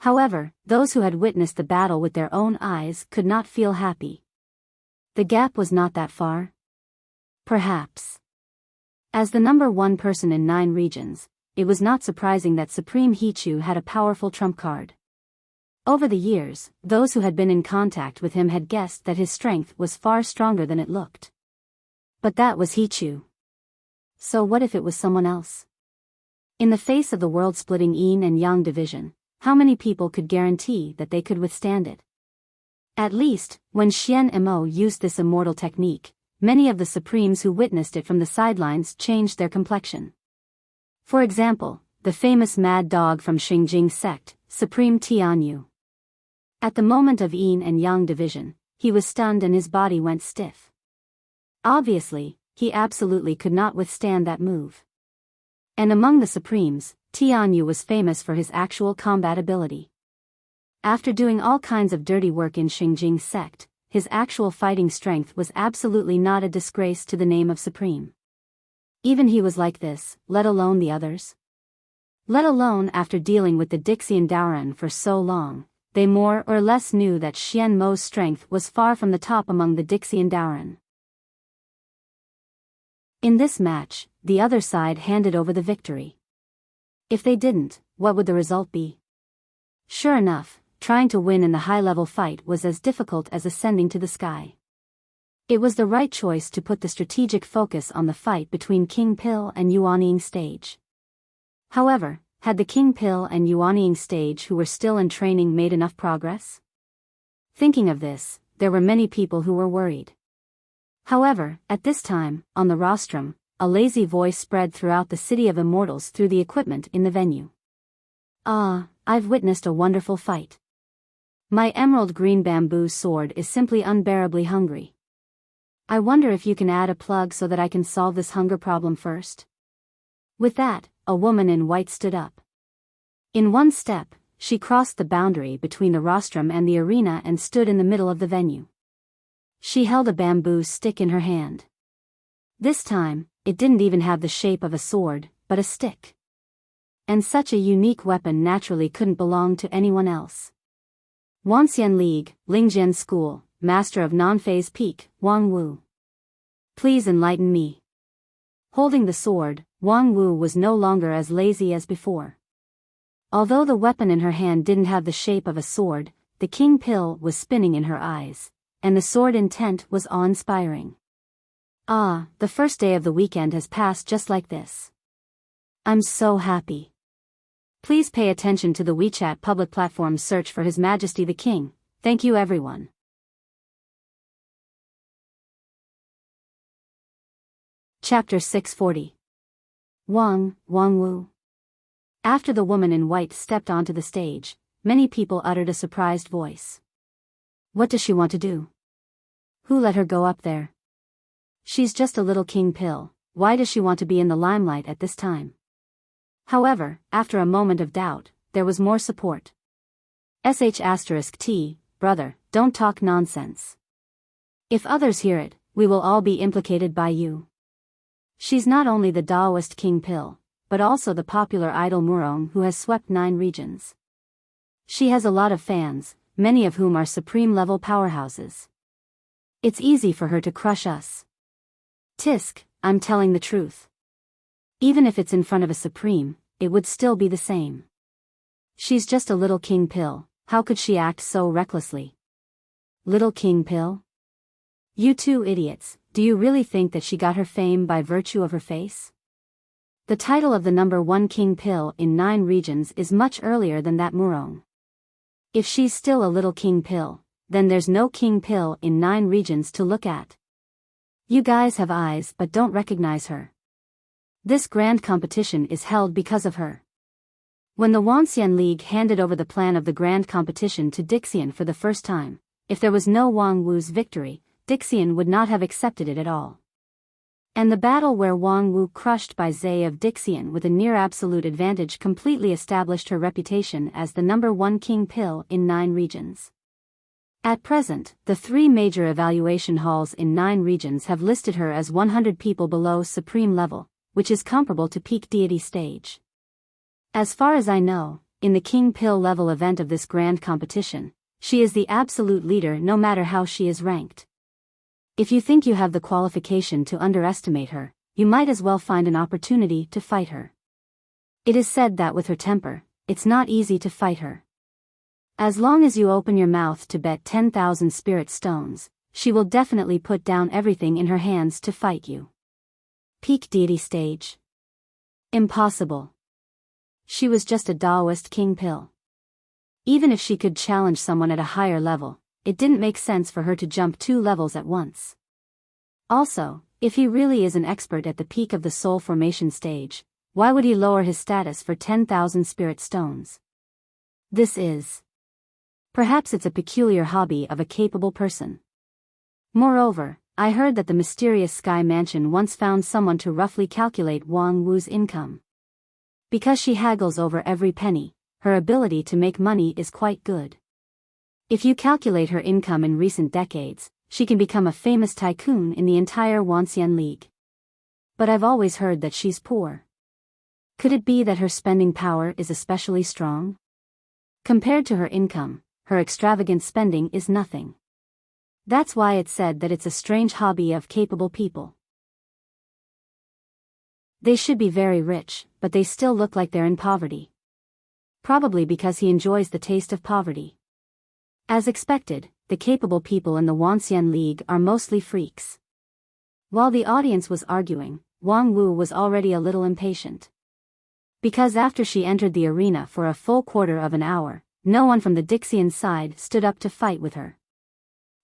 However, those who had witnessed the battle with their own eyes could not feel happy. The gap was not that far? Perhaps. As the number one person in 9 regions, it was not surprising that Supreme Hichu had a powerful trump card. Over the years, those who had been in contact with him had guessed that his strength was far stronger than it looked. But that was Hichu. So what if it was someone else? In the face of the world-splitting Yin and Yang division, how many people could guarantee that they could withstand it? At least, when Xian Mo used this immortal technique, many of the Supremes who witnessed it from the sidelines changed their complexion. For example, the famous mad dog from Xingjing sect, Supreme Tianyu. At the moment of Yin and Yang division, he was stunned and his body went stiff. Obviously, he absolutely could not withstand that move. And among the Supremes, Tianyu was famous for his actual combat ability. After doing all kinds of dirty work in Xingjing sect, his actual fighting strength was absolutely not a disgrace to the name of Supreme. Even he was like this, let alone the others. Let alone after dealing with the Dixian Daoran for so long, they more or less knew that Xian Mo's strength was far from the top among the Dixian Daoran. In this match, the other side handed over the victory. If they didn't, what would the result be? Sure enough, trying to win in the high-level fight was as difficult as ascending to the sky. It was the right choice to put the strategic focus on the fight between King Pil and Yuanying stage. However, had the King Pil and Yuanying stage who were still in training made enough progress? Thinking of this, there were many people who were worried. However, at this time, on the rostrum, a lazy voice spread throughout the city of immortals through the equipment in the venue. I've witnessed a wonderful fight. My emerald green bamboo sword is simply unbearably hungry. I wonder if you can add a plug so that I can solve this hunger problem first? With that, a woman in white stood up. In one step, she crossed the boundary between the rostrum and the arena and stood in the middle of the venue. She held a bamboo stick in her hand. This time, it didn't even have the shape of a sword, but a stick. And such a unique weapon naturally couldn't belong to anyone else. Wanxian League, Lingjian School, Master of Non-Phase Peak, Wang Wu. Please enlighten me. Holding the sword, Wang Wu was no longer as lazy as before. Although the weapon in her hand didn't have the shape of a sword, the King Pil was spinning in her eyes, and the sword intent was awe-inspiring. The first day of the weekend has passed just like this. I'm so happy. Please pay attention to the WeChat public platform search for His Majesty the King. Thank you everyone. Chapter 640. Wang Wu. After the woman in white stepped onto the stage, many people uttered a surprised voice. What does she want to do? Who let her go up there? She's just a little King Pil, why does she want to be in the limelight at this time? However, after a moment of doubt, there was more support. *T, brother, don't talk nonsense. If others hear it, we will all be implicated by you. She's not only the Daoist King Pil, but also the popular idol Murong who has swept 9 regions. She has a lot of fans, many of whom are supreme-level powerhouses. It's easy for her to crush us. Tisk, I'm telling the truth. Even if it's in front of a supreme, it would still be the same. She's just a little King Pil, how could she act so recklessly? Little King Pill? You two idiots, do you really think that she got her fame by virtue of her face? The title of the number 1 King Pill in 9 regions is much earlier than that Murong. If she's still a little King Pill, then there's no King Pill in 9 regions to look at. You guys have eyes but don't recognize her. This grand competition is held because of her. When the Wanxian League handed over the plan of the grand competition to Dixian for the first time, if there was no Wang Wu's victory, Dixian would not have accepted it at all. And the battle where Wang Wu crushed Bai Zhe of Dixian with a near-absolute advantage completely established her reputation as the number 1 King Pill in 9 regions. At present, the 3 major evaluation halls in 9 regions have listed her as 100 people below supreme level, which is comparable to peak deity stage. As far as I know, in the King Pill level event of this grand competition, she is the absolute leader no matter how she is ranked. If you think you have the qualification to underestimate her, you might as well find an opportunity to fight her. It is said that with her temper, it's not easy to fight her. As long as you open your mouth to bet 10,000 spirit stones, she will definitely put down everything in her hands to fight you. Peak deity stage? Impossible. She was just a Taoist King Pill. Even if she could challenge someone at a higher level, it didn't make sense for her to jump 2 levels at once. Also, if he really is an expert at the peak of the soul formation stage, why would he lower his status for 10,000 spirit stones? Perhaps it's a peculiar hobby of a capable person. Moreover, I heard that the mysterious Sky Mansion once found someone to roughly calculate Wang Wu's income. Because she haggles over every penny, her ability to make money is quite good. If you calculate her income in recent decades, she can become a famous tycoon in the entire Wanxian League. But I've always heard that she's poor. Could it be that her spending power is especially strong? Compared to her income, her extravagant spending is nothing. That's why it's said that it's a strange hobby of capable people. They should be very rich, but they still look like they're in poverty. Probably because he enjoys the taste of poverty. As expected, the capable people in the Wanxian League are mostly freaks. While the audience was arguing, Wang Wu was already a little impatient. Because after she entered the arena for a full quarter of an hour, no one from the Dixian side stood up to fight with her.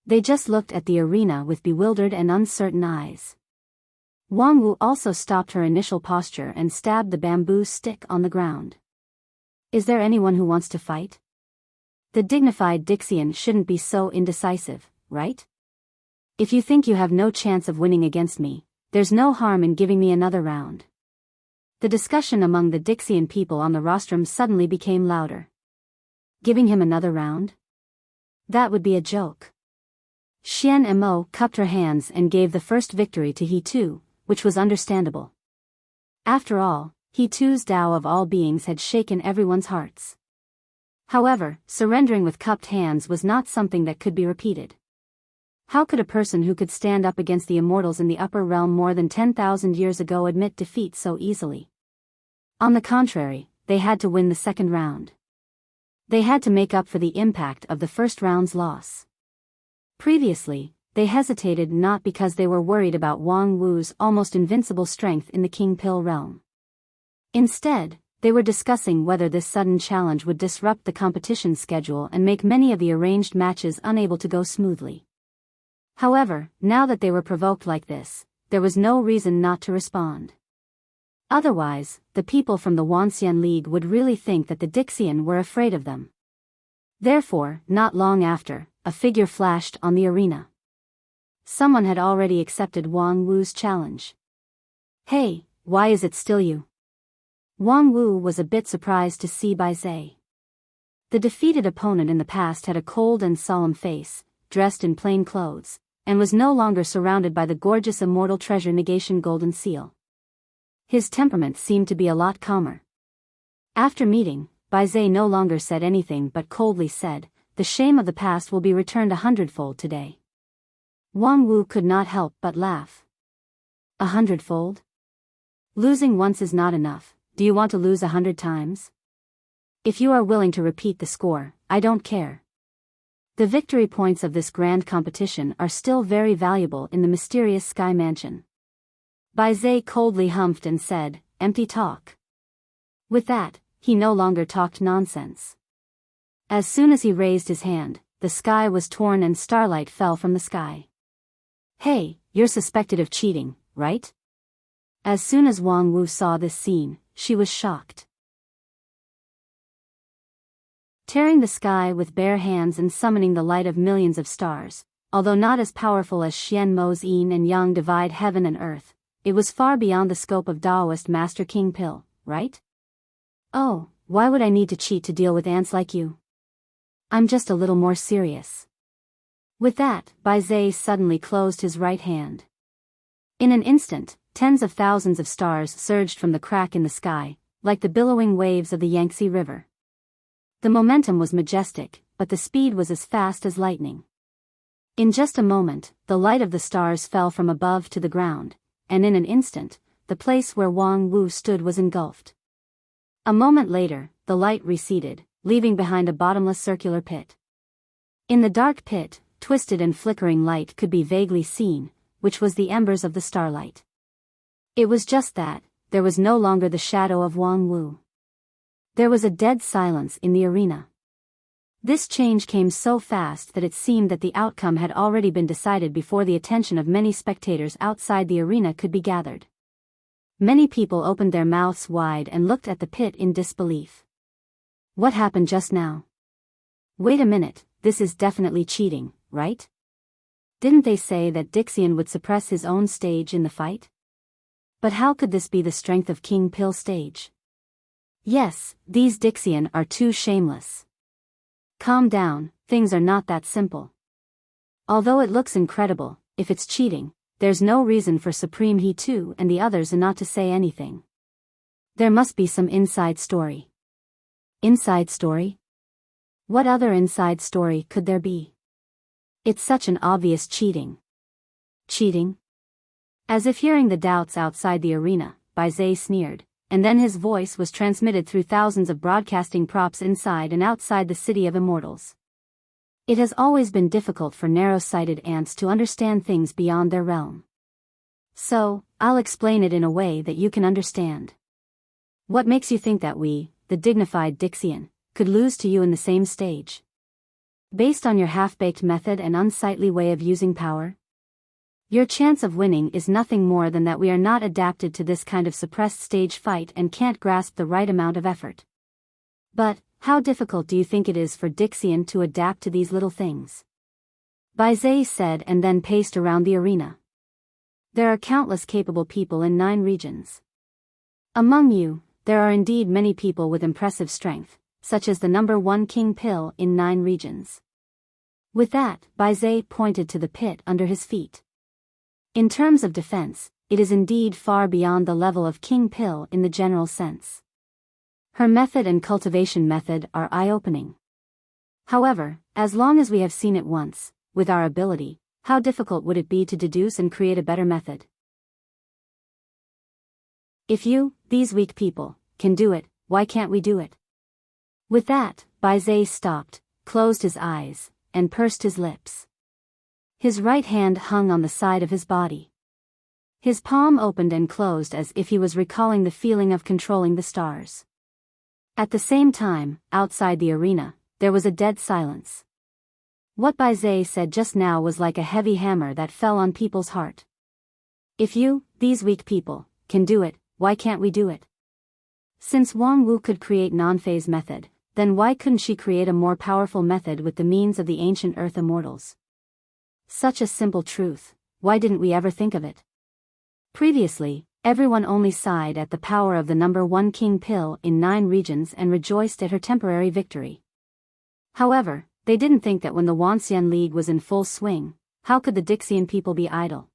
They just looked at the arena with bewildered and uncertain eyes. Wang Wu also stopped her initial posture and stabbed the bamboo stick on the ground. Is there anyone who wants to fight? The dignified Dixian shouldn't be so indecisive, right? If you think you have no chance of winning against me, there's no harm in giving me another round. The discussion among the Dixian people on the rostrum suddenly became louder. Giving him another round? That would be a joke. Xian Emo cupped her hands and gave the first victory to He Tu, which was understandable. After all, He Tu's Tao of all beings had shaken everyone's hearts. However, surrendering with cupped hands was not something that could be repeated. How could a person who could stand up against the immortals in the upper realm more than 10,000 years ago admit defeat so easily? On the contrary, they had to win the second round. They had to make up for the impact of the first round's loss. Previously, they hesitated not because they were worried about Wang Wu's almost invincible strength in the King Pill realm. Instead, they were discussing whether this sudden challenge would disrupt the competition schedule and make many of the arranged matches unable to go smoothly. However, now that they were provoked like this, there was no reason not to respond. Otherwise, the people from the Wanxian League would really think that the Dixian were afraid of them. Therefore, not long after, a figure flashed on the arena. Someone had already accepted Wang Wu's challenge. Hey, why is it still you? Wang Wu was a bit surprised to see Bai Zhe. The defeated opponent in the past had a cold and solemn face, dressed in plain clothes, and was no longer surrounded by the gorgeous immortal treasure negation golden seal. His temperament seemed to be a lot calmer. After meeting, Bai Zhe no longer said anything but coldly said, "The shame of the past will be returned 100-fold today." Wang Wu could not help but laugh. 100-fold? Losing once is not enough. Do you want to lose 100 times? If you are willing to repeat the score, I don't care. The victory points of this grand competition are still very valuable in the mysterious Sky Mansion. Biyao coldly humphed and said, empty talk. With that, he no longer talked nonsense. As soon as he raised his hand, the sky was torn and starlight fell from the sky. Hey, you're suspected of cheating, right? As soon as Wang Wu saw this scene, she was shocked. Tearing the sky with bare hands and summoning the light of millions of stars, although not as powerful as Xian Mo's yin and yang divide heaven and earth, it was far beyond the scope of Taoist Master King Pil, right? Oh, why would I need to cheat to deal with ants like you? I'm just a little more serious. With that, Biyao suddenly closed his right hand. In an instant, tens of thousands of stars surged from the crack in the sky, like the billowing waves of the Yangtze River. The momentum was majestic, but the speed was as fast as lightning. In just a moment, the light of the stars fell from above to the ground, and in an instant, the place where Wang Wu stood was engulfed. A moment later, the light receded, leaving behind a bottomless circular pit. In the dark pit, twisted and flickering light could be vaguely seen, which was the embers of the starlight. It was just that, there was no longer the shadow of Wang Wu. There was a dead silence in the arena. This change came so fast that it seemed that the outcome had already been decided before the attention of many spectators outside the arena could be gathered. Many people opened their mouths wide and looked at the pit in disbelief. What happened just now? Wait a minute, this is definitely cheating, right? Didn't they say that Dixian would suppress his own stage in the fight? But how could this be the strength of King Pil's stage? Yes, these Dixian are too shameless. Calm down, things are not that simple. Although it looks incredible, if it's cheating, there's no reason for Supreme He 2 and the others not to say anything. There must be some inside story. Inside story? What other inside story could there be? It's such an obvious cheating. Cheating? As if hearing the doubts outside the arena, Biyao sneered, and then his voice was transmitted through thousands of broadcasting props inside and outside the City of Immortals. It has always been difficult for narrow-sighted ants to understand things beyond their realm. So, I'll explain it in a way that you can understand. What makes you think that we, the dignified Dixian, could lose to you in the same stage? Based on your half-baked method and unsightly way of using power? Your chance of winning is nothing more than that we are not adapted to this kind of suppressed stage fight and can't grasp the right amount of effort. But, how difficult do you think it is for Dixian to adapt to these little things? Biyao said and then paced around the arena. There are countless capable people in 9 regions. Among you, there are indeed many people with impressive strength, such as the number 1 King Pil in 9 regions. With that, Biyao pointed to the pit under his feet. In terms of defense, it is indeed far beyond the level of King Pil in the general sense. Her method and cultivation method are eye-opening. However, as long as we have seen it once, with our ability, how difficult would it be to deduce and create a better method? If you, these weak people, can do it, why can't we do it? With that, Biyao stopped, closed his eyes, and pursed his lips. His right hand hung on the side of his body. His palm opened and closed as if he was recalling the feeling of controlling the stars. At the same time, outside the arena, there was a dead silence. What Biyao said just now was like a heavy hammer that fell on people's heart. If you, these weak people, can do it, why can't we do it? Since Wang Wu could create non-phase method, then why couldn't she create a more powerful method with the means of the ancient Earth Immortals? Such a simple truth, why didn't we ever think of it? Previously, everyone only sighed at the power of the number 1 King Pil in 9 regions and rejoiced at her temporary victory. However, they didn't think that when the Wanxian League was in full swing, how could the Dixian people be idle?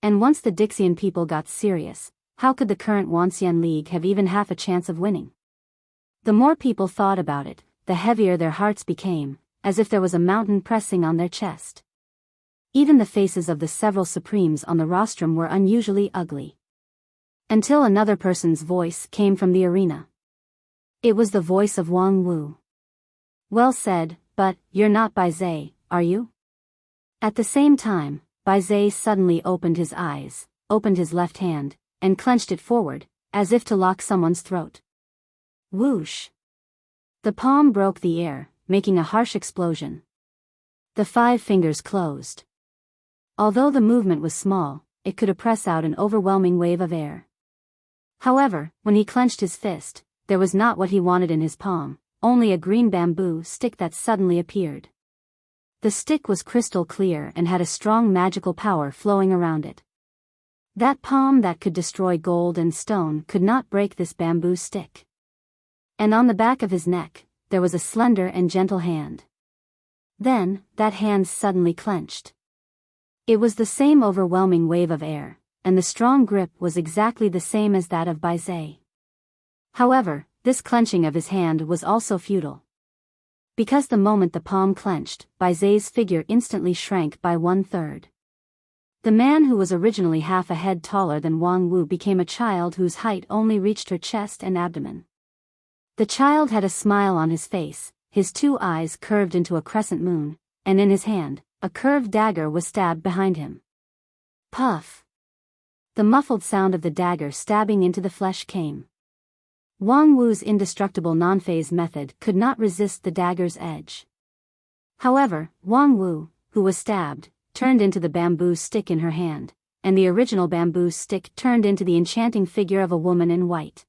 And once the Dixian people got serious, how could the current Wanxian League have even half a chance of winning? The more people thought about it, the heavier their hearts became, as if there was a mountain pressing on their chest. Even the faces of the several supremes on the rostrum were unusually ugly. Until another person's voice came from the arena. It was the voice of Wang Wu. Well said, but you're not Bai Zai, are you? At the same time, Bai Zai suddenly opened his eyes, opened his left hand, and clenched it forward, as if to lock someone's throat. Whoosh! The palm broke the air, making a harsh explosion. The 5 fingers closed. Although the movement was small, it could press out an overwhelming wave of air. However, when he clenched his fist, there was not what he wanted in his palm, only a green bamboo stick that suddenly appeared. The stick was crystal clear and had a strong magical power flowing around it. That palm that could destroy gold and stone could not break this bamboo stick. And on the back of his neck, there was a slender and gentle hand. Then, that hand suddenly clenched. It was the same overwhelming wave of air, and the strong grip was exactly the same as that of Bai Zai. However, this clenching of his hand was also futile. Because the moment the palm clenched, Bai Zai's figure instantly shrank by 1/3. The man who was originally half a head taller than Wang Wu became a child whose height only reached her chest and abdomen. The child had a smile on his face, his 2 eyes curved into a crescent moon, and in his hand, a curved dagger was stabbed behind him. Puff! The muffled sound of the dagger stabbing into the flesh came. Wang Wu's indestructible non-phase method could not resist the dagger's edge. However, Wang Wu, who was stabbed, turned into the bamboo stick in her hand, and the original bamboo stick turned into the enchanting figure of a woman in white.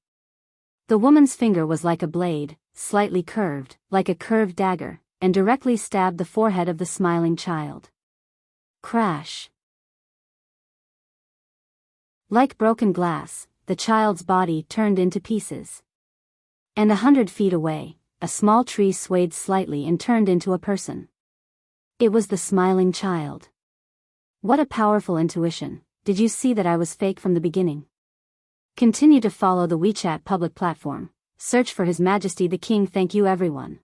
The woman's finger was like a blade, slightly curved, like a curved dagger, and directly stabbed the forehead of the smiling child. Crash! Like broken glass, the child's body turned into pieces. And 100 feet away, a small tree swayed slightly and turned into a person. It was the smiling child. What a powerful intuition! Did you see that I was fake from the beginning? Continue to follow the WeChat public platform. Search for His Majesty the King. Thank you everyone.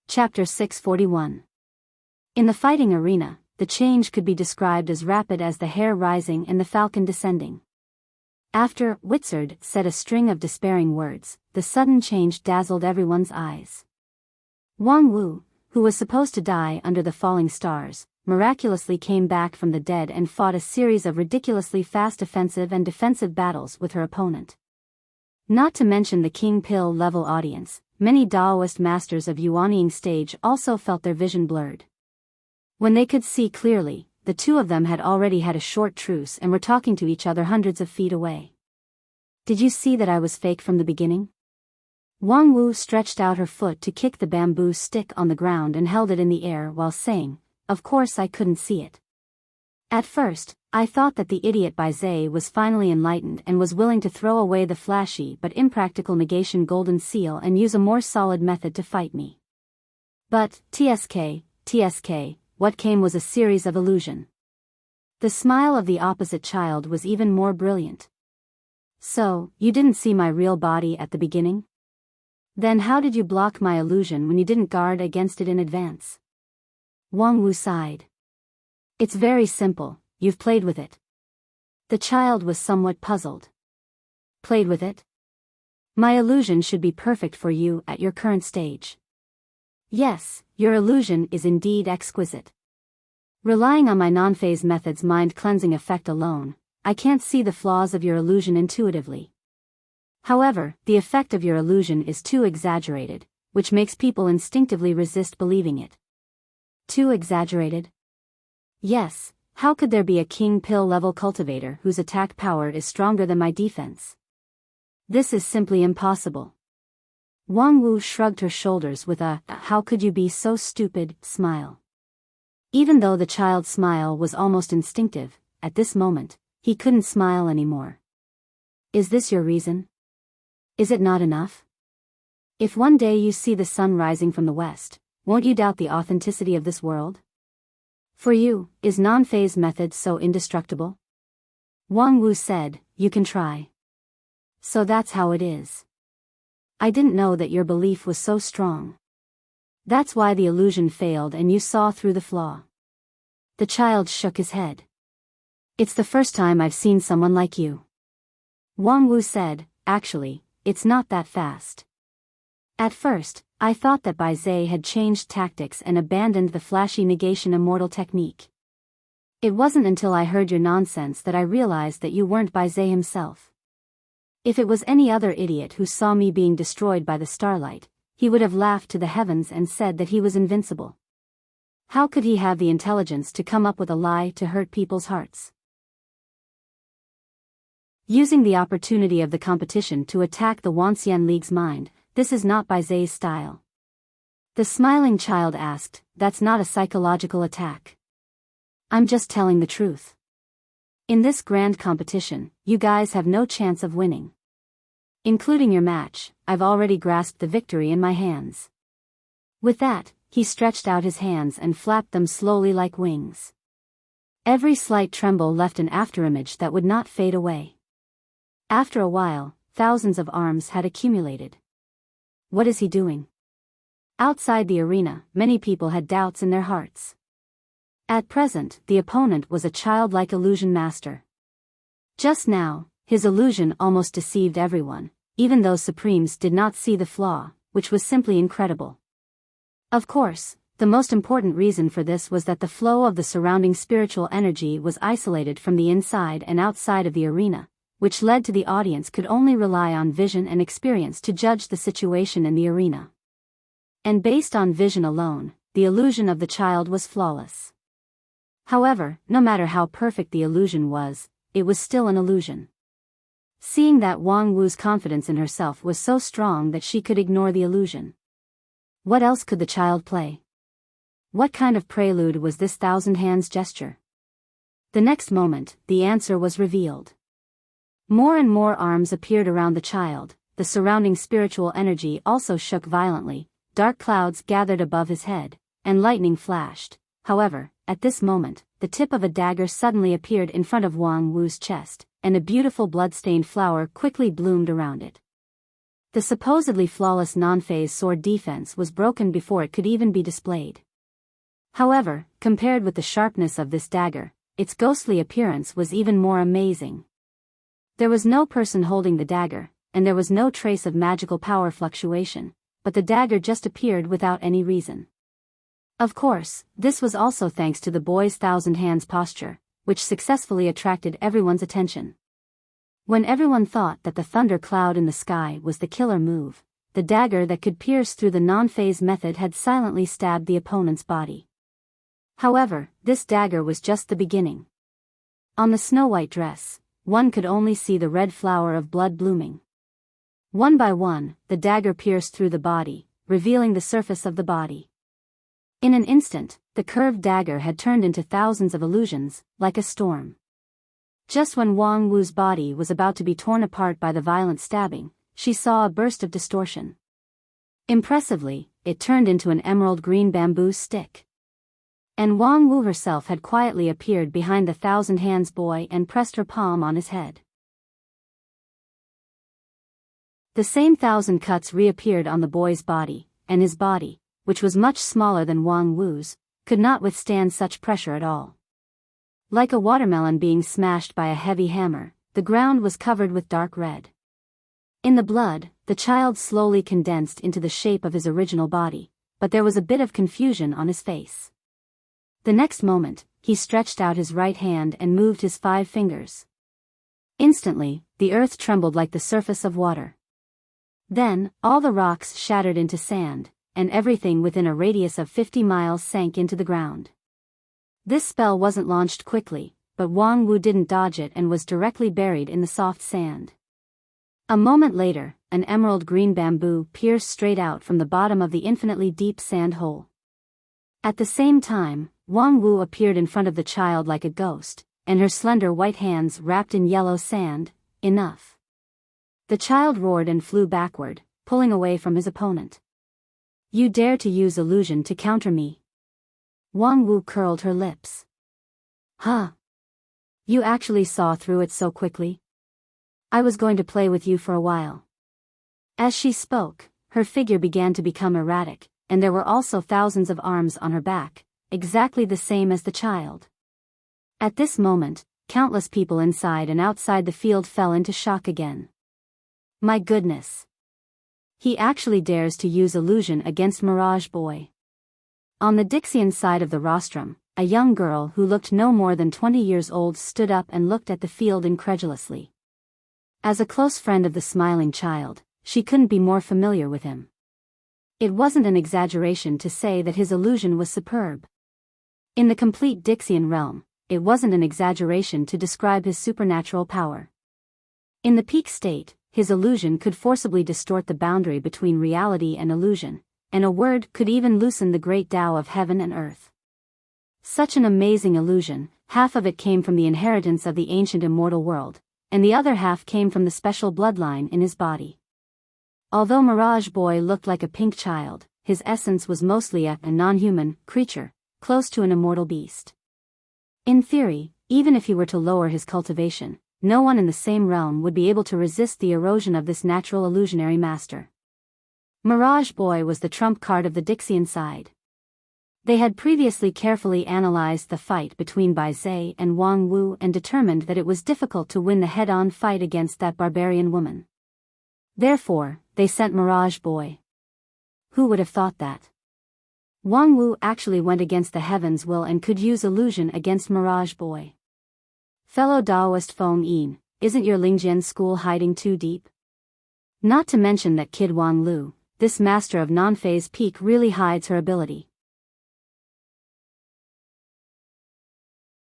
Chapter 641. In the fighting arena, the change could be described as rapid as the hare rising and the falcon descending. After Wizard said a string of despairing words, the sudden change dazzled everyone's eyes. Wang Wu, who was supposed to die under the falling stars, miraculously came back from the dead and fought a series of ridiculously fast offensive and defensive battles with her opponent. Not to mention the King Pill level audience, many Daoist masters of Yuanying stage also felt their vision blurred. When they could see clearly, the 2 of them had already had a short truce and were talking to each other hundreds of feet away. Did you see that I was fake from the beginning? Wang Wu stretched out her foot to kick the bamboo stick on the ground and held it in the air while saying, "Of course I couldn't see it. At first, I thought that the idiot Bai Zai was finally enlightened and was willing to throw away the flashy but impractical negation golden seal and use a more solid method to fight me. But, TSK, what came was a series of illusion." The smile of the opposite child was even more brilliant. "So, you didn't see my real body at the beginning? Then how did you block my illusion when you didn't guard against it in advance?" Wang Wu sighed. "It's very simple, you've played with it." The child was somewhat puzzled. "Played with it? My illusion should be perfect for you at your current stage." "Yes, your illusion is indeed exquisite. Relying on my non-phase method's mind-cleansing effect alone, I can't see the flaws of your illusion intuitively. However, the effect of your illusion is too exaggerated, which makes people instinctively resist believing it." Too exaggerated? Yes, how could there be a King Pill level cultivator whose attack power is stronger than my defense? This is simply impossible. Wang Wu shrugged her shoulders with a "how could you be so stupid" smile. Even though the child's smile was almost instinctive, at this moment, he couldn't smile anymore. "Is this your reason? Is it not enough? If one day you see the sun rising from the west, won't you doubt the authenticity of this world? For you, is non-phase method so indestructible?" Wang Wu said, "You can try. So that's how it is. I didn't know that your belief was so strong. That's why the illusion failed and you saw through the flaw." The child shook his head. "It's the first time I've seen someone like you. Wang Wu said, actually, it's not that fast. At first, I thought that Bai Zhe had changed tactics and abandoned the flashy negation immortal technique. It wasn't until I heard your nonsense that I realized that you weren't Bai Zhe himself. If it was any other idiot who saw me being destroyed by the starlight, he would have laughed to the heavens and said that he was invincible. How could he have the intelligence to come up with a lie to hurt people's hearts? Using the opportunity of the competition to attack the Wanxian League's mind, this is not Bai Zhe's style. The smiling child asked, that's not a psychological attack. I'm just telling the truth. In this grand competition, you guys have no chance of winning. Including your match, I've already grasped the victory in my hands. With that, he stretched out his hands and flapped them slowly like wings. Every slight tremble left an afterimage that would not fade away. After a while, thousands of arms had accumulated. What is he doing? Outside the arena, many people had doubts in their hearts. At present, the opponent was a childlike illusion master. Just now, his illusion almost deceived everyone, even those Supremes did not see the flaw, which was simply incredible. Of course, the most important reason for this was that the flow of the surrounding spiritual energy was isolated from the inside and outside of the arena, which led to the audience could only rely on vision and experience to judge the situation in the arena. And based on vision alone, the illusion of the child was flawless. However, no matter how perfect the illusion was, it was still an illusion. Seeing that Wang Wu's confidence in herself was so strong that she could ignore the illusion. What else could the child play? What kind of prelude was this thousand hands gesture? The next moment, the answer was revealed. More and more arms appeared around the child, the surrounding spiritual energy also shook violently, dark clouds gathered above his head, and lightning flashed. However, at this moment, the tip of a dagger suddenly appeared in front of Wang Wu's chest, and a beautiful blood-stained flower quickly bloomed around it. The supposedly flawless non-phase sword defense was broken before it could even be displayed. However, compared with the sharpness of this dagger, its ghostly appearance was even more amazing. There was no person holding the dagger, and there was no trace of magical power fluctuation, but the dagger just appeared without any reason. Of course, this was also thanks to the boy's thousand hands posture, which successfully attracted everyone's attention. When everyone thought that the thunder cloud in the sky was the killer move, the dagger that could pierce through the non-phase method had silently stabbed the opponent's body. However, this dagger was just the beginning. On the snow-white dress, one could only see the red flower of blood blooming. One by one, the dagger pierced through the body, revealing the surface of the body. In an instant, the curved dagger had turned into thousands of illusions, like a storm. Just when Wang Wu's body was about to be torn apart by the violent stabbing, she saw a burst of distortion. Impressively, it turned into an emerald green bamboo stick. And Wang Wu herself had quietly appeared behind the thousand hands boy and pressed her palm on his head. The same thousand cuts reappeared on the boy's body, and his body, which was much smaller than Wang Wu's, could not withstand such pressure at all. Like a watermelon being smashed by a heavy hammer, the ground was covered with dark red. In the blood, the child slowly condensed into the shape of his original body, but there was a bit of confusion on his face. The next moment, he stretched out his right hand and moved his 5 fingers. Instantly, the earth trembled like the surface of water. Then, all the rocks shattered into sand, and everything within a radius of 50 miles sank into the ground. This spell wasn't launched quickly, but Wang Wu didn't dodge it and was directly buried in the soft sand. A moment later, an emerald green bamboo pierced straight out from the bottom of the infinitely deep sand hole. At the same time, Wang Wu appeared in front of the child like a ghost, and her slender white hands wrapped in yellow sand. Enough. The child roared and flew backward, pulling away from his opponent. You dare to use illusion to counter me? Wang Wu curled her lips. Huh? You actually saw through it so quickly? I was going to play with you for a while. As she spoke, her figure began to become erratic, and there were also thousands of arms on her back, exactly the same as the child. At this moment, countless people inside and outside the field fell into shock again. My goodness! He actually dares to use illusion against Mirage Boy. On the Dixian side of the rostrum, a young girl who looked no more than 20 years old stood up and looked at the field incredulously. As a close friend of the smiling child, she couldn't be more familiar with him. It wasn't an exaggeration to say that his illusion was superb. In the complete Dixian realm, it wasn't an exaggeration to describe his supernatural power. In the peak state, his illusion could forcibly distort the boundary between reality and illusion, and a word could even loosen the great Tao of heaven and earth. Such an amazing illusion, half of it came from the inheritance of the ancient immortal world, and the other half came from the special bloodline in his body. Although Mirage Boy looked like a pink child, his essence was mostly a non-human creature, close to an immortal beast. In theory, even if he were to lower his cultivation, no one in the same realm would be able to resist the erosion of this natural illusionary master. Mirage Boy was the trump card of the Dixian side. They had previously carefully analyzed the fight between Bai Zhe and Wang Wu and determined that it was difficult to win the head-on fight against that barbarian woman. Therefore, they sent Mirage Boy. Who would have thought that? Wang Wu actually went against the heaven's will and could use illusion against Mirage Boy. Fellow Daoist Feng Yin, isn't your Lingjian school hiding too deep? Not to mention that kid Wang Lu, this master of non-phase peak really hides her ability.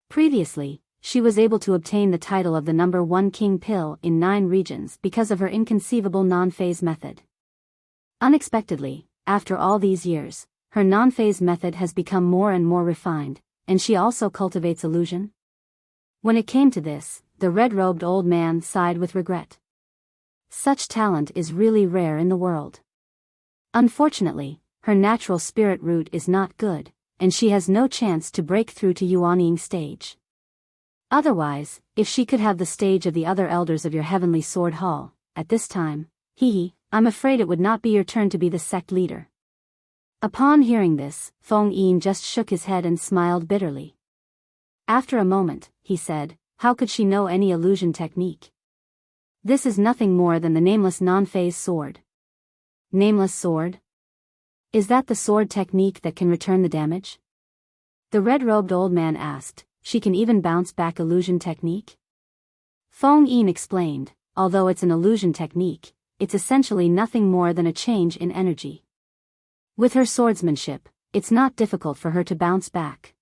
Previously, she was able to obtain the title of the number 1 king pill in 9 regions because of her inconceivable non-phase method. Unexpectedly, after all these years, her non-phase method has become more and more refined, and she also cultivates illusion. When it came to this, the red-robed old man sighed with regret. Such talent is really rare in the world. Unfortunately, her natural spirit root is not good, and she has no chance to break through to Yuanying stage. Otherwise, if she could have the stage of the other elders of your heavenly sword hall, at this time, I'm afraid it would not be your turn to be the sect leader. Upon hearing this, Feng Yin just shook his head and smiled bitterly. After a moment, he said, how could she know any illusion technique? This is nothing more than the nameless non-phase sword. Nameless sword? Is that the sword technique that can return the damage? The red-robed old man asked, she can even bounce back illusion technique? Feng Yin explained, although it's an illusion technique, it's essentially nothing more than a change in energy. With her swordsmanship, it's not difficult for her to bounce back.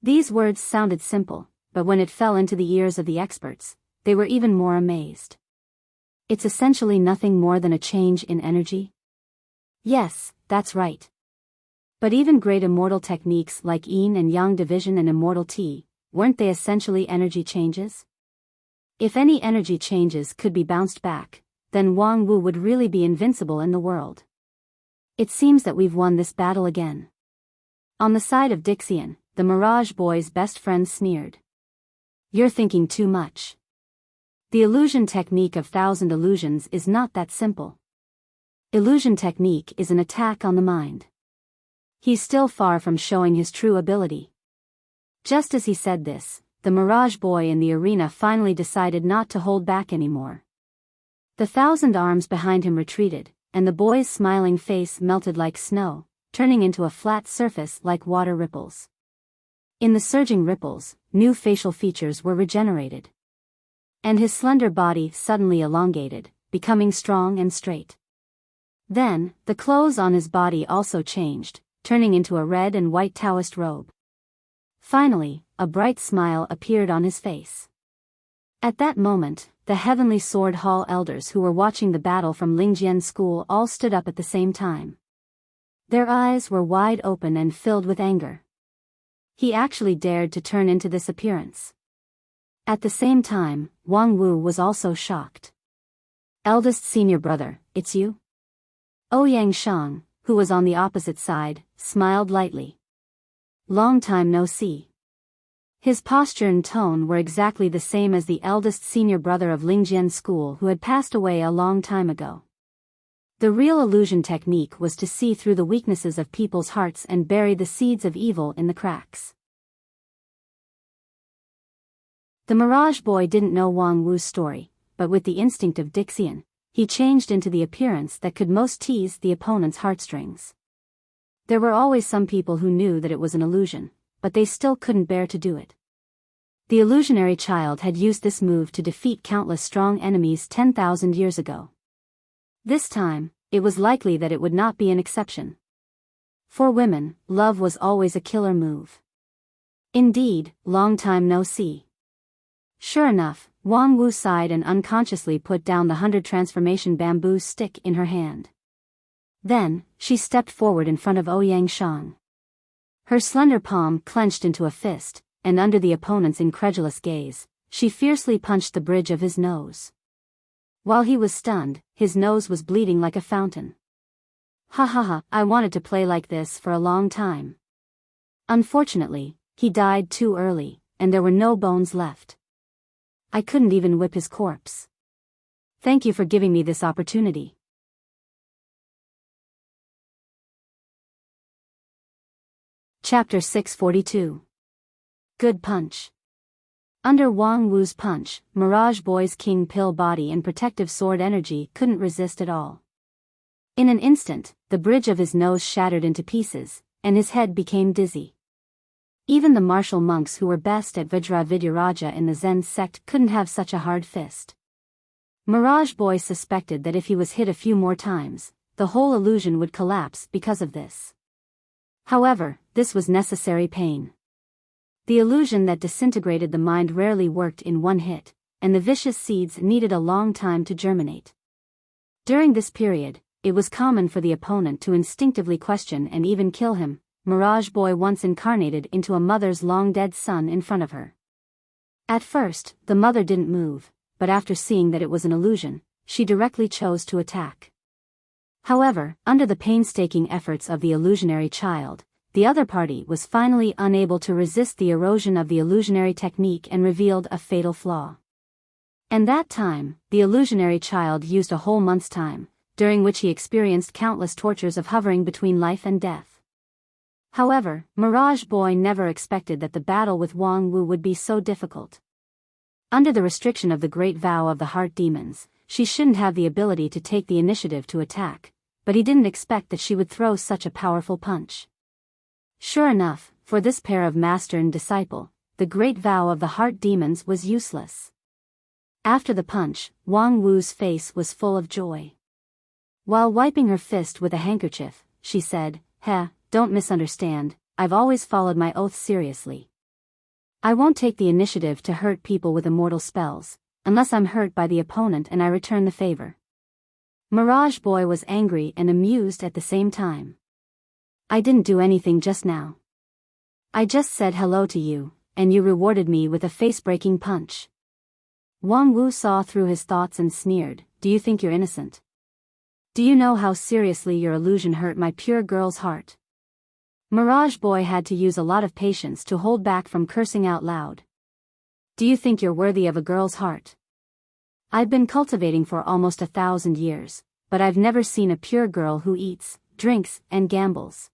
These words sounded simple, but when it fell into the ears of the experts, they were even more amazed. It's essentially nothing more than a change in energy? Yes, that's right. But even great immortal techniques like Yin and Yang division and immortal T, weren't they essentially energy changes? If any energy changes could be bounced back, then Wang Wu would really be invincible in the world. It seems that we've won this battle again. On the side of Dixian, the Mirage Boy's best friend sneered. You're thinking too much. The illusion technique of 1,000 illusions is not that simple. Illusion technique is an attack on the mind. He's still far from showing his true ability. Just as he said this, the Mirage Boy in the arena finally decided not to hold back anymore. The 1,000 arms behind him retreated, and the boy's smiling face melted like snow, turning into a flat surface like water ripples. In the surging ripples, new facial features were regenerated. And his slender body suddenly elongated, becoming strong and straight. Then, the clothes on his body also changed, turning into a red and white Taoist robe. Finally, a bright smile appeared on his face. At that moment, the Heavenly Sword Hall elders who were watching the battle from Lingjian School all stood up at the same time. Their eyes were wide open and filled with anger. He actually dared to turn into this appearance. At the same time, Wang Wu was also shocked. Eldest senior brother, it's you? Ouyang Shang, who was on the opposite side, smiled lightly. Long time no see. His posture and tone were exactly the same as the eldest senior brother of Lingjian School who had passed away a long time ago. The real illusion technique was to see through the weaknesses of people's hearts and bury the seeds of evil in the cracks. The Mirage Boy didn't know Wang Wu's story, but with the instinct of Dixian, he changed into the appearance that could most tease the opponent's heartstrings. There were always some people who knew that it was an illusion, but they still couldn't bear to do it. The illusionary child had used this move to defeat countless strong enemies 10,000 years ago. This time, it was likely that it would not be an exception. For women, love was always a killer move. Indeed, long time no see. Sure enough, Wang Wu sighed and unconsciously put down the 100 transformation bamboo stick in her hand. Then, she stepped forward in front of Ouyang Shang. Her slender palm clenched into a fist, and under the opponent's incredulous gaze, she fiercely punched the bridge of his nose. While he was stunned, his nose was bleeding like a fountain. Ha ha ha, I wanted to play like this for a long time. Unfortunately, he died too early, and there were no bones left. I couldn't even whip his corpse. Thank you for giving me this opportunity. Chapter 642. Good punch. Under Wang Wu's punch, Mirage Boy's king pill body and protective sword energy couldn't resist at all. In an instant, the bridge of his nose shattered into pieces, and his head became dizzy. Even the martial monks who were best at Vajra Vidyaraja in the Zen sect couldn't have such a hard fist. Mirage Boy suspected that if he was hit a few more times, the whole illusion would collapse because of this. However, this was necessary pain. The illusion that disintegrated the mind rarely worked in one hit, and the vicious seeds needed a long time to germinate. During this period, it was common for the opponent to instinctively question and even kill him. Mirage Boy once incarnated into a mother's long-dead son in front of her. At first, the mother didn't move, but after seeing that it was an illusion, she directly chose to attack. However, under the painstaking efforts of the illusionary child, the other party was finally unable to resist the erosion of the illusionary technique and revealed a fatal flaw. And that time, the illusionary child used a whole month's time, during which he experienced countless tortures of hovering between life and death. However, Mirage Boy never expected that the battle with Wang Wu would be so difficult. Under the restriction of the great vow of the heart demons, she shouldn't have the ability to take the initiative to attack, but he didn't expect that she would throw such a powerful punch. Sure enough, for this pair of master and disciple, the great vow of the heart demons was useless. After the punch, Wang Wu's face was full of joy. While wiping her fist with a handkerchief, she said, "Heh, don't misunderstand, I've always followed my oath seriously. I won't take the initiative to hurt people with immortal spells, unless I'm hurt by the opponent and I return the favor." Mirage Boy was angry and amused at the same time. "I didn't do anything just now. I just said hello to you, and you rewarded me with a face-breaking punch." Wang Wu saw through his thoughts and sneered, "Do you think you're innocent? Do you know how seriously your illusion hurt my pure girl's heart?" Mirage Boy had to use a lot of patience to hold back from cursing out loud. "Do you think you're worthy of a girl's heart? I've been cultivating for almost 1,000 years, but I've never seen a pure girl who eats, drinks, and gambles."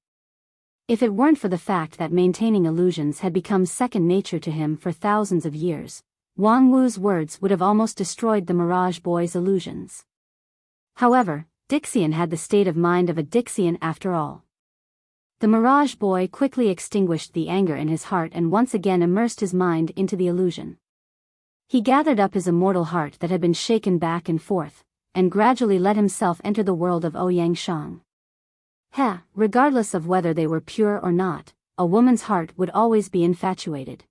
If it weren't for the fact that maintaining illusions had become second nature to him for thousands of years, Wang Wu's words would have almost destroyed the Mirage Boy's illusions. However, Dixian had the state of mind of a Dixian after all. The Mirage Boy quickly extinguished the anger in his heart and once again immersed his mind into the illusion. He gathered up his immortal heart that had been shaken back and forth, and gradually let himself enter the world of Ouyang Shang. Regardless of whether they were pure or not, a woman's heart would always be infatuated.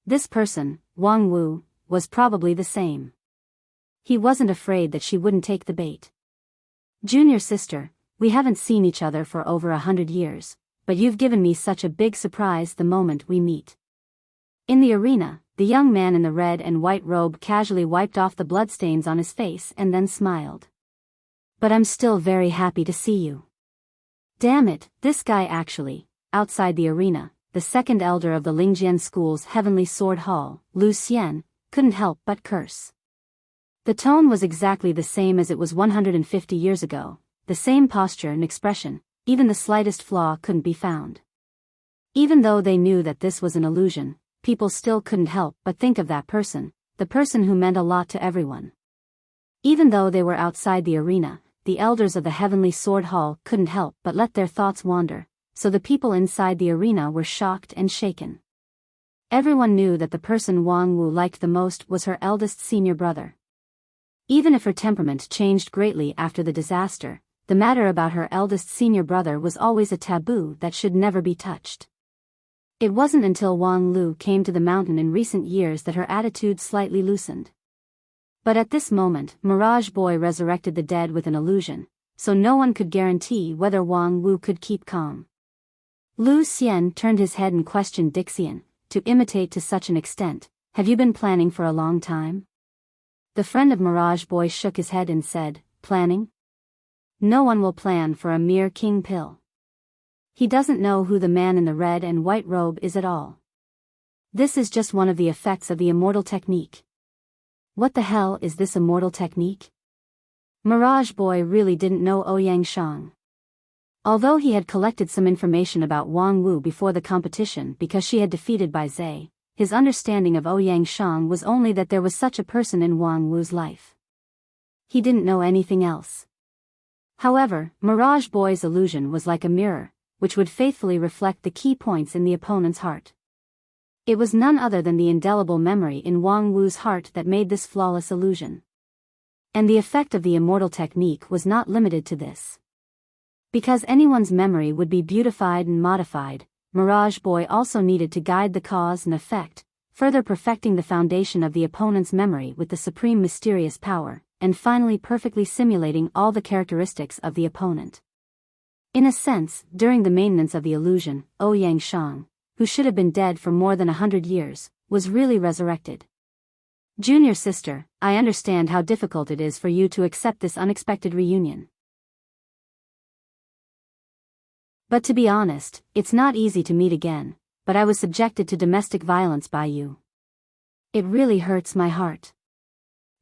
This person, Wang Wu, was probably the same. He wasn't afraid that she wouldn't take the bait. "Junior sister, we haven't seen each other for over 100 years, but you've given me such a big surprise the moment we meet." In the arena, the young man in the red and white robe casually wiped off the bloodstains on his face and then smiled. "But I'm still very happy to see you." Damn it, this guy actually. Outside the arena, the second elder of the Lingjian School's Heavenly Sword Hall, Lu Xian, couldn't help but curse. The tone was exactly the same as it was 150 years ago. The same posture and expression, even the slightest flaw couldn't be found. Even though they knew that this was an illusion, people still couldn't help but think of that person, the person who meant a lot to everyone. Even though they were outside the arena, the elders of the Heavenly Sword Hall couldn't help but let their thoughts wander, so the people inside the arena were shocked and shaken. Everyone knew that the person Wang Wu liked the most was her eldest senior brother. Even if her temperament changed greatly after the disaster, the matter about her eldest senior brother was always a taboo that should never be touched. It wasn't until Wang Lu came to the mountain in recent years that her attitude slightly loosened. But at this moment, Mirage Boy resurrected the dead with an illusion, so no one could guarantee whether Wang Wu could keep calm. Lu Xian turned his head and questioned Dixian, to imitate to such an extent, "Have you been planning for a long time?" The friend of Mirage Boy shook his head and said, "Planning? No one will plan for a mere king pill. He doesn't know who the man in the red and white robe is at all. This is just one of the effects of the immortal technique." What the hell is this immortal technique? Mirage Boy really didn't know Ouyang Shang. Although he had collected some information about Wang Wu before the competition because she had defeated Bai Zhe, his understanding of Ouyang Shang was only that there was such a person in Wang Wu's life. He didn't know anything else. However, Mirage Boy's illusion was like a mirror, which would faithfully reflect the key points in the opponent's heart. It was none other than the indelible memory in Wang Wu's heart that made this flawless illusion. And the effect of the immortal technique was not limited to this. Because anyone's memory would be beautified and modified, Mirage Boy also needed to guide the cause and effect, further perfecting the foundation of the opponent's memory with the supreme mysterious power, and finally perfectly simulating all the characteristics of the opponent. In a sense, during the maintenance of the illusion, Ouyang Shang, who should have been dead for more than 100 years, was really resurrected. "Junior sister, I understand how difficult it is for you to accept this unexpected reunion. But to be honest, it's not easy to meet again, but I was subjected to domestic violence by you. It really hurts my heart,"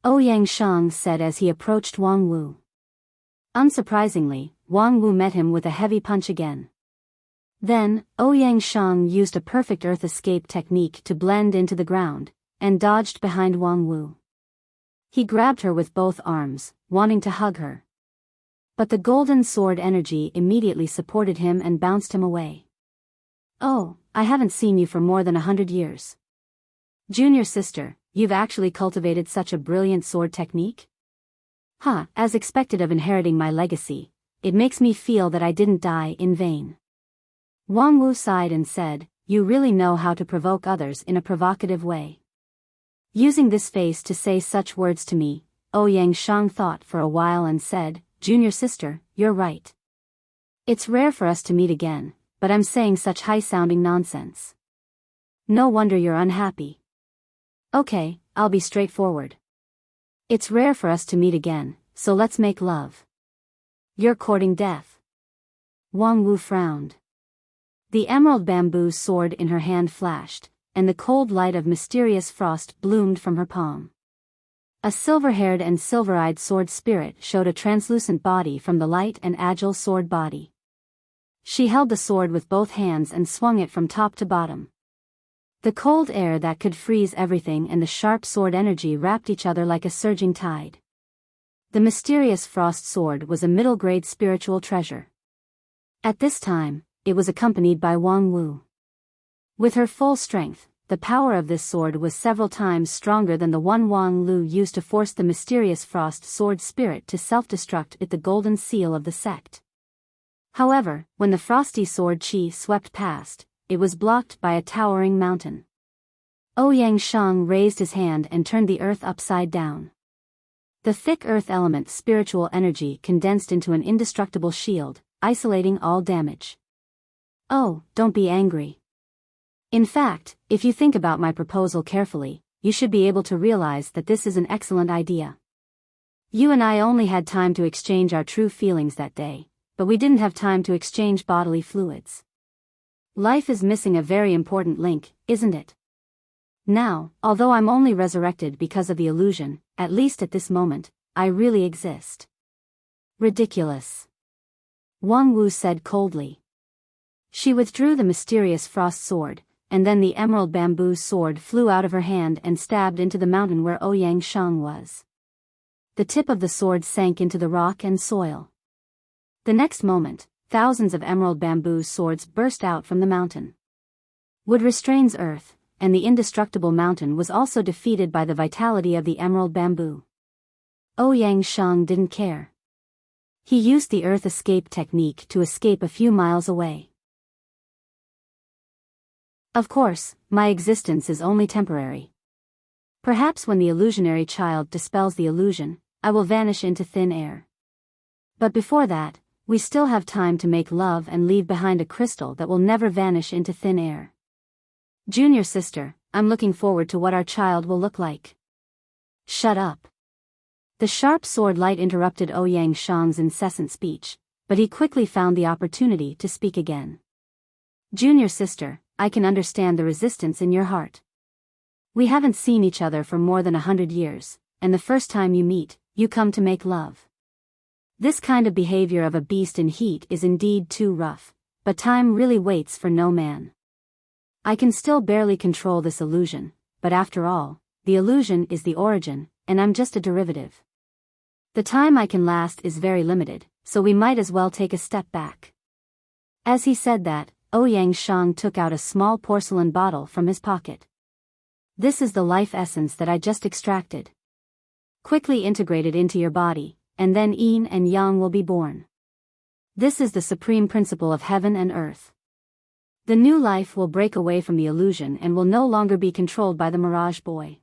Ouyang Shang said as he approached Wang Wu. Unsurprisingly, Wang Wu met him with a heavy punch again. Then, Ouyang Shang used a perfect earth escape technique to blend into the ground, and dodged behind Wang Wu. He grabbed her with both arms, wanting to hug her. But the golden sword energy immediately supported him and bounced him away. "Oh, I haven't seen you for more than 100 years. Junior sister, you've actually cultivated such a brilliant sword technique? As expected of inheriting my legacy, it makes me feel that I didn't die in vain." Wang Wu sighed and said, "You really know how to provoke others in a provocative way. Using this face to say such words to me." Ouyang Shang thought for a while and said, "Junior sister, you're right. It's rare for us to meet again, but I'm saying such high-sounding nonsense. No wonder you're unhappy. Okay, I'll be straightforward. It's rare for us to meet again, so let's make love. You're courting death." Wang Wu frowned. The emerald bamboo sword in her hand flashed, and the cold light of mysterious frost bloomed from her palm. A silver-haired and silver-eyed sword spirit showed a translucent body from the light and agile sword body. She held the sword with both hands and swung it from top to bottom. The cold air that could freeze everything and the sharp sword energy wrapped each other like a surging tide. The mysterious frost sword was a middle-grade spiritual treasure. At this time, it was accompanied by Wang Wu. With her full strength, the power of this sword was several times stronger than the one Wang Lu used to force the mysterious frost sword spirit to self-destruct with the golden seal of the sect. However, when the frosty sword chi swept past, it was blocked by a towering mountain. Ouyang Shang raised his hand and turned the earth upside down. The thick earth element spiritual energy condensed into an indestructible shield, isolating all damage. "Oh, don't be angry. In fact, if you think about my proposal carefully, you should be able to realize that this is an excellent idea. You and I only had time to exchange our true feelings that day, but we didn't have time to exchange bodily fluids. Life is missing a very important link, isn't it? Now, although I'm only resurrected because of the illusion, at least at this moment, I really exist." "Ridiculous," Wang Wu said coldly. She withdrew the mysterious frost sword, and then the emerald bamboo sword flew out of her hand and stabbed into the mountain where Ouyang Shang was. The tip of the sword sank into the rock and soil. The next moment, thousands of emerald bamboo swords burst out from the mountain. Wood restrains earth, and the indestructible mountain was also defeated by the vitality of the emerald bamboo. Ouyang Shang didn't care. He used the earth escape technique to escape a few miles away. Of course, my existence is only temporary. Perhaps when the illusionary child dispels the illusion, I will vanish into thin air. But before that, we still have time to make love and leave behind a crystal that will never vanish into thin air. Junior sister, I'm looking forward to what our child will look like. Shut up. The sharp sword light interrupted Ouyang Shang's incessant speech, but he quickly found the opportunity to speak again. Junior sister, I can understand the resistance in your heart. We haven't seen each other for more than 100 years, and the first time you meet, you come to make love. This kind of behavior of a beast in heat is indeed too rough, but time really waits for no man. I can still barely control this illusion, but after all, the illusion is the origin, and I'm just a derivative. The time I can last is very limited, so we might as well take a step back. As he said that, Ouyang Shang took out a small porcelain bottle from his pocket. This is the life essence that I just extracted. Quickly integrate it into your body, and then yin and yang will be born. This is the supreme principle of heaven and earth. The new life will break away from the illusion and will no longer be controlled by the mirage boy.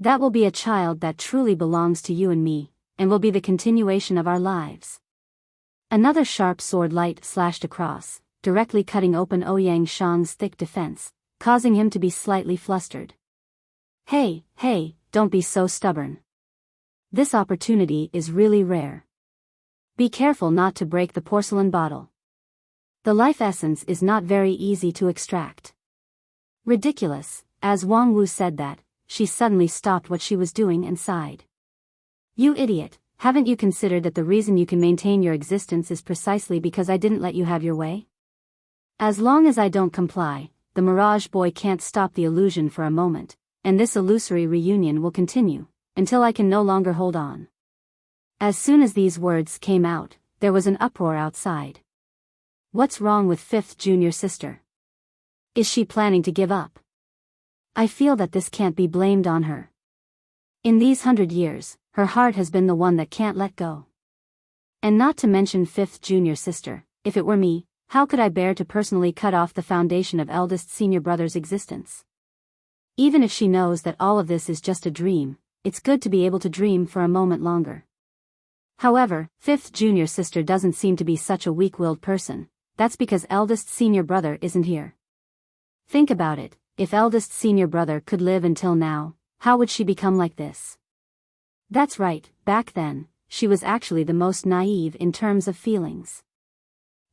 That will be a child that truly belongs to you and me, and will be the continuation of our lives. Another sharp sword light slashed across, directly cutting open Ouyang Shang's thick defense, causing him to be slightly flustered. Hey, don't be so stubborn. This opportunity is really rare. Be careful not to break the porcelain bottle. The life essence is not very easy to extract. Ridiculous. As Wang Wu said that, she suddenly stopped what she was doing and sighed. You idiot, haven't you considered that the reason you can maintain your existence is precisely because I didn't let you have your way? As long as I don't comply, the mirage boy can't stop the illusion for a moment, and this illusory reunion will continue, until I can no longer hold on. As soon as these words came out, there was an uproar outside. What's wrong with fifth junior sister? Is she planning to give up? I feel that this can't be blamed on her. In these 100 years, her heart has been the one that can't let go. And not to mention fifth junior sister, if it were me, how could I bear to personally cut off the foundation of eldest senior brother's existence? Even if she knows that all of this is just a dream, it's good to be able to dream for a moment longer. However, fifth junior sister doesn't seem to be such a weak-willed person. That's because eldest senior brother isn't here. Think about it, if eldest senior brother could live until now, how would she become like this? That's right, back then, she was actually the most naive in terms of feelings.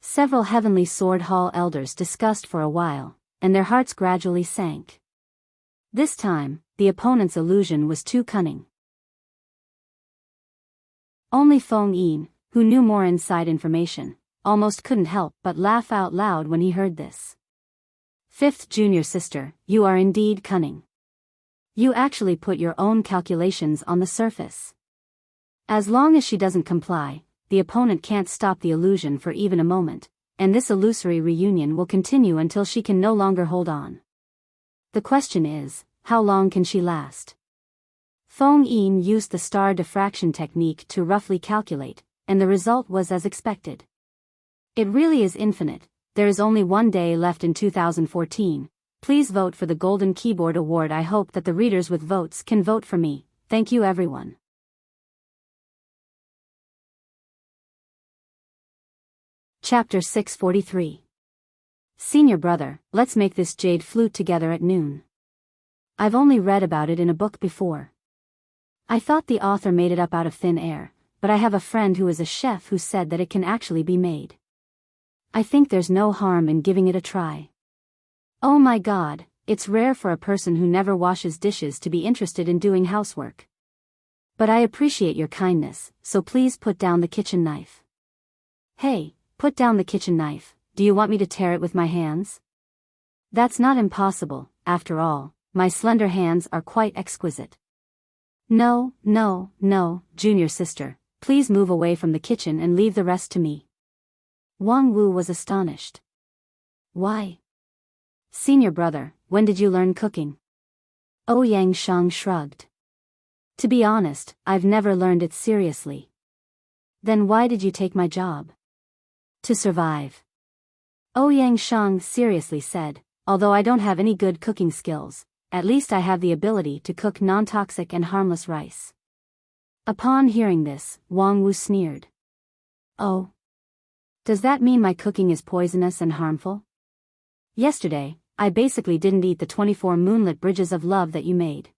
Several Heavenly Sword Hall elders discussed for a while, and their hearts gradually sank. This time, the opponent's illusion was too cunning. Only Feng Yin, who knew more inside information, almost couldn't help but laugh out loud when he heard this. Fifth junior sister, you are indeed cunning. You actually put your own calculations on the surface. As long as she doesn't comply, the opponent can't stop the illusion for even a moment, and this illusory reunion will continue until she can no longer hold on. The question is, how long can she last? Feng Yin used the star diffraction technique to roughly calculate, and the result was as expected. It really is infinite. There is only one day left in 2014. Please vote for the Golden Keyboard Award. I hope that the readers with votes can vote for me. Thank you everyone. Chapter 643. Senior brother, let's make this jade flute together at noon. I've only read about it in a book before. I thought the author made it up out of thin air, but I have a friend who is a chef who said that it can actually be made. I think there's no harm in giving it a try. Oh my God, it's rare for a person who never washes dishes to be interested in doing housework. But I appreciate your kindness, so please put down the kitchen knife. Hey, put down the kitchen knife. Do you want me to tear it with my hands? That's not impossible, after all, my slender hands are quite exquisite. No, no, no, junior sister, please move away from the kitchen and leave the rest to me. Wang Wu was astonished. Why? Senior brother, when did you learn cooking? Ouyang Shang shrugged. To be honest, I've never learned it seriously. Then why did you take my job? To survive. Ouyang Shang seriously said, although I don't have any good cooking skills, at least I have the ability to cook non-toxic and harmless rice. Upon hearing this, Wang Wu sneered. Oh. Does that mean my cooking is poisonous and harmful? Yesterday, I basically didn't eat the 24 moonlit bridges of love that you made.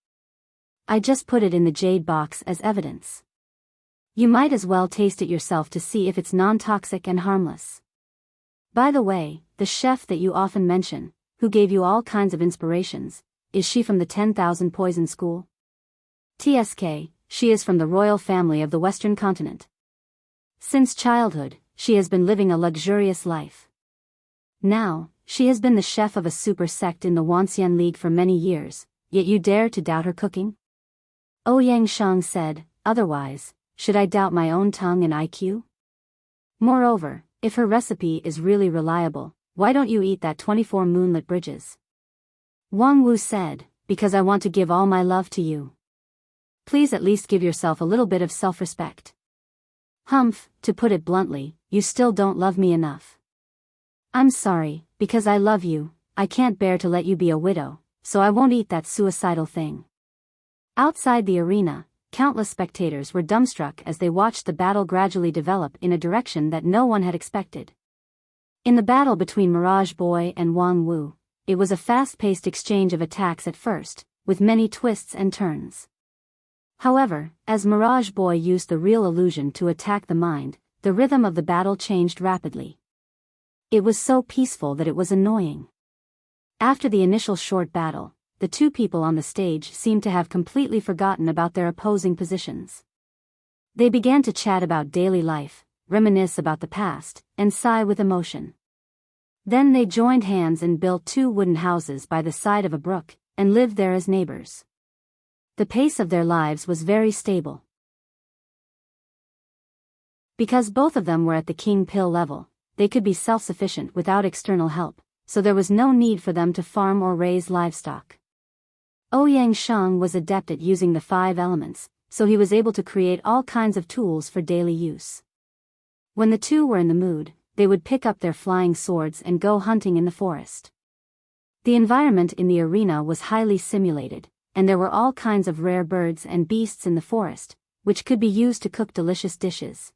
I just put it in the jade box as evidence. You might as well taste it yourself to see if it's non-toxic and harmless. By the way, the chef that you often mention, who gave you all kinds of inspirations, is she from the 10,000 Poison School? TSK, she is from the royal family of the Western continent. Since childhood, she has been living a luxurious life. Now, she has been the chef of a super sect in the Wanxian League for many years, yet you dare to doubt her cooking? Ouyang Shang said, otherwise, should I doubt my own tongue and IQ? Moreover, if her recipe is really reliable, why don't you eat that 24 moonlit bridges? Wang Wu said, because I want to give all my love to you. Please at least give yourself a little bit of self-respect. Humph, to put it bluntly, you still don't love me enough. I'm sorry, because I love you, I can't bear to let you be a widow, so I won't eat that suicidal thing. Outside the arena, countless spectators were dumbstruck as they watched the battle gradually develop in a direction that no one had expected. In the battle between Mirage Boy and Wang Wu, it was a fast-paced exchange of attacks at first, with many twists and turns. However, as Mirage Boy used the real illusion to attack the mind, the rhythm of the battle changed rapidly. It was so peaceful that it was annoying. After the initial short battle, the two people on the stage seemed to have completely forgotten about their opposing positions. They began to chat about daily life, reminisce about the past, and sigh with emotion. Then they joined hands and built 2 wooden houses by the side of a brook, and lived there as neighbors. The pace of their lives was very stable. Because both of them were at the king pill level, they could be self-sufficient without external help, so there was no need for them to farm or raise livestock. Ouyang Shang was adept at using the 5 elements, so he was able to create all kinds of tools for daily use. When the two were in the mood, they would pick up their flying swords and go hunting in the forest. The environment in the arena was highly simulated, and there were all kinds of rare birds and beasts in the forest, which could be used to cook delicious dishes.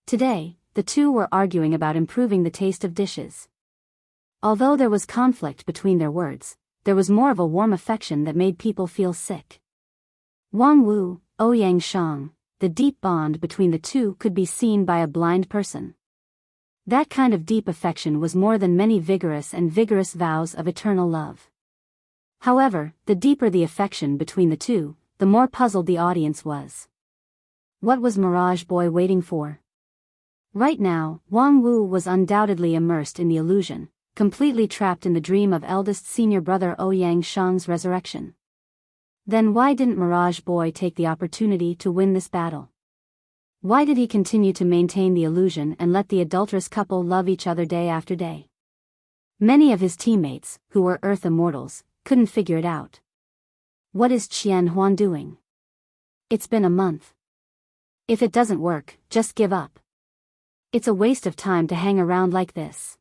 Today, the two were arguing about improving the taste of dishes. Although there was conflict between their words, there was more of a warm affection that made people feel sick. Wang Wu, Ouyang Shang, the deep bond between the two could be seen by a blind person. That kind of deep affection was more than many vigorous vows of eternal love. However, the deeper the affection between the two, the more puzzled the audience was. What was Mirage Boy waiting for? Right now, Wang Wu was undoubtedly immersed in the illusion, completely trapped in the dream of eldest senior brother Ouyang Shang's resurrection. Then why didn't Mirage Boy take the opportunity to win this battle? Why did he continue to maintain the illusion and let the adulterous couple love each other day after day? Many of his teammates, who were Earth Immortals, couldn't figure it out. What is Qian Huan doing? It's been a month. If it doesn't work, just give up. It's a waste of time to hang around like this.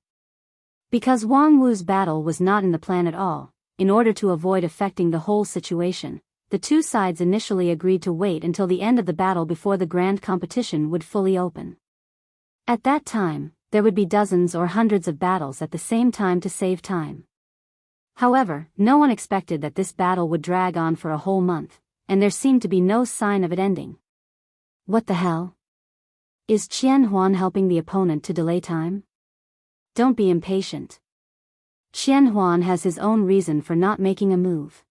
Because Wang Wu's battle was not in the plan at all, in order to avoid affecting the whole situation, the two sides initially agreed to wait until the end of the battle before the grand competition would fully open. At that time, there would be dozens or hundreds of battles at the same time to save time. However, no one expected that this battle would drag on for a whole month, and there seemed to be no sign of it ending. What the hell? Is Qian Huan helping the opponent to delay time? Don't be impatient. Qian Huan has his own reason for not making a move.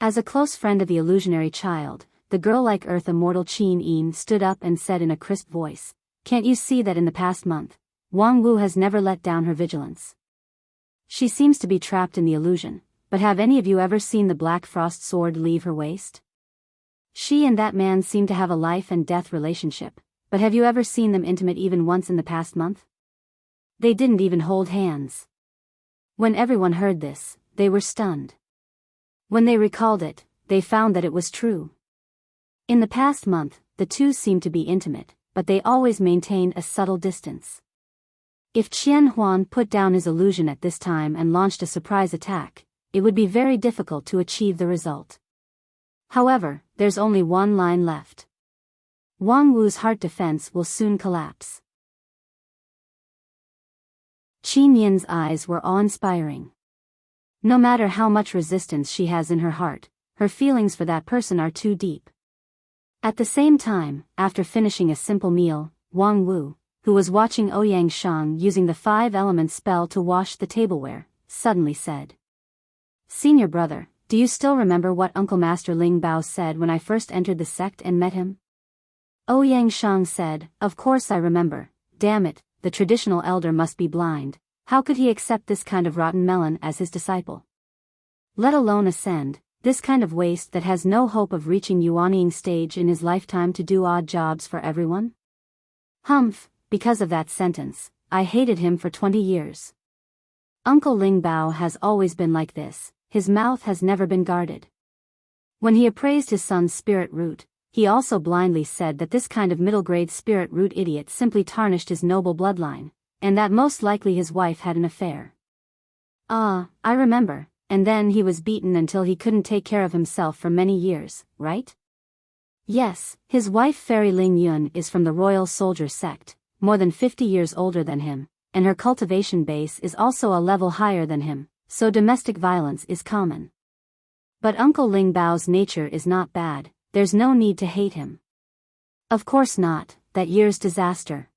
As a close friend of the illusionary child, the girl-like Earth Immortal Qin Yin stood up and said in a crisp voice, "Can't you see that in the past month, Wang Wu has never let down her vigilance? She seems to be trapped in the illusion, but have any of you ever seen the black frost sword leave her waist? She and that man seem to have a life and death relationship, but have you ever seen them intimate even once in the past month? They didn't even hold hands. When everyone heard this, they were stunned. When they recalled it, they found that it was true. In the past month, the two seemed to be intimate, but they always maintained a subtle distance. If Qian Huan put down his illusion at this time and launched a surprise attack, it would be very difficult to achieve the result. However, there's only one line left. Wang Wu's heart defense will soon collapse. Qin Yin's eyes were awe-inspiring. No matter how much resistance she has in her heart, her feelings for that person are too deep. At the same time, after finishing a simple meal, Wang Wu, who was watching Ouyang Shang using the 5-element spell to wash the tableware, suddenly said, "Senior brother, do you still remember what Uncle Master Ling Bao said when I first entered the sect and met him?" Ouyang Shang said, "Of course I remember. Damn it, the traditional elder must be blind. How could he accept this kind of rotten melon as his disciple? Let alone ascend, this kind of waste that has no hope of reaching Yuanying stage in his lifetime to do odd jobs for everyone?" Humph, because of that sentence, I hated him for 20 years. Uncle Ling Bao has always been like this, his mouth has never been guarded. When he appraised his son's spirit root, he also blindly said that this kind of middle-grade spirit root idiot simply tarnished his noble bloodline, and that most likely his wife had an affair. Ah, I remember, and then he was beaten until he couldn't take care of himself for many years, right? Yes, his wife Fairy Ling Yun is from the Royal Soldier sect, more than 50 years older than him, and her cultivation base is also a level higher than him, so domestic violence is common. But Uncle Ling Bao's nature is not bad, there's no need to hate him. Of course not, that year's disaster.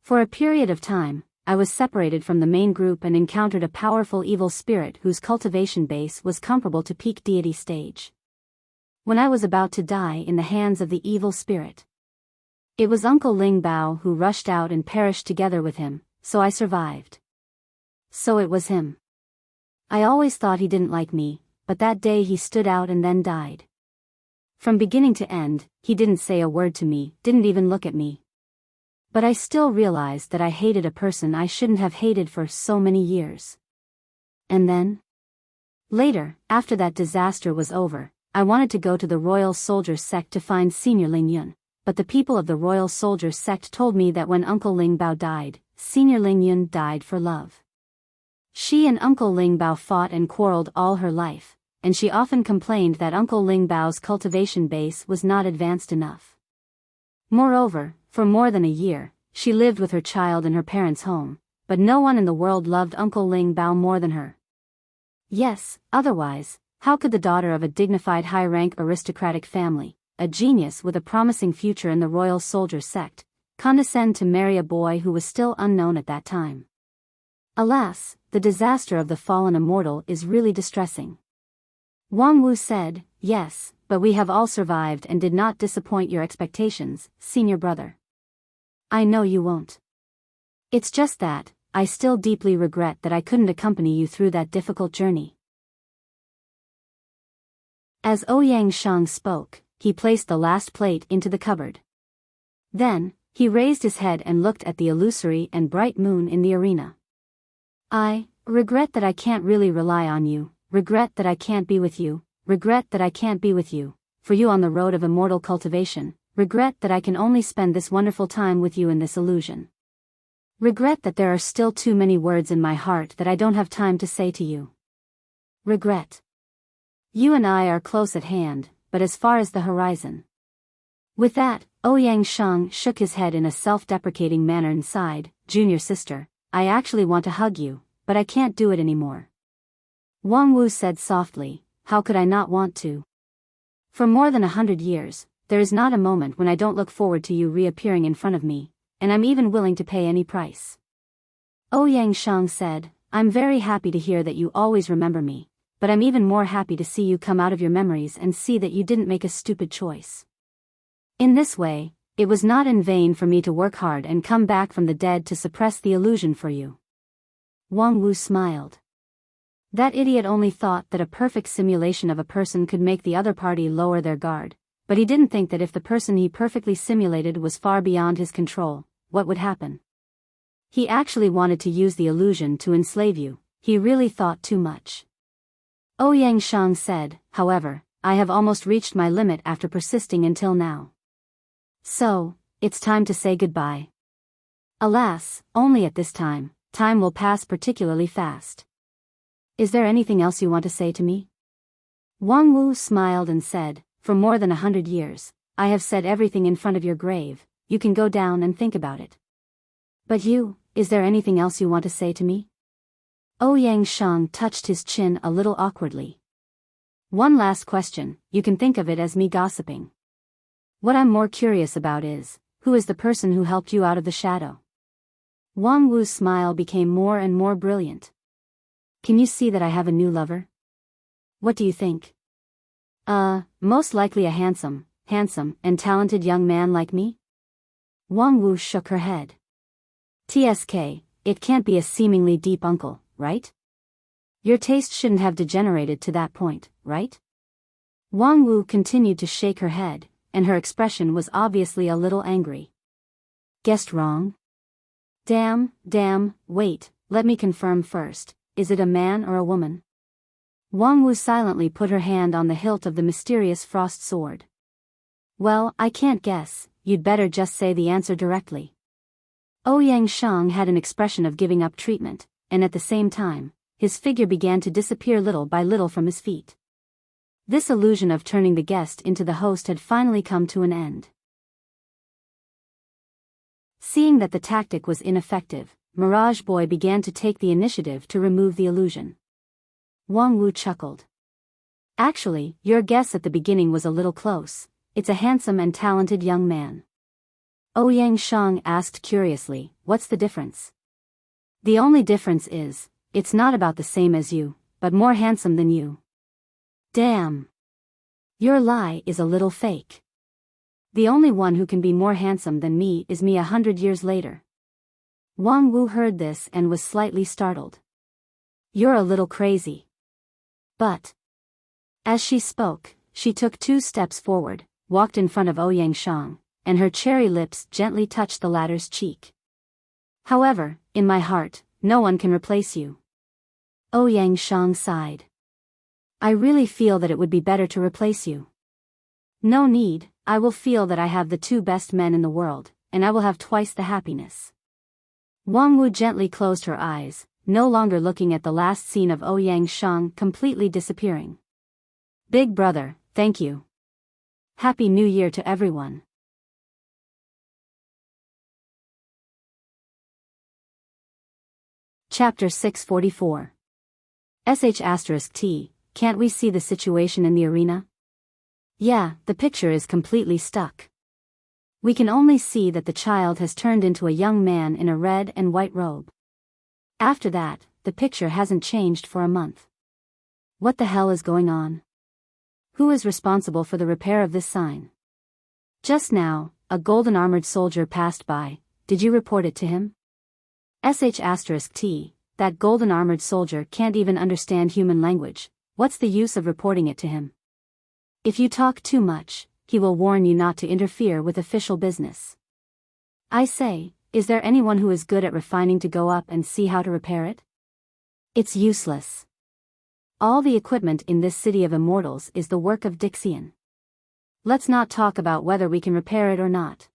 For a period of time, I was separated from the main group and encountered a powerful evil spirit whose cultivation base was comparable to peak deity stage. When I was about to die in the hands of the evil spirit, it was Uncle Ling Bao who rushed out and perished together with him, so I survived. So it was him. I always thought he didn't like me, but that day he stood out and then died. From beginning to end, he didn't say a word to me, didn't even look at me. But I still realized that I hated a person I shouldn't have hated for so many years. And then? Later, after that disaster was over, I wanted to go to the Royal Soldier sect to find Senior Ling Yun, but the people of the Royal Soldier sect told me that when Uncle Ling Bao died, Senior Ling Yun died for love. She and Uncle Ling Bao fought and quarreled all her life, and she often complained that Uncle Ling Bao's cultivation base was not advanced enough. Moreover, for more than a year, she lived with her child in her parents' home, but no one in the world loved Uncle Ling Bao more than her. Yes, otherwise, how could the daughter of a dignified high-rank aristocratic family, a genius with a promising future in the Royal Soldier sect, condescend to marry a boy who was still unknown at that time? Alas, the disaster of the fallen immortal is really distressing. Wang Wu said, "Yes, but we have all survived and did not disappoint your expectations, senior brother. I know you won't. It's just that, I still deeply regret that I couldn't accompany you through that difficult journey." As Ouyang Shang spoke, he placed the last plate into the cupboard. Then, he raised his head and looked at the illusory and bright moon in the arena. "I regret that I can't really rely on you, regret that I can't be with you, regret that I can't be with you, for you on the road of immortal cultivation, regret that I can only spend this wonderful time with you in this illusion. Regret that there are still too many words in my heart that I don't have time to say to you. Regret. You and I are close at hand, but as far as the horizon." With that, Ouyang Shang shook his head in a self-deprecating manner and sighed, "Junior sister, I actually want to hug you, but I can't do it anymore." Wang Wu said softly, "How could I not want to? For more than 100 years, there is not a moment when I don't look forward to you reappearing in front of me, and I'm even willing to pay any price." Ouyang Shang said, "I'm very happy to hear that you always remember me, but I'm even more happy to see you come out of your memories and see that you didn't make a stupid choice. In this way, it was not in vain for me to work hard and come back from the dead to suppress the illusion for you." Wang Wu smiled. That idiot only thought that a perfect simulation of a person could make the other party lower their guard, but he didn't think that if the person he perfectly simulated was far beyond his control, what would happen? He actually wanted to use the illusion to enslave you. He really thought too much. Ouyang Shang said, however, I have almost reached my limit after persisting until now. So, it's time to say goodbye. Alas, only at this time, time will pass particularly fast. Is there anything else you want to say to me? Wang Wu smiled and said, for more than 100 years, I have said everything in front of your grave, you can go down and think about it. But you, is there anything else you want to say to me? Ouyang Shang touched his chin a little awkwardly. One last question, you can think of it as me gossiping. What I'm more curious about is, who is the person who helped you out of the shadow? Wang Wu's smile became more and more brilliant. Can you see that I have a new lover? What do you think? Most likely a handsome, and talented young man like me? Wang Wu shook her head. TSK, it can't be a seemingly deep uncle, right? Your taste shouldn't have degenerated to that point, right? Wang Wu continued to shake her head, and her expression was obviously a little angry. Guessed wrong? Damn, wait, let me confirm first, is it a man or a woman? Wang Wu silently put her hand on the hilt of the mysterious frost sword. Well, I can't guess, you'd better just say the answer directly. Ouyang Shang had an expression of giving up treatment, and at the same time, his figure began to disappear little by little from his feet. This illusion of turning the guest into the host had finally come to an end. Seeing that the tactic was ineffective, Mirage Boy began to take the initiative to remove the illusion. Wang Wu chuckled. Actually, your guess at the beginning was a little close. It's a handsome and talented young man. Ouyang Shang asked curiously, what's the difference? The only difference is, it's not about the same as you, but more handsome than you. Damn. Your lie is a little fake. The only one who can be more handsome than me is me 100 years later. Wang Wu heard this and was slightly startled. You're a little crazy. But. As she spoke, she took 2 steps forward, walked in front of Ouyang Shang, and her cherry lips gently touched the latter's cheek. However, in my heart, no one can replace you. Ouyang Shang sighed. I really feel that it would be better to replace you. No need, I will feel that I have the 2 best men in the world, and I will have twice the happiness. Wang Wu gently closed her eyes, no longer looking at the last scene of Ouyang Shang completely disappearing. Big brother, thank you. Happy New Year to everyone. Chapter 644. *T, can't we see the situation in the arena? Yeah, the picture is completely stuck. We can only see that the child has turned into a young man in a red and white robe. After that, the picture hasn't changed for a month. What the hell is going on? Who is responsible for the repair of this sign? Just now, a golden armored soldier passed by, did you report it to him? *T, that golden armored soldier can't even understand human language, what's the use of reporting it to him? If you talk too much, he will warn you not to interfere with official business. I say, is there anyone who is good at refining to go up and see how to repair it? It's useless. All the equipment in this city of immortals is the work of Dixian. Let's not talk about whether we can repair it or not.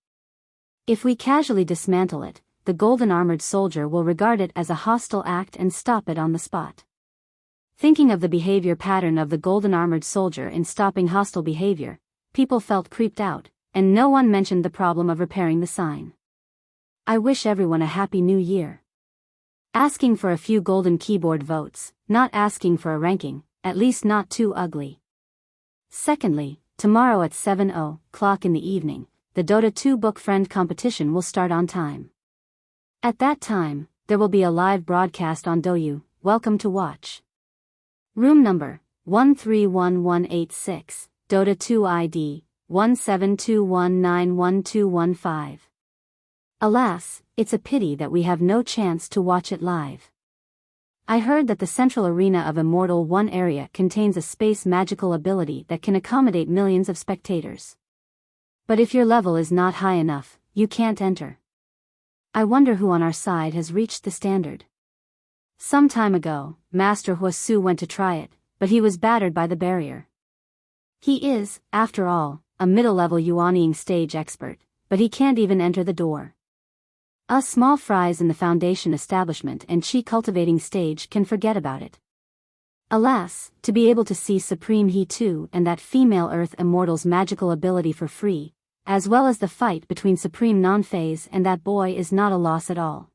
If we casually dismantle it, the golden armored soldier will regard it as a hostile act and stop it on the spot. Thinking of the behavior pattern of the golden armored soldier in stopping hostile behavior, people felt creeped out, and no one mentioned the problem of repairing the sign. I wish everyone a happy new year. Asking for a few golden keyboard votes, not asking for a ranking, at least not too ugly. Secondly, tomorrow at 7:00 in the evening, the Dota 2 book friend competition will start on time. At that time, there will be a live broadcast on Douyu, welcome to watch. Room number 131186, Dota 2 ID 1721911215. Alas, it's a pity that we have no chance to watch it live. I heard that the central arena of Immortal 1 area contains a space magical ability that can accommodate millions of spectators. But if your level is not high enough, you can't enter. I wonder who on our side has reached the standard. Some time ago, Master Huasu went to try it, but he was battered by the barrier. He is, after all, a middle-level Yuanying stage expert, but he can't even enter the door. Us small fries in the foundation establishment and chi cultivating stage can forget about it. Alas, to be able to see Supreme He 2 and that female Earth Immortal's magical ability for free, as well as the fight between Supreme Non-Phase and that boy is not a loss at all.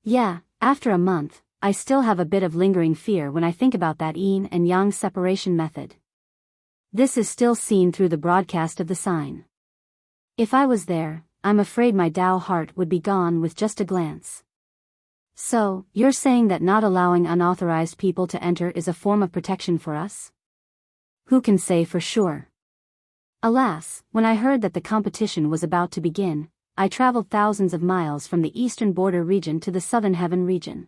Yeah, after a month, I still have a bit of lingering fear when I think about that yin and yang separation method. This is still seen through the broadcast of the sign. If I was there, I'm afraid my Tao heart would be gone with just a glance. So, you're saying that not allowing unauthorized people to enter is a form of protection for us? Who can say for sure? Alas, when I heard that the competition was about to begin, I traveled thousands of miles from the eastern border region to the southern heaven region.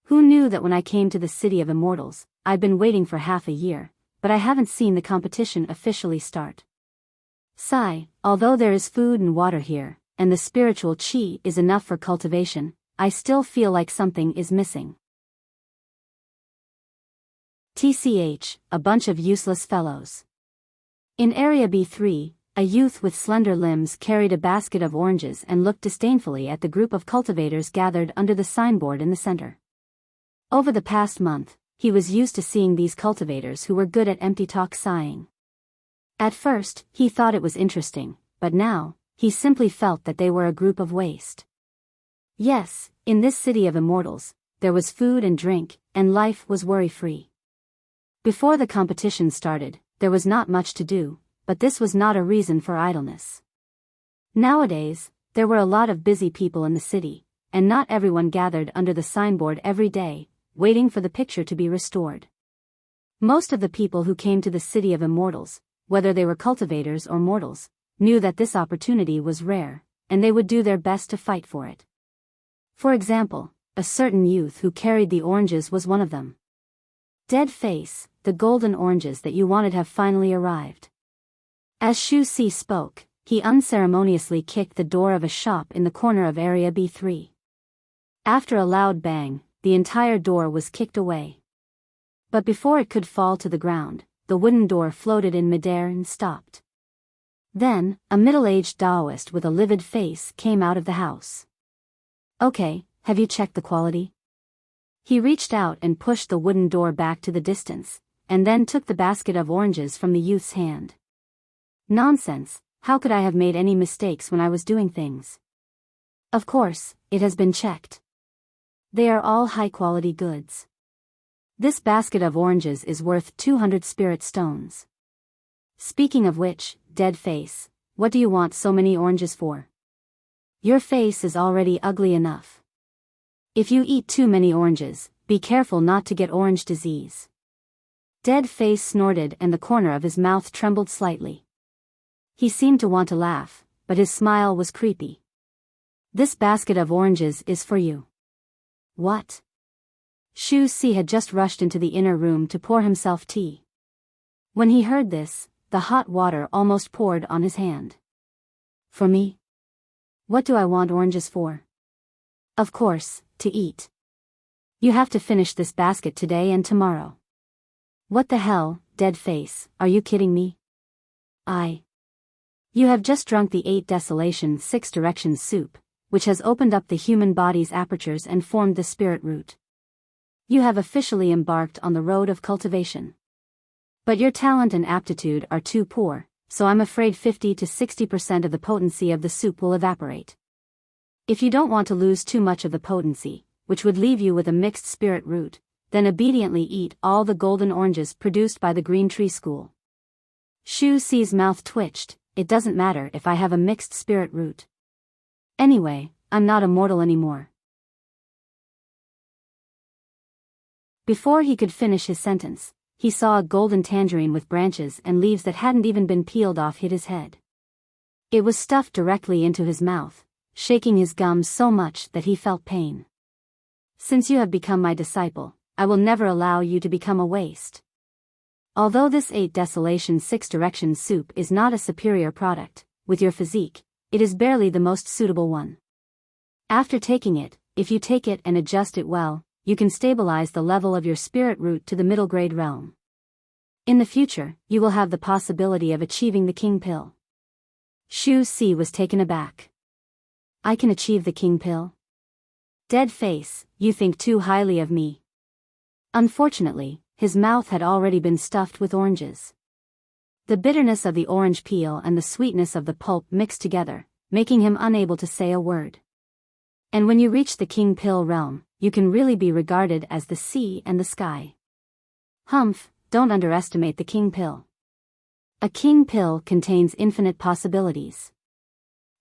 Who knew that when I came to the city of Immortals, I'd been waiting for half a year, but I haven't seen the competition officially start. Sigh, although there is food and water here, and the spiritual chi is enough for cultivation, I still feel like something is missing. TCH, a bunch of useless fellows. In Area B3, a youth with slender limbs carried a basket of oranges and looked disdainfully at the group of cultivators gathered under the signboard in the center. Over the past month, he was used to seeing these cultivators who were good at empty talk sighing. At first, he thought it was interesting, but now, he simply felt that they were a group of waste. Yes, in this city of Immortals, there was food and drink, and life was worry-free. Before the competition started, there was not much to do, but this was not a reason for idleness. Nowadays, there were a lot of busy people in the city, and not everyone gathered under the signboard every day, waiting for the picture to be restored. Most of the people who came to the city of Immortals, whether they were cultivators or mortals, knew that this opportunity was rare, and they would do their best to fight for it. For example, a certain youth who carried the oranges was one of them. Dead face, the golden oranges that you wanted have finally arrived. As Shu Si spoke, he unceremoniously kicked the door of a shop in the corner of Area B3. After a loud bang, the entire door was kicked away. But before it could fall to the ground, the wooden door floated in midair and stopped. Then, a middle-aged Taoist with a livid face came out of the house. Okay, have you checked the quality? He reached out and pushed the wooden door back to the distance, and then took the basket of oranges from the youth's hand. Nonsense, how could I have made any mistakes when I was doing things? Of course, it has been checked. They are all high-quality goods. This basket of oranges is worth 200 spirit stones. Speaking of which, dead face, what do you want so many oranges for? Your face is already ugly enough. If you eat too many oranges, be careful not to get orange disease. Dead face snorted and the corner of his mouth trembled slightly. He seemed to want to laugh, but his smile was creepy. This basket of oranges is for you. What? Shu Si had just rushed into the inner room to pour himself tea. When he heard this, the hot water almost poured on his hand. For me? What do I want oranges for? Of course, to eat. You have to finish this basket today and tomorrow. What the hell, dead face, are you kidding me? You have just drunk the 8 Desolation 6 Directions soup, which has opened up the human body's apertures and formed the spirit root. You have officially embarked on the road of cultivation. But your talent and aptitude are too poor, so I'm afraid 50 to 60% of the potency of the soup will evaporate. If you don't want to lose too much of the potency, which would leave you with a mixed spirit root, then obediently eat all the golden oranges produced by the Green Tree School. Shu Si's mouth twitched. It doesn't matter if I have a mixed spirit root. Anyway, I'm not immortal anymore. Before he could finish his sentence, he saw a golden tangerine with branches and leaves that hadn't even been peeled off hit his head. It was stuffed directly into his mouth, shaking his gums so much that he felt pain. Since you have become my disciple, I will never allow you to become a waste. Although this 8 Desolation 6 Directions soup is not a superior product, with your physique, it is barely the most suitable one. After taking it, if you take it and adjust it well, you can stabilize the level of your spirit root to the middle grade realm. In the future, you will have the possibility of achieving the King Pill. Shu Si was taken aback. I can achieve the King Pill? Dead face, you think too highly of me. Unfortunately, his mouth had already been stuffed with oranges. The bitterness of the orange peel and the sweetness of the pulp mixed together, making him unable to say a word. And when you reach the King Pill realm, you can really be regarded as the sea and the sky. Humph, don't underestimate the King Pill. A King Pill contains infinite possibilities.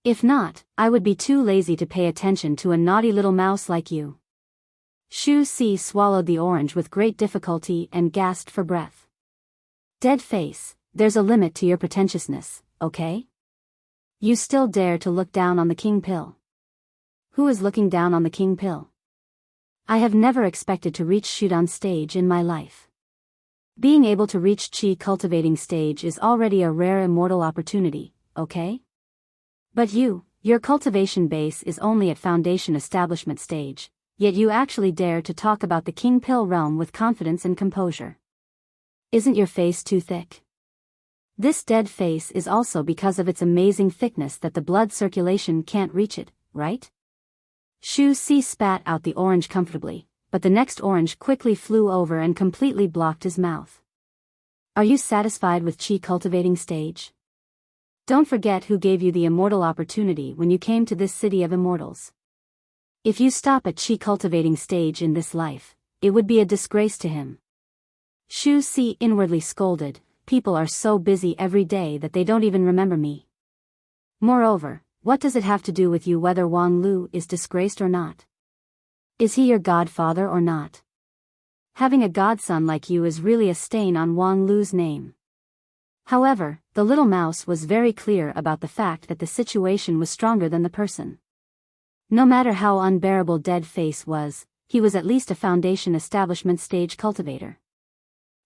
If not, I would be too lazy to pay attention to a naughty little mouse like you. Shu Si swallowed the orange with great difficulty and gasped for breath. Dead face, there's a limit to your pretentiousness, okay? You still dare to look down on the King Pill? Who is looking down on the King Pill? I have never expected to reach Shudan stage in my life. Being able to reach Qi cultivating stage is already a rare immortal opportunity, okay? But your cultivation base is only at foundation establishment stage, yet you actually dare to talk about the King Pill realm with confidence and composure. Isn't your face too thick? This dead face is also because of its amazing thickness that the blood circulation can't reach it, right? Shu Si spat out the orange comfortably, but the next orange quickly flew over and completely blocked his mouth. Are you satisfied with Qi cultivating stage? Don't forget who gave you the immortal opportunity when you came to this city of immortals. If you stop at Qi cultivating stage in this life, it would be a disgrace to him. Shu Si inwardly scolded, people are so busy every day that they don't even remember me. Moreover, what does it have to do with you whether Wang Lu is disgraced or not? Is he your godfather or not? Having a godson like you is really a stain on Wang Lu's name. However, the little mouse was very clear about the fact that the situation was stronger than the person. No matter how unbearable Dead Face was, he was at least a foundation establishment stage cultivator.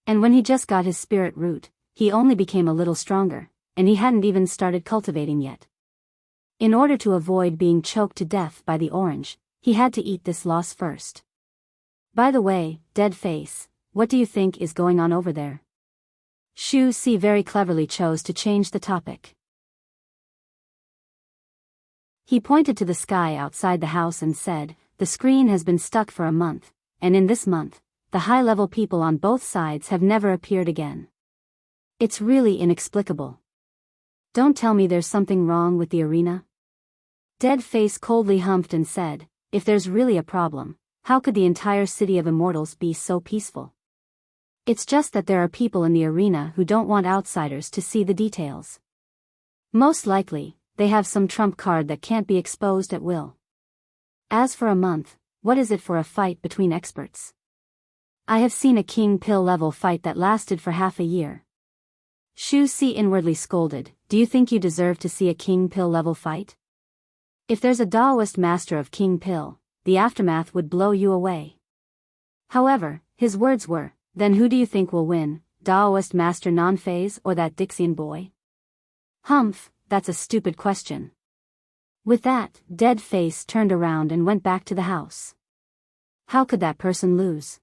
And when he just got his spirit root, he only became a little stronger, and he hadn't even started cultivating yet. In order to avoid being choked to death by the orange, he had to eat this loss first. By the way, Dead Face, what do you think is going on over there? Shu Si very cleverly chose to change the topic. He pointed to the sky outside the house and said, the screen has been stuck for a month, and in this month, the high-level people on both sides have never appeared again. It's really inexplicable. Don't tell me there's something wrong with the arena? Dead Face coldly humphed and said, if there's really a problem, how could the entire city of immortals be so peaceful? It's just that there are people in the arena who don't want outsiders to see the details. Most likely, they have some trump card that can't be exposed at will. As for a month, what is it for a fight between experts? I have seen a King Pill level fight that lasted for half a year. Shu Si inwardly scolded, do you think you deserve to see a King Pill level fight? If there's a Daoist master of King Pill, the aftermath would blow you away. However, his words were, then who do you think will win, Daoist master Non-Phase or that Dixian boy? Humph, that's a stupid question. With that, Dead Face turned around and went back to the house. How could that person lose?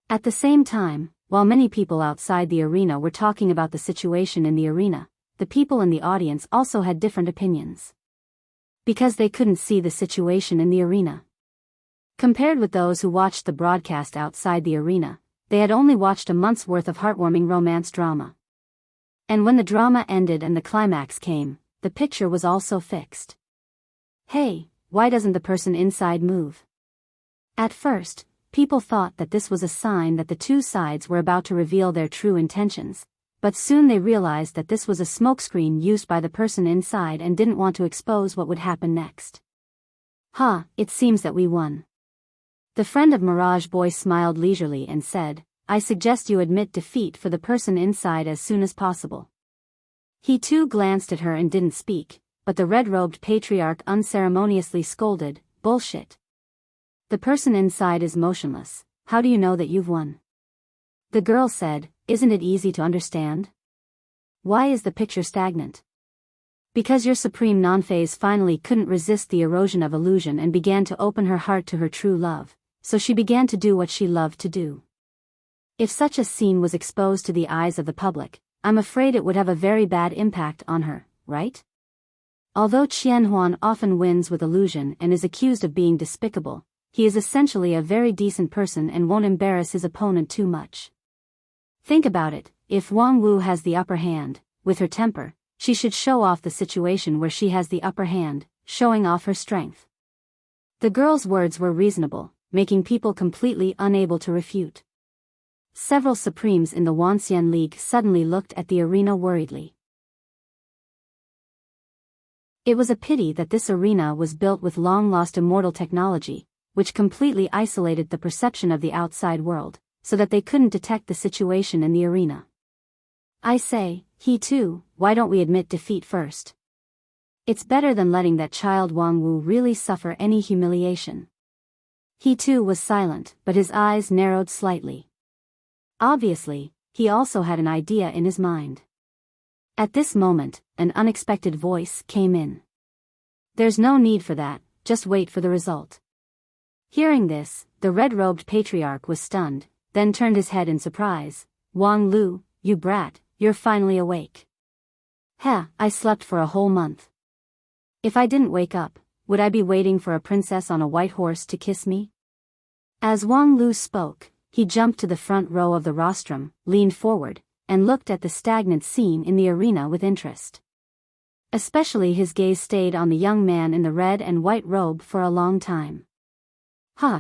At the same time, while many people outside the arena were talking about the situation in the arena, the people in the audience also had different opinions. Because they couldn't see the situation in the arena. Compared with those who watched the broadcast outside the arena, they had only watched a month's worth of heartwarming romance drama. And when the drama ended and the climax came, the picture was also fixed. Hey, why doesn't the person inside move? At first, people thought that this was a sign that the two sides were about to reveal their true intentions, but soon they realized that this was a smokescreen used by the person inside and didn't want to expose what would happen next. It seems that we won. The friend of Mirage Boy smiled leisurely and said, I suggest you admit defeat for the person inside as soon as possible. He too glanced at her and didn't speak, but the red-robed patriarch unceremoniously scolded, bullshit. The person inside is motionless. How do you know that you've won? The girl said, isn't it easy to understand? Why is the picture stagnant? Because your supreme non-phase finally couldn't resist the erosion of illusion and began to open her heart to her true love, so she began to do what she loved to do. If such a scene was exposed to the eyes of the public, I'm afraid it would have a very bad impact on her, right? Although Qian Huan often wins with illusion and is accused of being despicable, he is essentially a very decent person and won't embarrass his opponent too much. Think about it, if Wang Wu has the upper hand, with her temper, she should show off the situation where she has the upper hand, showing off her strength. The girl's words were reasonable, making people completely unable to refute. Several supremes in the Wanxian League suddenly looked at the arena worriedly. It was a pity that this arena was built with long-lost immortal technology, which completely isolated the perception of the outside world, so that they couldn't detect the situation in the arena. I say, he too, why don't we admit defeat first? It's better than letting that child Wang Wu really suffer any humiliation. He too was silent, but his eyes narrowed slightly. Obviously, he also had an idea in his mind. At this moment, an unexpected voice came in. There's no need for that, just wait for the result. Hearing this, the red-robed patriarch was stunned, then turned his head in surprise. Wang Lu, you brat, you're finally awake. Heh, I slept for a whole month. If I didn't wake up, would I be waiting for a princess on a white horse to kiss me? As Wang Lu spoke, he jumped to the front row of the rostrum, leaned forward, and looked at the stagnant scene in the arena with interest. Especially his gaze stayed on the young man in the red and white robe for a long time.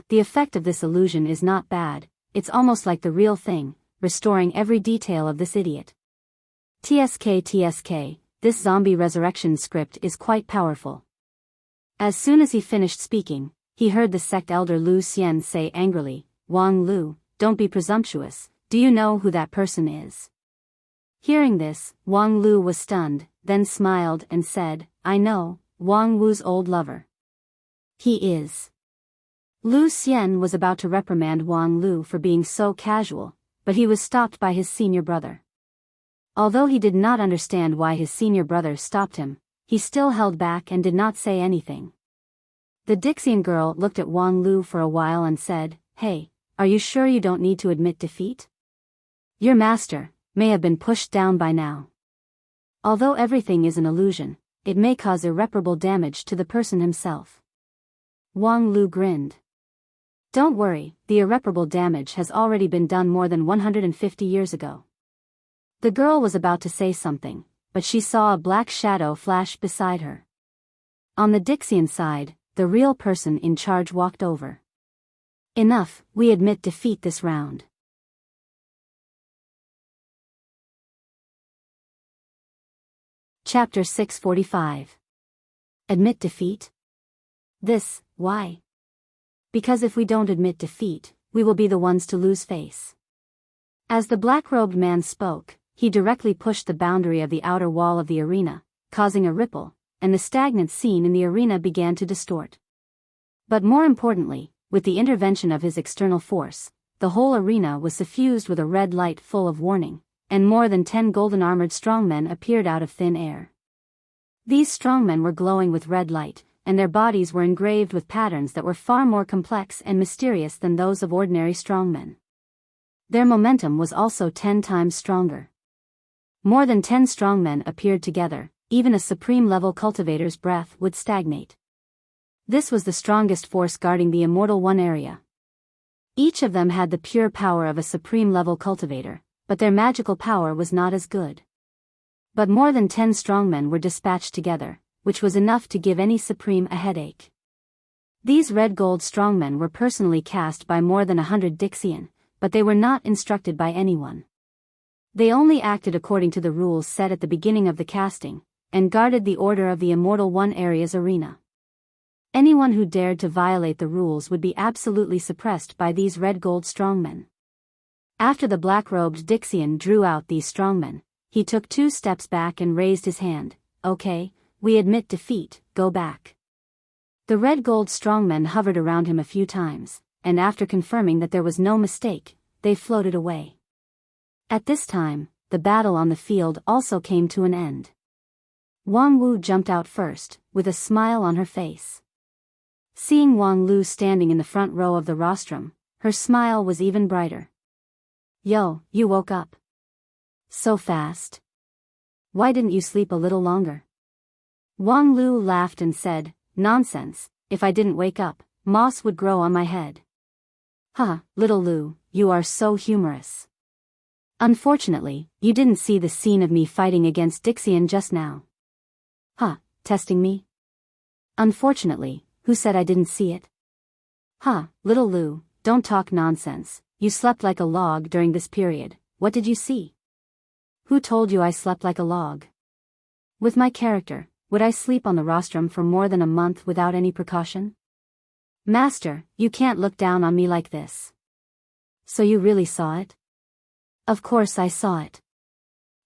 The effect of this illusion is not bad, it's almost like the real thing, restoring every detail of this idiot. TSK, this zombie resurrection script is quite powerful. As soon as he finished speaking, he heard the sect elder Lu Xian say angrily, Wang Lu, don't be presumptuous, do you know who that person is? Hearing this, Wang Lu was stunned, then smiled and said, I know, Wang Wu's old lover. He is. Lu Xian was about to reprimand Wang Lu for being so casual, but he was stopped by his senior brother. Although he did not understand why his senior brother stopped him, he still held back and did not say anything. The Dixian girl looked at Wang Lu for a while and said, Hey, are you sure you don't need to admit defeat? Your master may have been pushed down by now. Although everything is an illusion, it may cause irreparable damage to the person himself. Wang Lu grinned. Don't worry, the irreparable damage has already been done more than 150 years ago. The girl was about to say something, but she saw a black shadow flash beside her. On the Dixian side, the real person in charge walked over. Enough, we admit defeat this round. Chapter 645. Admit defeat? Why? Because if we don't admit defeat, we will be the ones to lose face. As the black-robed man spoke, he directly pushed the boundary of the outer wall of the arena, causing a ripple, and the stagnant scene in the arena began to distort. But more importantly, with the intervention of his external force, the whole arena was suffused with a red light full of warning, and more than 10 golden-armored strongmen appeared out of thin air. These strongmen were glowing with red light, and their bodies were engraved with patterns that were far more complex and mysterious than those of ordinary strongmen. Their momentum was also 10 times stronger. More than 10 strongmen appeared together, even a supreme-level cultivator's breath would stagnate. This was the strongest force guarding the Immortal One area. Each of them had the pure power of a supreme-level cultivator, but their magical power was not as good. But more than 10 strongmen were dispatched together, which was enough to give any supreme a headache. These red-gold strongmen were personally cast by more than 100 Dixian, but they were not instructed by anyone. They only acted according to the rules set at the beginning of the casting, and guarded the order of the Immortal One area's arena. Anyone who dared to violate the rules would be absolutely suppressed by these red-gold strongmen. After the black-robed Dixian drew out these strongmen, he took 2 steps back and raised his hand. Okay, we admit defeat, go back. The red gold strongmen hovered around him a few times, and after confirming that there was no mistake, they floated away. At this time, the battle on the field also came to an end. Wang Wu jumped out first, with a smile on her face. Seeing Wang Lu standing in the front row of the rostrum, her smile was even brighter. "Yo, you woke up. So fast. Why didn't you sleep a little longer?" Wang Lu laughed and said, "Nonsense, if I didn't wake up, moss would grow on my head." "Huh, little Lu, you are so humorous. Unfortunately, you didn't see the scene of me fighting against Dixian just now." "Huh, testing me?" "Unfortunately, who said I didn't see it?" "Huh, little Lu, don't talk nonsense, you slept like a log during this period, what did you see?" "Who told you I slept like a log? With my character, would I sleep on the rostrum for more than a month without any precaution?" "Master, you can't look down on me like this." "So you really saw it?" "Of course I saw it."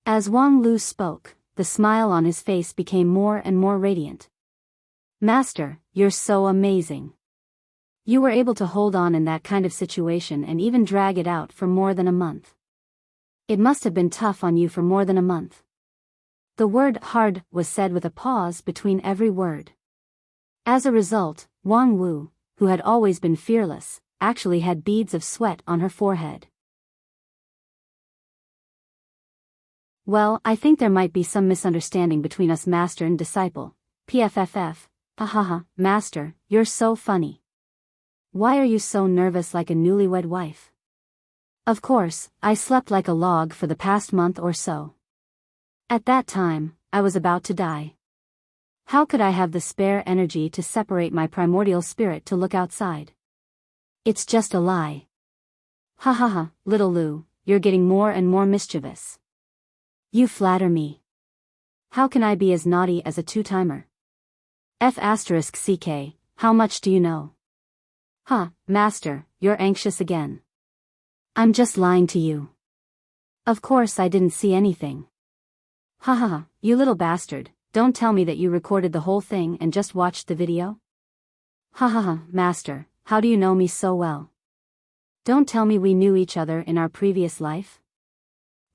As Wang Lu spoke, the smile on his face became more and more radiant. "Master, you're so amazing. You were able to hold on in that kind of situation and even drag it out for more than a month. It must have been tough on you for more than a month." The word hard was said with a pause between every word. As a result, Wang Wu, who had always been fearless, actually had beads of sweat on her forehead. "Well, I think there might be some misunderstanding between us, master and disciple. PFFF. Hahaha, master, you're so funny. Why are you so nervous like a newlywed wife?" "Of course, I slept like a log for the past month or so. At that time, I was about to die. How could I have the spare energy to separate my primordial spirit to look outside? It's just a lie." "Ha ha ha, little Lu, you're getting more and more mischievous. You flatter me. How can I be as naughty as a two-timer? F***CK, how much do you know?" "Huh, master, you're anxious again." "I'm just lying to you. Of course I didn't see anything." "Ha ha ha, you little bastard, don't tell me that you recorded the whole thing and just watched the video?" "Ha ha ha, master, how do you know me so well? Don't tell me we knew each other in our previous life?"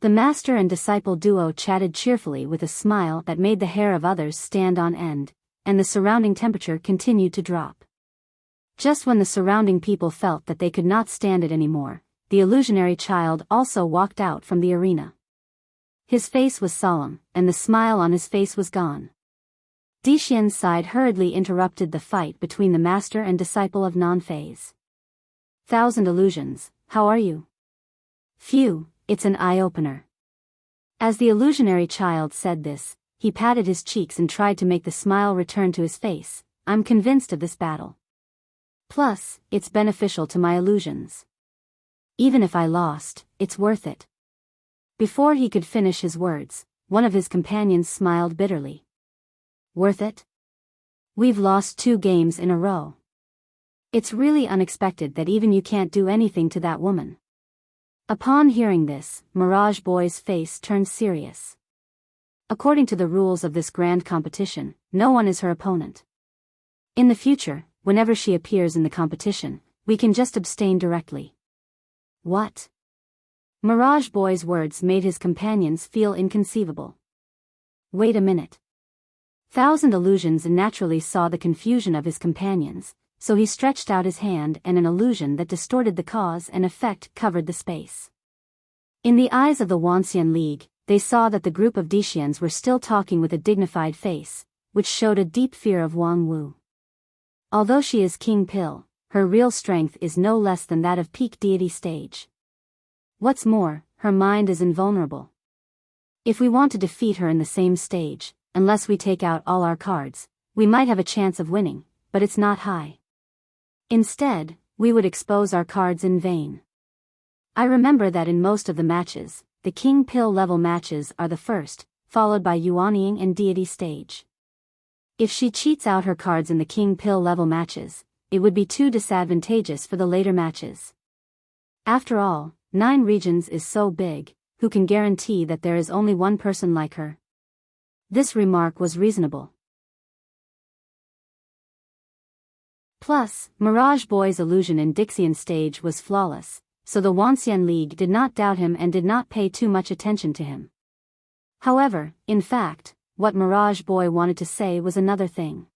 The master and disciple duo chatted cheerfully with a smile that made the hair of others stand on end, and the surrounding temperature continued to drop. Just when the surrounding people felt that they could not stand it anymore, the illusionary child also walked out from the arena. His face was solemn, and the smile on his face was gone. Dixian's side hurriedly interrupted the fight between the master and disciple of non-phase. "Thousand illusions, how are you?" "Phew, it's an eye-opener." As the illusionary child said this, he patted his cheeks and tried to make the smile return to his face. "I'm convinced of this battle. Plus, it's beneficial to my illusions. Even if I lost, it's worth it." Before he could finish his words, one of his companions smiled bitterly. "Worth it? We've lost 2 games in a row. It's really unexpected that even you can't do anything to that woman." Upon hearing this, Mirage Boy's face turned serious. According to the rules of this grand competition, no one is her opponent. In the future, whenever she appears in the competition, we can just abstain directly. What? Mirage Boy's words made his companions feel inconceivable. Wait a minute. Thousand Illusions naturally saw the confusion of his companions, so he stretched out his hand and an illusion that distorted the cause and effect covered the space. In the eyes of the Wanxian League, they saw that the group of Dixians were still talking with a dignified face, which showed a deep fear of Wang Wu. Although she is King Pill, her real strength is no less than that of peak deity stage. What's more, her mind is invulnerable. If we want to defeat her in the same stage, unless we take out all our cards, we might have a chance of winning, but it's not high. Instead, we would expose our cards in vain. I remember that in most of the matches, the King Pill level matches are the first, followed by Yuanying and deity stage. If she cheats out her cards in the King Pill level matches, it would be too disadvantageous for the later matches. After all, 9 regions is so big, who can guarantee that there is only one person like her? This remark was reasonable. Plus, Mirage Boy's illusion in Dixian's stage was flawless, so the Wanxian League did not doubt him and did not pay too much attention to him. However, in fact, what Mirage Boy wanted to say was another thing.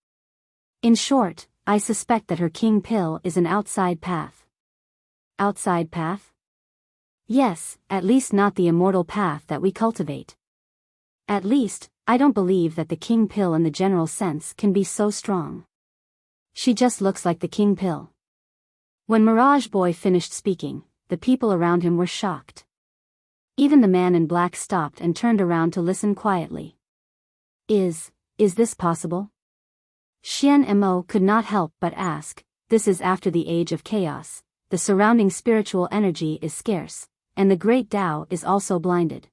In short, I suspect that her king pill is an outside path. Outside path? Yes, at least not the immortal path that we cultivate. At least, I don't believe that the king pill in the general sense can be so strong. She just looks like the king pill. When Mirage Boy finished speaking, the people around him were shocked. Even the man in black stopped and turned around to listen quietly. Is this possible? Xian Mo could not help but ask. This is after the age of chaos, the surrounding spiritual energy is scarce, and the great Tao is also blinded.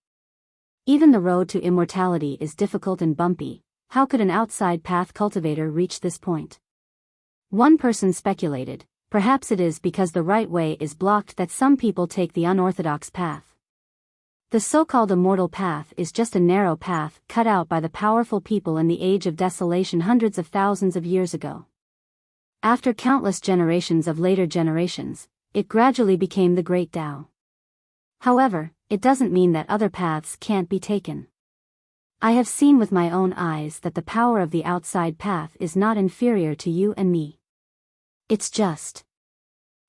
Even the road to immortality is difficult and bumpy. How could an outside path cultivator reach this point? One person speculated, perhaps it is because the right way is blocked that some people take the unorthodox path. The so-called immortal path is just a narrow path cut out by the powerful people in the age of desolation hundreds of thousands of years ago. After countless generations of later generations, it gradually became the Great Tao. However, it doesn't mean that other paths can't be taken. I have seen with my own eyes that the power of the outside path is not inferior to you and me.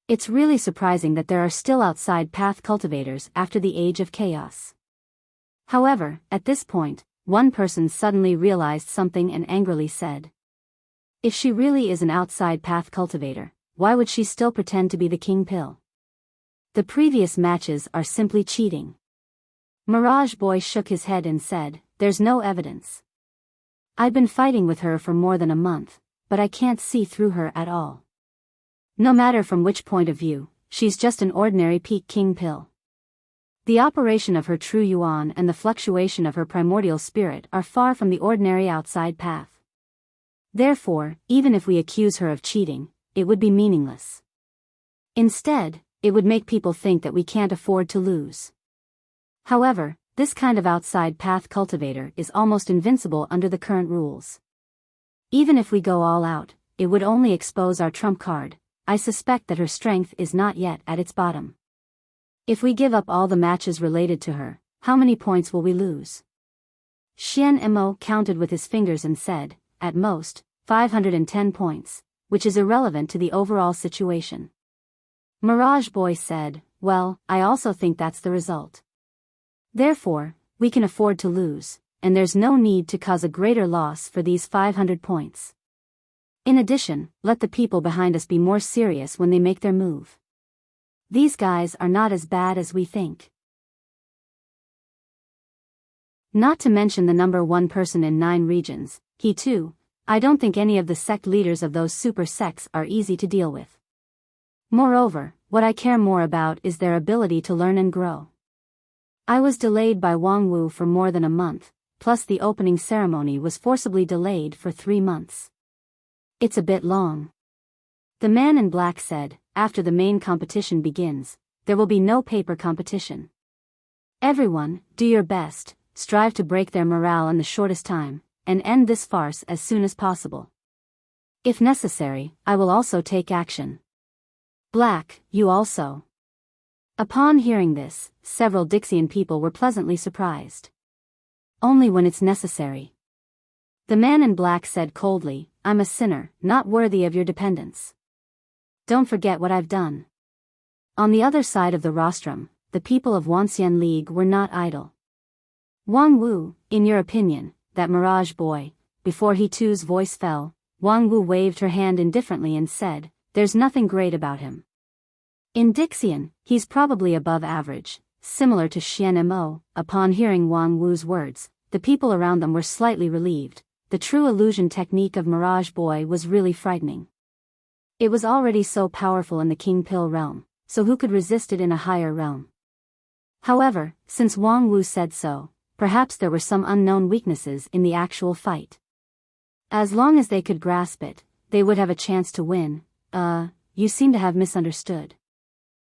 It's really surprising that there are still outside path cultivators after the age of chaos. However, at this point, one person suddenly realized something and angrily said, if she really is an outside path cultivator, why would she still pretend to be the king pill? The previous matches are simply cheating. Mirage Boy shook his head and said, there's no evidence. I've been fighting with her for more than a month, but I can't see through her at all. No matter from which point of view, she's just an ordinary peak king pill. The operation of her true yuan and the fluctuation of her primordial spirit are far from the ordinary outside path. Therefore, even if we accuse her of cheating, it would be meaningless. Instead, it would make people think that we can't afford to lose. However, this kind of outside path cultivator is almost invincible under the current rules. Even if we go all out, it would only expose our trump card. I suspect that her strength is not yet at its bottom. If we give up all the matches related to her, how many points will we lose? Xian Mo counted with his fingers and said, at most, 510 points, which is irrelevant to the overall situation. Mirage Boy said, well, I also think that's the result. Therefore, we can afford to lose, and there's no need to cause a greater loss for these 500 points. In addition, let the people behind us be more serious when they make their move. These guys are not as bad as we think. Not to mention the number one person in 9 regions, he too. I don't think any of the sect leaders of those super sects are easy to deal with. Moreover, what I care more about is their ability to learn and grow. I was delayed by Wang Wu for more than a month, plus the opening ceremony was forcibly delayed for 3 months. It's a bit long. The man in black said, after the main competition begins, there will be no paper competition. Everyone, do your best, strive to break their morale in the shortest time, and end this farce as soon as possible. If necessary, I will also take action. Black, you also. Upon hearing this, several Dixian people were pleasantly surprised. Only when it's necessary. The man in black said coldly, I'm a sinner, not worthy of your dependence. Don't forget what I've done. On the other side of the rostrum, the people of Wanxian League were not idle. Wang Wu, in your opinion, that Mirage Boy, before he too's voice fell, Wang Wu waved her hand indifferently and said, there's nothing great about him. In Dixian, he's probably above average, similar to Xian Mo. Upon hearing Wang Wu's words, the people around them were slightly relieved. The true illusion technique of Mirage Boy was really frightening. It was already so powerful in the King Pill realm, so who could resist it in a higher realm? However, since Wang Wu said so, perhaps there were some unknown weaknesses in the actual fight. As long as they could grasp it, they would have a chance to win. You seem to have misunderstood.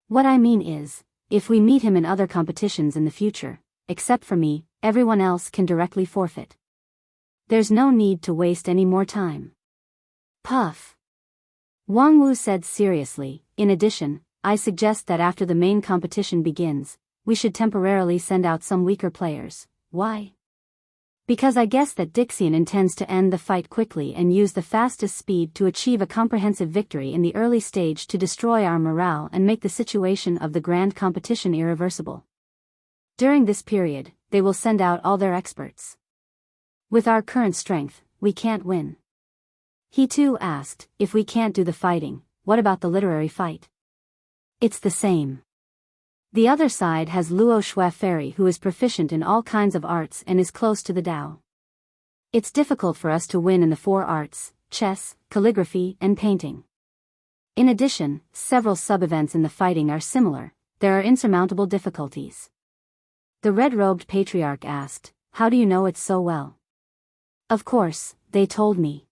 What I mean is, if we meet him in other competitions in the future, except for me, everyone else can directly forfeit. There's no need to waste any more time. Puff. Wang Wu said seriously. In addition, I suggest that after the main competition begins, we should temporarily send out some weaker players. Why? Because I guess that Dixian intends to end the fight quickly and use the fastest speed to achieve a comprehensive victory in the early stage to destroy our morale and make the situation of the grand competition irreversible. During this period, they will send out all their experts. With our current strength, we can't win. He too asked, if we can't do the fighting, what about the literary fight? It's the same. The other side has Luo Shui Fairy, who is proficient in all kinds of arts and is close to the Tao. It's difficult for us to win in the four arts: chess, calligraphy, and painting. In addition, several sub-events in the fighting are similar. There are insurmountable difficulties. The red-robed patriarch asked, how do you know it so well? Of course, they told me.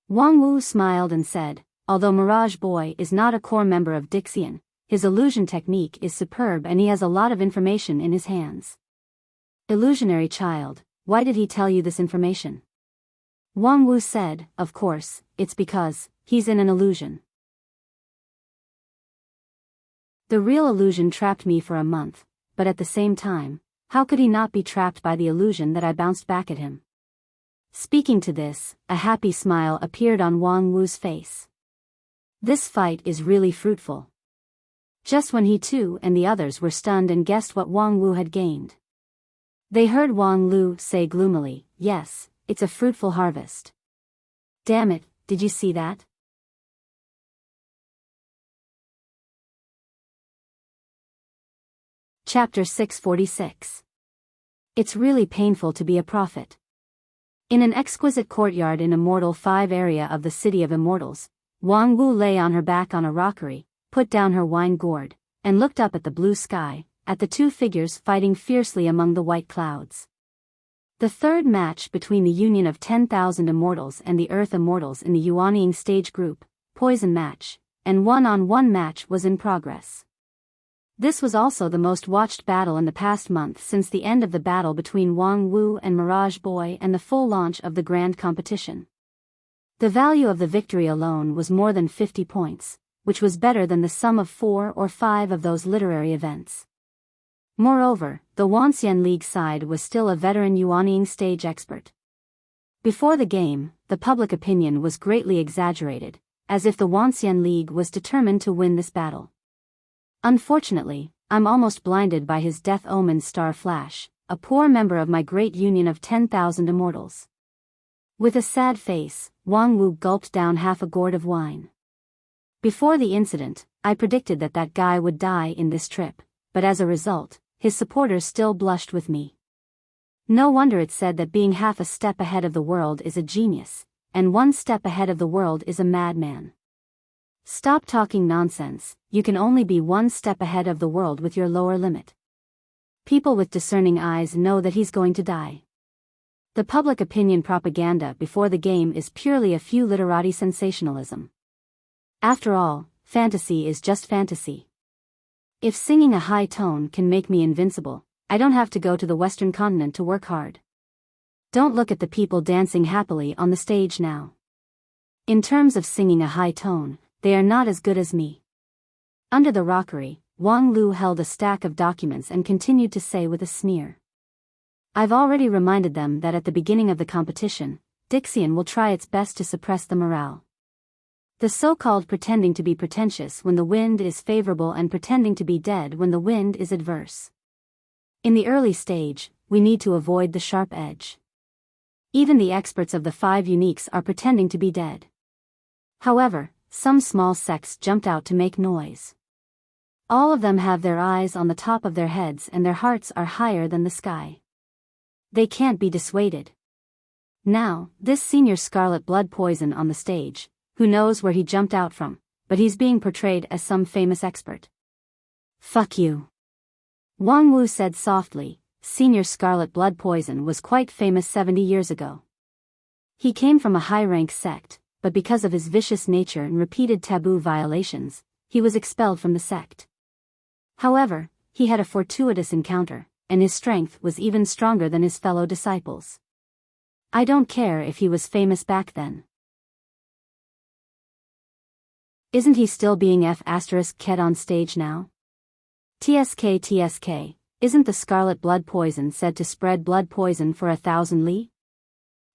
Wang Wu smiled and said, although Mirage Boy is not a core member of Dixian, his illusion technique is superb and he has a lot of information in his hands. Illusionary child, why did he tell you this information? Wang Wu said, of course, it's because he's in an illusion. The real illusion trapped me for a month, but at the same time, how could he not be trapped by the illusion that I bounced back at him? Speaking to this, a happy smile appeared on Wang Wu's face. This fight is really fruitful. Just when he too and the others were stunned and guessed what Wang Wu had gained, they heard Wang Lu say gloomily, yes, it's a fruitful harvest. Damn it, did you see that? Chapter 646. It's really painful to be a prophet. In an exquisite courtyard in Immortal 5 area of the City of Immortals, Wang Wu lay on her back on a rockery, put down her wine gourd, and looked up at the blue sky, at the two figures fighting fiercely among the white clouds. The third match between the union of 10,000 immortals and the Earth Immortals in the Yuanying stage group, Poison Match, and one-on-one match was in progress. This was also the most watched battle in the past month since the end of the battle between Wang Wu and Mirage Boy and the full launch of the grand competition. The value of the victory alone was more than 50 points, which was better than the sum of 4 or 5 of those literary events. Moreover, the Wanxian League side was still a veteran Yuanying stage expert. Before the game, the public opinion was greatly exaggerated, as if the Wanxian League was determined to win this battle. Unfortunately, I'm almost blinded by his Death Omen star flash, a poor member of my great union of 10,000 immortals. With a sad face, Wang Wu gulped down half a gourd of wine. Before the incident, I predicted that that guy would die in this trip, but as a result, his supporters still blushed with me. No wonder it said that being half a step ahead of the world is a genius, and 1 step ahead of the world is a madman. Stop talking nonsense, you can only be 1 step ahead of the world with your lower limit. People with discerning eyes know that he's going to die. The public opinion propaganda before the game is purely a few literati sensationalism. After all, fantasy is just fantasy. If singing a high tone can make me invincible, I don't have to go to the Western continent to work hard. Don't look at the people dancing happily on the stage now. In terms of singing a high tone, they are not as good as me. Under the rockery, Wang Lu held a stack of documents and continued to say with a sneer. I've already reminded them that at the beginning of the competition, Dixian will try its best to suppress the morale. The so-called pretending to be pretentious when the wind is favorable and pretending to be dead when the wind is adverse. In the early stage, we need to avoid the sharp edge. Even the experts of the 5 uniques are pretending to be dead. However, some small sects jumped out to make noise. All of them have their eyes on the top of their heads and their hearts are higher than the sky. They can't be dissuaded. Now, this senior Scarlet Blood Poison on the stage, who knows where he jumped out from, but he's being portrayed as some famous expert. Fuck you. Wang Wu said softly. Senior Scarlet Blood Poison was quite famous 70 years ago. He came from a high-rank sect, but because of his vicious nature and repeated taboo violations, he was expelled from the sect. However, he had a fortuitous encounter, and his strength was even stronger than his fellow disciples. I don't care if he was famous back then. Isn't he still being F***ed on stage now? TSK, isn't the scarlet blood poison said to spread blood poison for 1,000 li?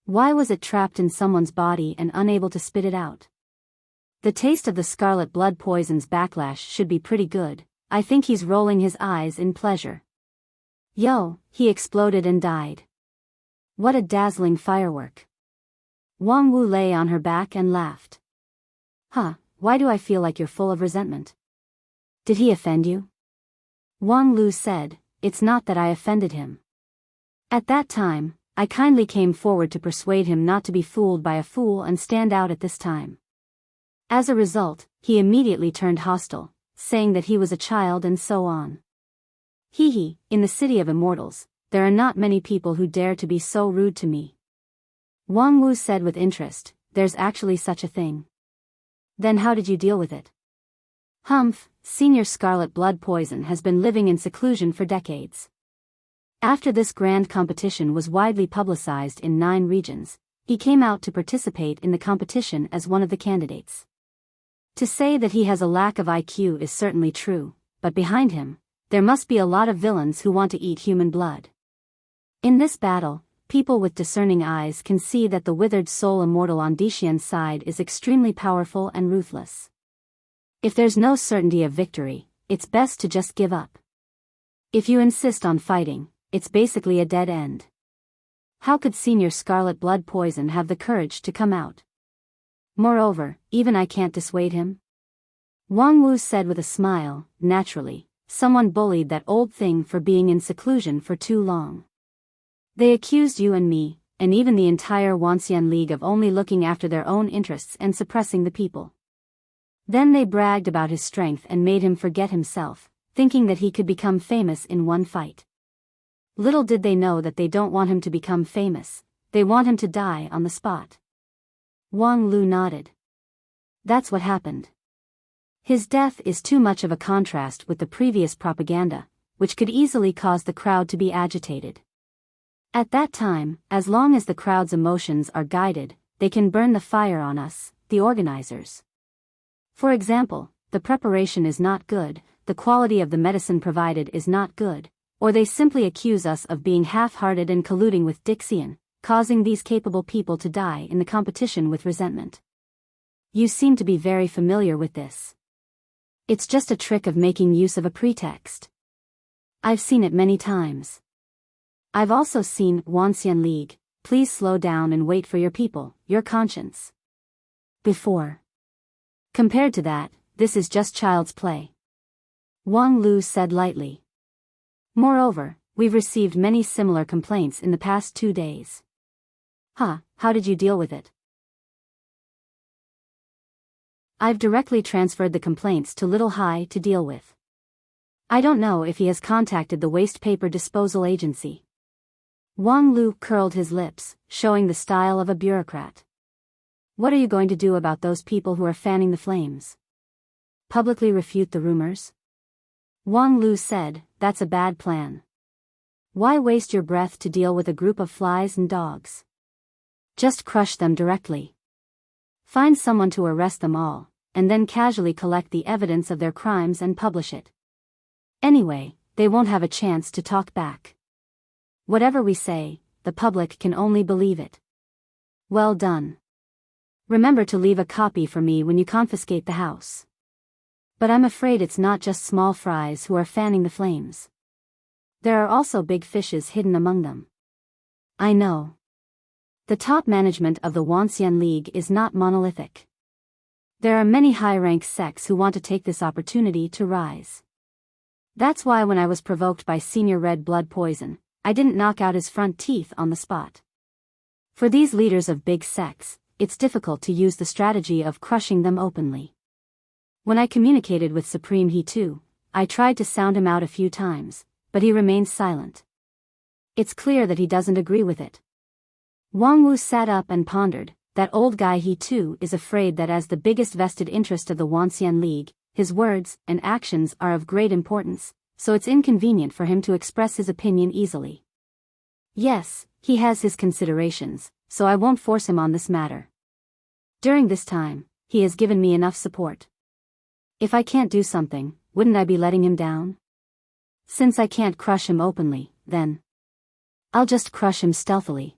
Why was it trapped in someone's body and unable to spit it out? The taste of the scarlet blood poison's backlash should be pretty good. I think he's rolling his eyes in pleasure. Yo, he exploded and died. What a dazzling firework. Wang Wu lay on her back and laughed. Huh, why do I feel like you're full of resentment? Did he offend you? Wang Lu said, it's not that I offended him. At that time, I kindly came forward to persuade him not to be fooled by a fool and stand out at this time. As a result, he immediately turned hostile, saying that he was a child and so on. Hee, in the city of immortals, there are not many people who dare to be so rude to me. Wang Wu said with interest, there's actually such a thing. Then how did you deal with it? Humph, Senior Scarlet Blood Poison has been living in seclusion for decades. After this grand competition was widely publicized in 9 regions, he came out to participate in the competition as one of the candidates. To say that he has a lack of IQ is certainly true, but behind him, there must be a lot of villains who want to eat human blood. In this battle, people with discerning eyes can see that the withered soul immortal on Dixian's side is extremely powerful and ruthless. If there's no certainty of victory, it's best to just give up. If you insist on fighting, it's basically a dead end. How could Senior Scarlet Blood Poison have the courage to come out? Moreover, even I can't dissuade him. Wang Wu said with a smile, naturally, someone bullied that old thing for being in seclusion for too long. They accused you and me, and even the entire Wanxian League of only looking after their own interests and suppressing the people. Then they bragged about his strength and made him forget himself, thinking that he could become famous in one fight. Little did they know that they don't want him to become famous, they want him to die on the spot. Wang Lu nodded. That's what happened. His death is too much of a contrast with the previous propaganda, which could easily cause the crowd to be agitated. At that time, as long as the crowd's emotions are guided, they can burn the fire on us, the organizers. For example, the preparation is not good, the quality of the medicine provided is not good, or they simply accuse us of being half-hearted and colluding with Dixian, causing these capable people to die in the competition with resentment. You seem to be very familiar with this. It's just a trick of making use of a pretext. I've seen it many times. I've also seen Wanxian League, please slow down and wait for your people, your conscience. Before. Compared to that, this is just child's play. Wang Lu said lightly. Moreover, we've received many similar complaints in the past 2 days. How did you deal with it? I've directly transferred the complaints to Little Hai to deal with. I don't know if he has contacted the waste paper disposal agency. Wang Lu curled his lips, showing the style of a bureaucrat. What are you going to do about those people who are fanning the flames? Publicly refute the rumors? Wang Lu said, that's a bad plan. Why waste your breath to deal with a group of flies and dogs? Just crush them directly. Find someone to arrest them all, and then casually collect the evidence of their crimes and publish it. Anyway, they won't have a chance to talk back. Whatever we say, the public can only believe it. Well done. Remember to leave a copy for me when you confiscate the house. But I'm afraid it's not just small fries who are fanning the flames. There are also big fishes hidden among them. I know. The top management of the Wanxian League is not monolithic. There are many high-rank sects who want to take this opportunity to rise. That's why when I was provoked by Senior Red Blood Poison, I didn't knock out his front teeth on the spot. For these leaders of big sects, it's difficult to use the strategy of crushing them openly. When I communicated with Supreme He too, I tried to sound him out a few times, but he remained silent. It's clear that he doesn't agree with it. Wang Wu sat up and pondered, that old guy He too is afraid that as the biggest vested interest of the Wanxian League, his words and actions are of great importance, so it's inconvenient for him to express his opinion easily. Yes, he has his considerations, so I won't force him on this matter. During this time, he has given me enough support. If I can't do something, wouldn't I be letting him down? Since I can't crush him openly, then I'll just crush him stealthily.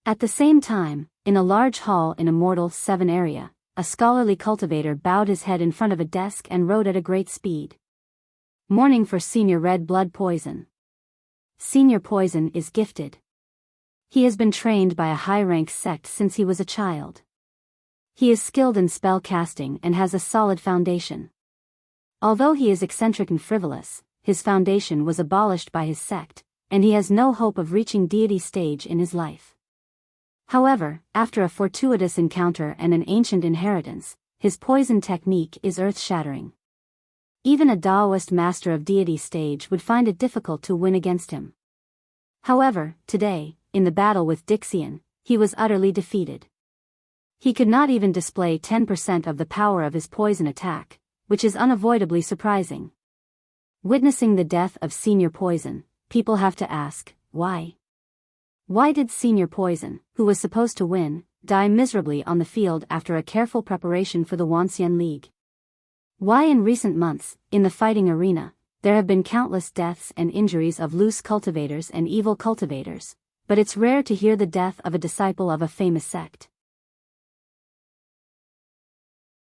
At the same time, in a large hall in Immortal 7 area, a scholarly cultivator bowed his head in front of a desk and wrote at a great speed. Mourning for Senior Red Blood Poison. Senior Poison is gifted. He has been trained by a high-rank sect since he was a child. He is skilled in spell casting and has a solid foundation. Although he is eccentric and frivolous, his foundation was abolished by his sect, and he has no hope of reaching deity stage in his life. However, after a fortuitous encounter and an ancient inheritance, his poison technique is earth-shattering. Even a Taoist master of deity stage would find it difficult to win against him. However, today, in the battle with Dixian, he was utterly defeated. He could not even display 10% of the power of his poison attack, which is unavoidably surprising. Witnessing the death of Senior Poison, people have to ask, why? Why did Senior Poison, who was supposed to win, die miserably on the field after a careful preparation for the Wuxia League? Why in recent months, in the fighting arena, there have been countless deaths and injuries of loose cultivators and evil cultivators, but it's rare to hear the death of a disciple of a famous sect.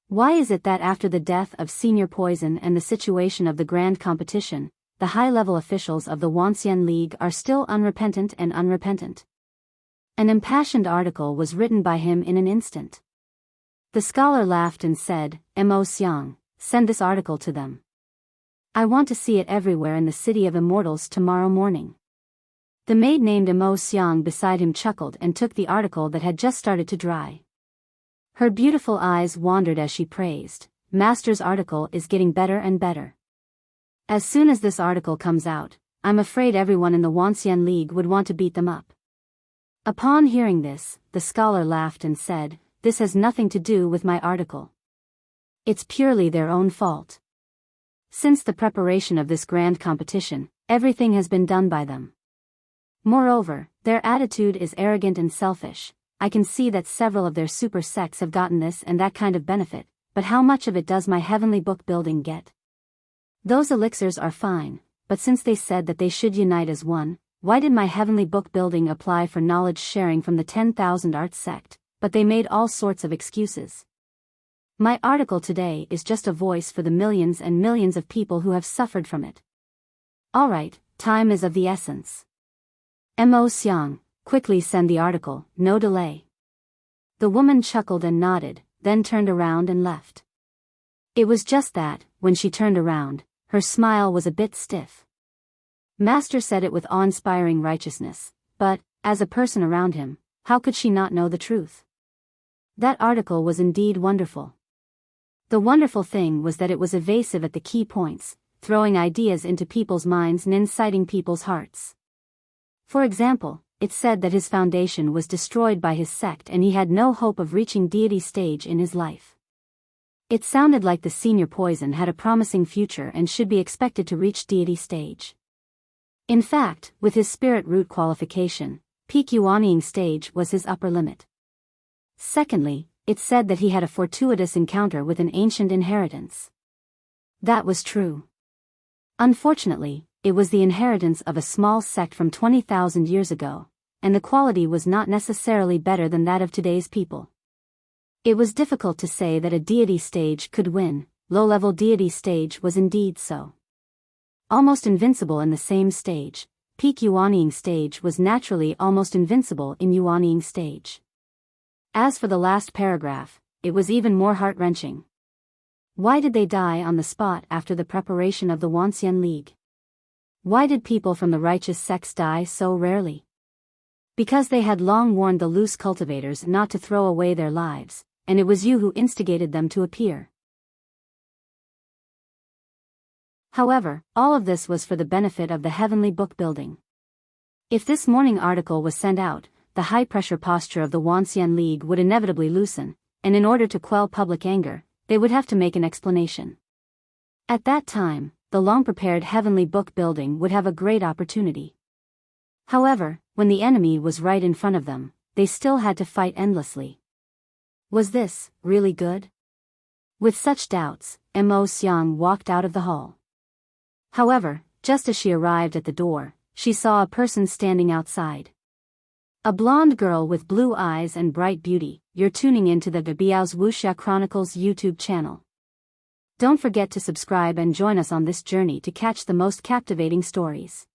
Why is it that after the death of Senior Poison and the situation of the grand competition, the high-level officials of the Wuxia League are still unrepentant and unrepentant? An impassioned article was written by him in an instant. The scholar laughed and said, "Mo Xiang, send this article to them. I want to see it everywhere in the City of Immortals tomorrow morning." The maid named Mo Xiang beside him chuckled and took the article that had just started to dry. Her beautiful eyes wandered as she praised, "Master's article is getting better and better. As soon as this article comes out, I'm afraid everyone in the Wuxia League would want to beat them up." Upon hearing this, the scholar laughed and said, "This has nothing to do with my article. It's purely their own fault. Since the preparation of this grand competition, everything has been done by them. Moreover, their attitude is arrogant and selfish. I can see that several of their super sects have gotten this and that kind of benefit, but how much of it does my heavenly book building get? Those elixirs are fine, but since they said that they should unite as one, why did my heavenly book building apply for knowledge sharing from the 10,000 Arts sect, but they made all sorts of excuses? My article today is just a voice for the millions and millions of people who have suffered from it. Alright, time is of the essence. Mo Xiang, quickly send the article, no delay." The woman chuckled and nodded, then turned around and left. It was just that, when she turned around, her smile was a bit stiff. Master said it with awe-inspiring righteousness, but, as a person around him, how could she not know the truth? That article was indeed wonderful. The wonderful thing was that it was evasive at the key points, throwing ideas into people's minds and inciting people's hearts. For example, it said that his foundation was destroyed by his sect and he had no hope of reaching deity stage in his life. It sounded like the Senior Poison had a promising future and should be expected to reach deity stage. In fact, with his spirit root qualification, peak Yuanying stage was his upper limit. Secondly, it said that he had a fortuitous encounter with an ancient inheritance. That was true. Unfortunately, it was the inheritance of a small sect from 20,000 years ago, and the quality was not necessarily better than that of today's people. It was difficult to say that a deity stage could win. Low-level deity stage was indeed so. Almost invincible in the same stage, peak Yuanying stage was naturally almost invincible in Yuanying stage. As for the last paragraph, it was even more heart-wrenching. Why did they die on the spot after the preparation of the Wuxia League? Why did people from the righteous sects die so rarely? Because they had long warned the loose cultivators not to throw away their lives, and it was you who instigated them to appear. However, all of this was for the benefit of the heavenly book building. If this morning article was sent out, the high-pressure posture of the Wuxia League would inevitably loosen, and in order to quell public anger, they would have to make an explanation. At that time, the long-prepared heavenly book building would have a great opportunity. However, when the enemy was right in front of them, they still had to fight endlessly. Was this really good? With such doubts, Mo Xiang walked out of the hall. However, just as she arrived at the door, she saw a person standing outside. A blonde girl with blue eyes and bright beauty. You're tuning into the Biyao's Wuxia Chronicles YouTube channel. Don't forget to subscribe and join us on this journey to catch the most captivating stories.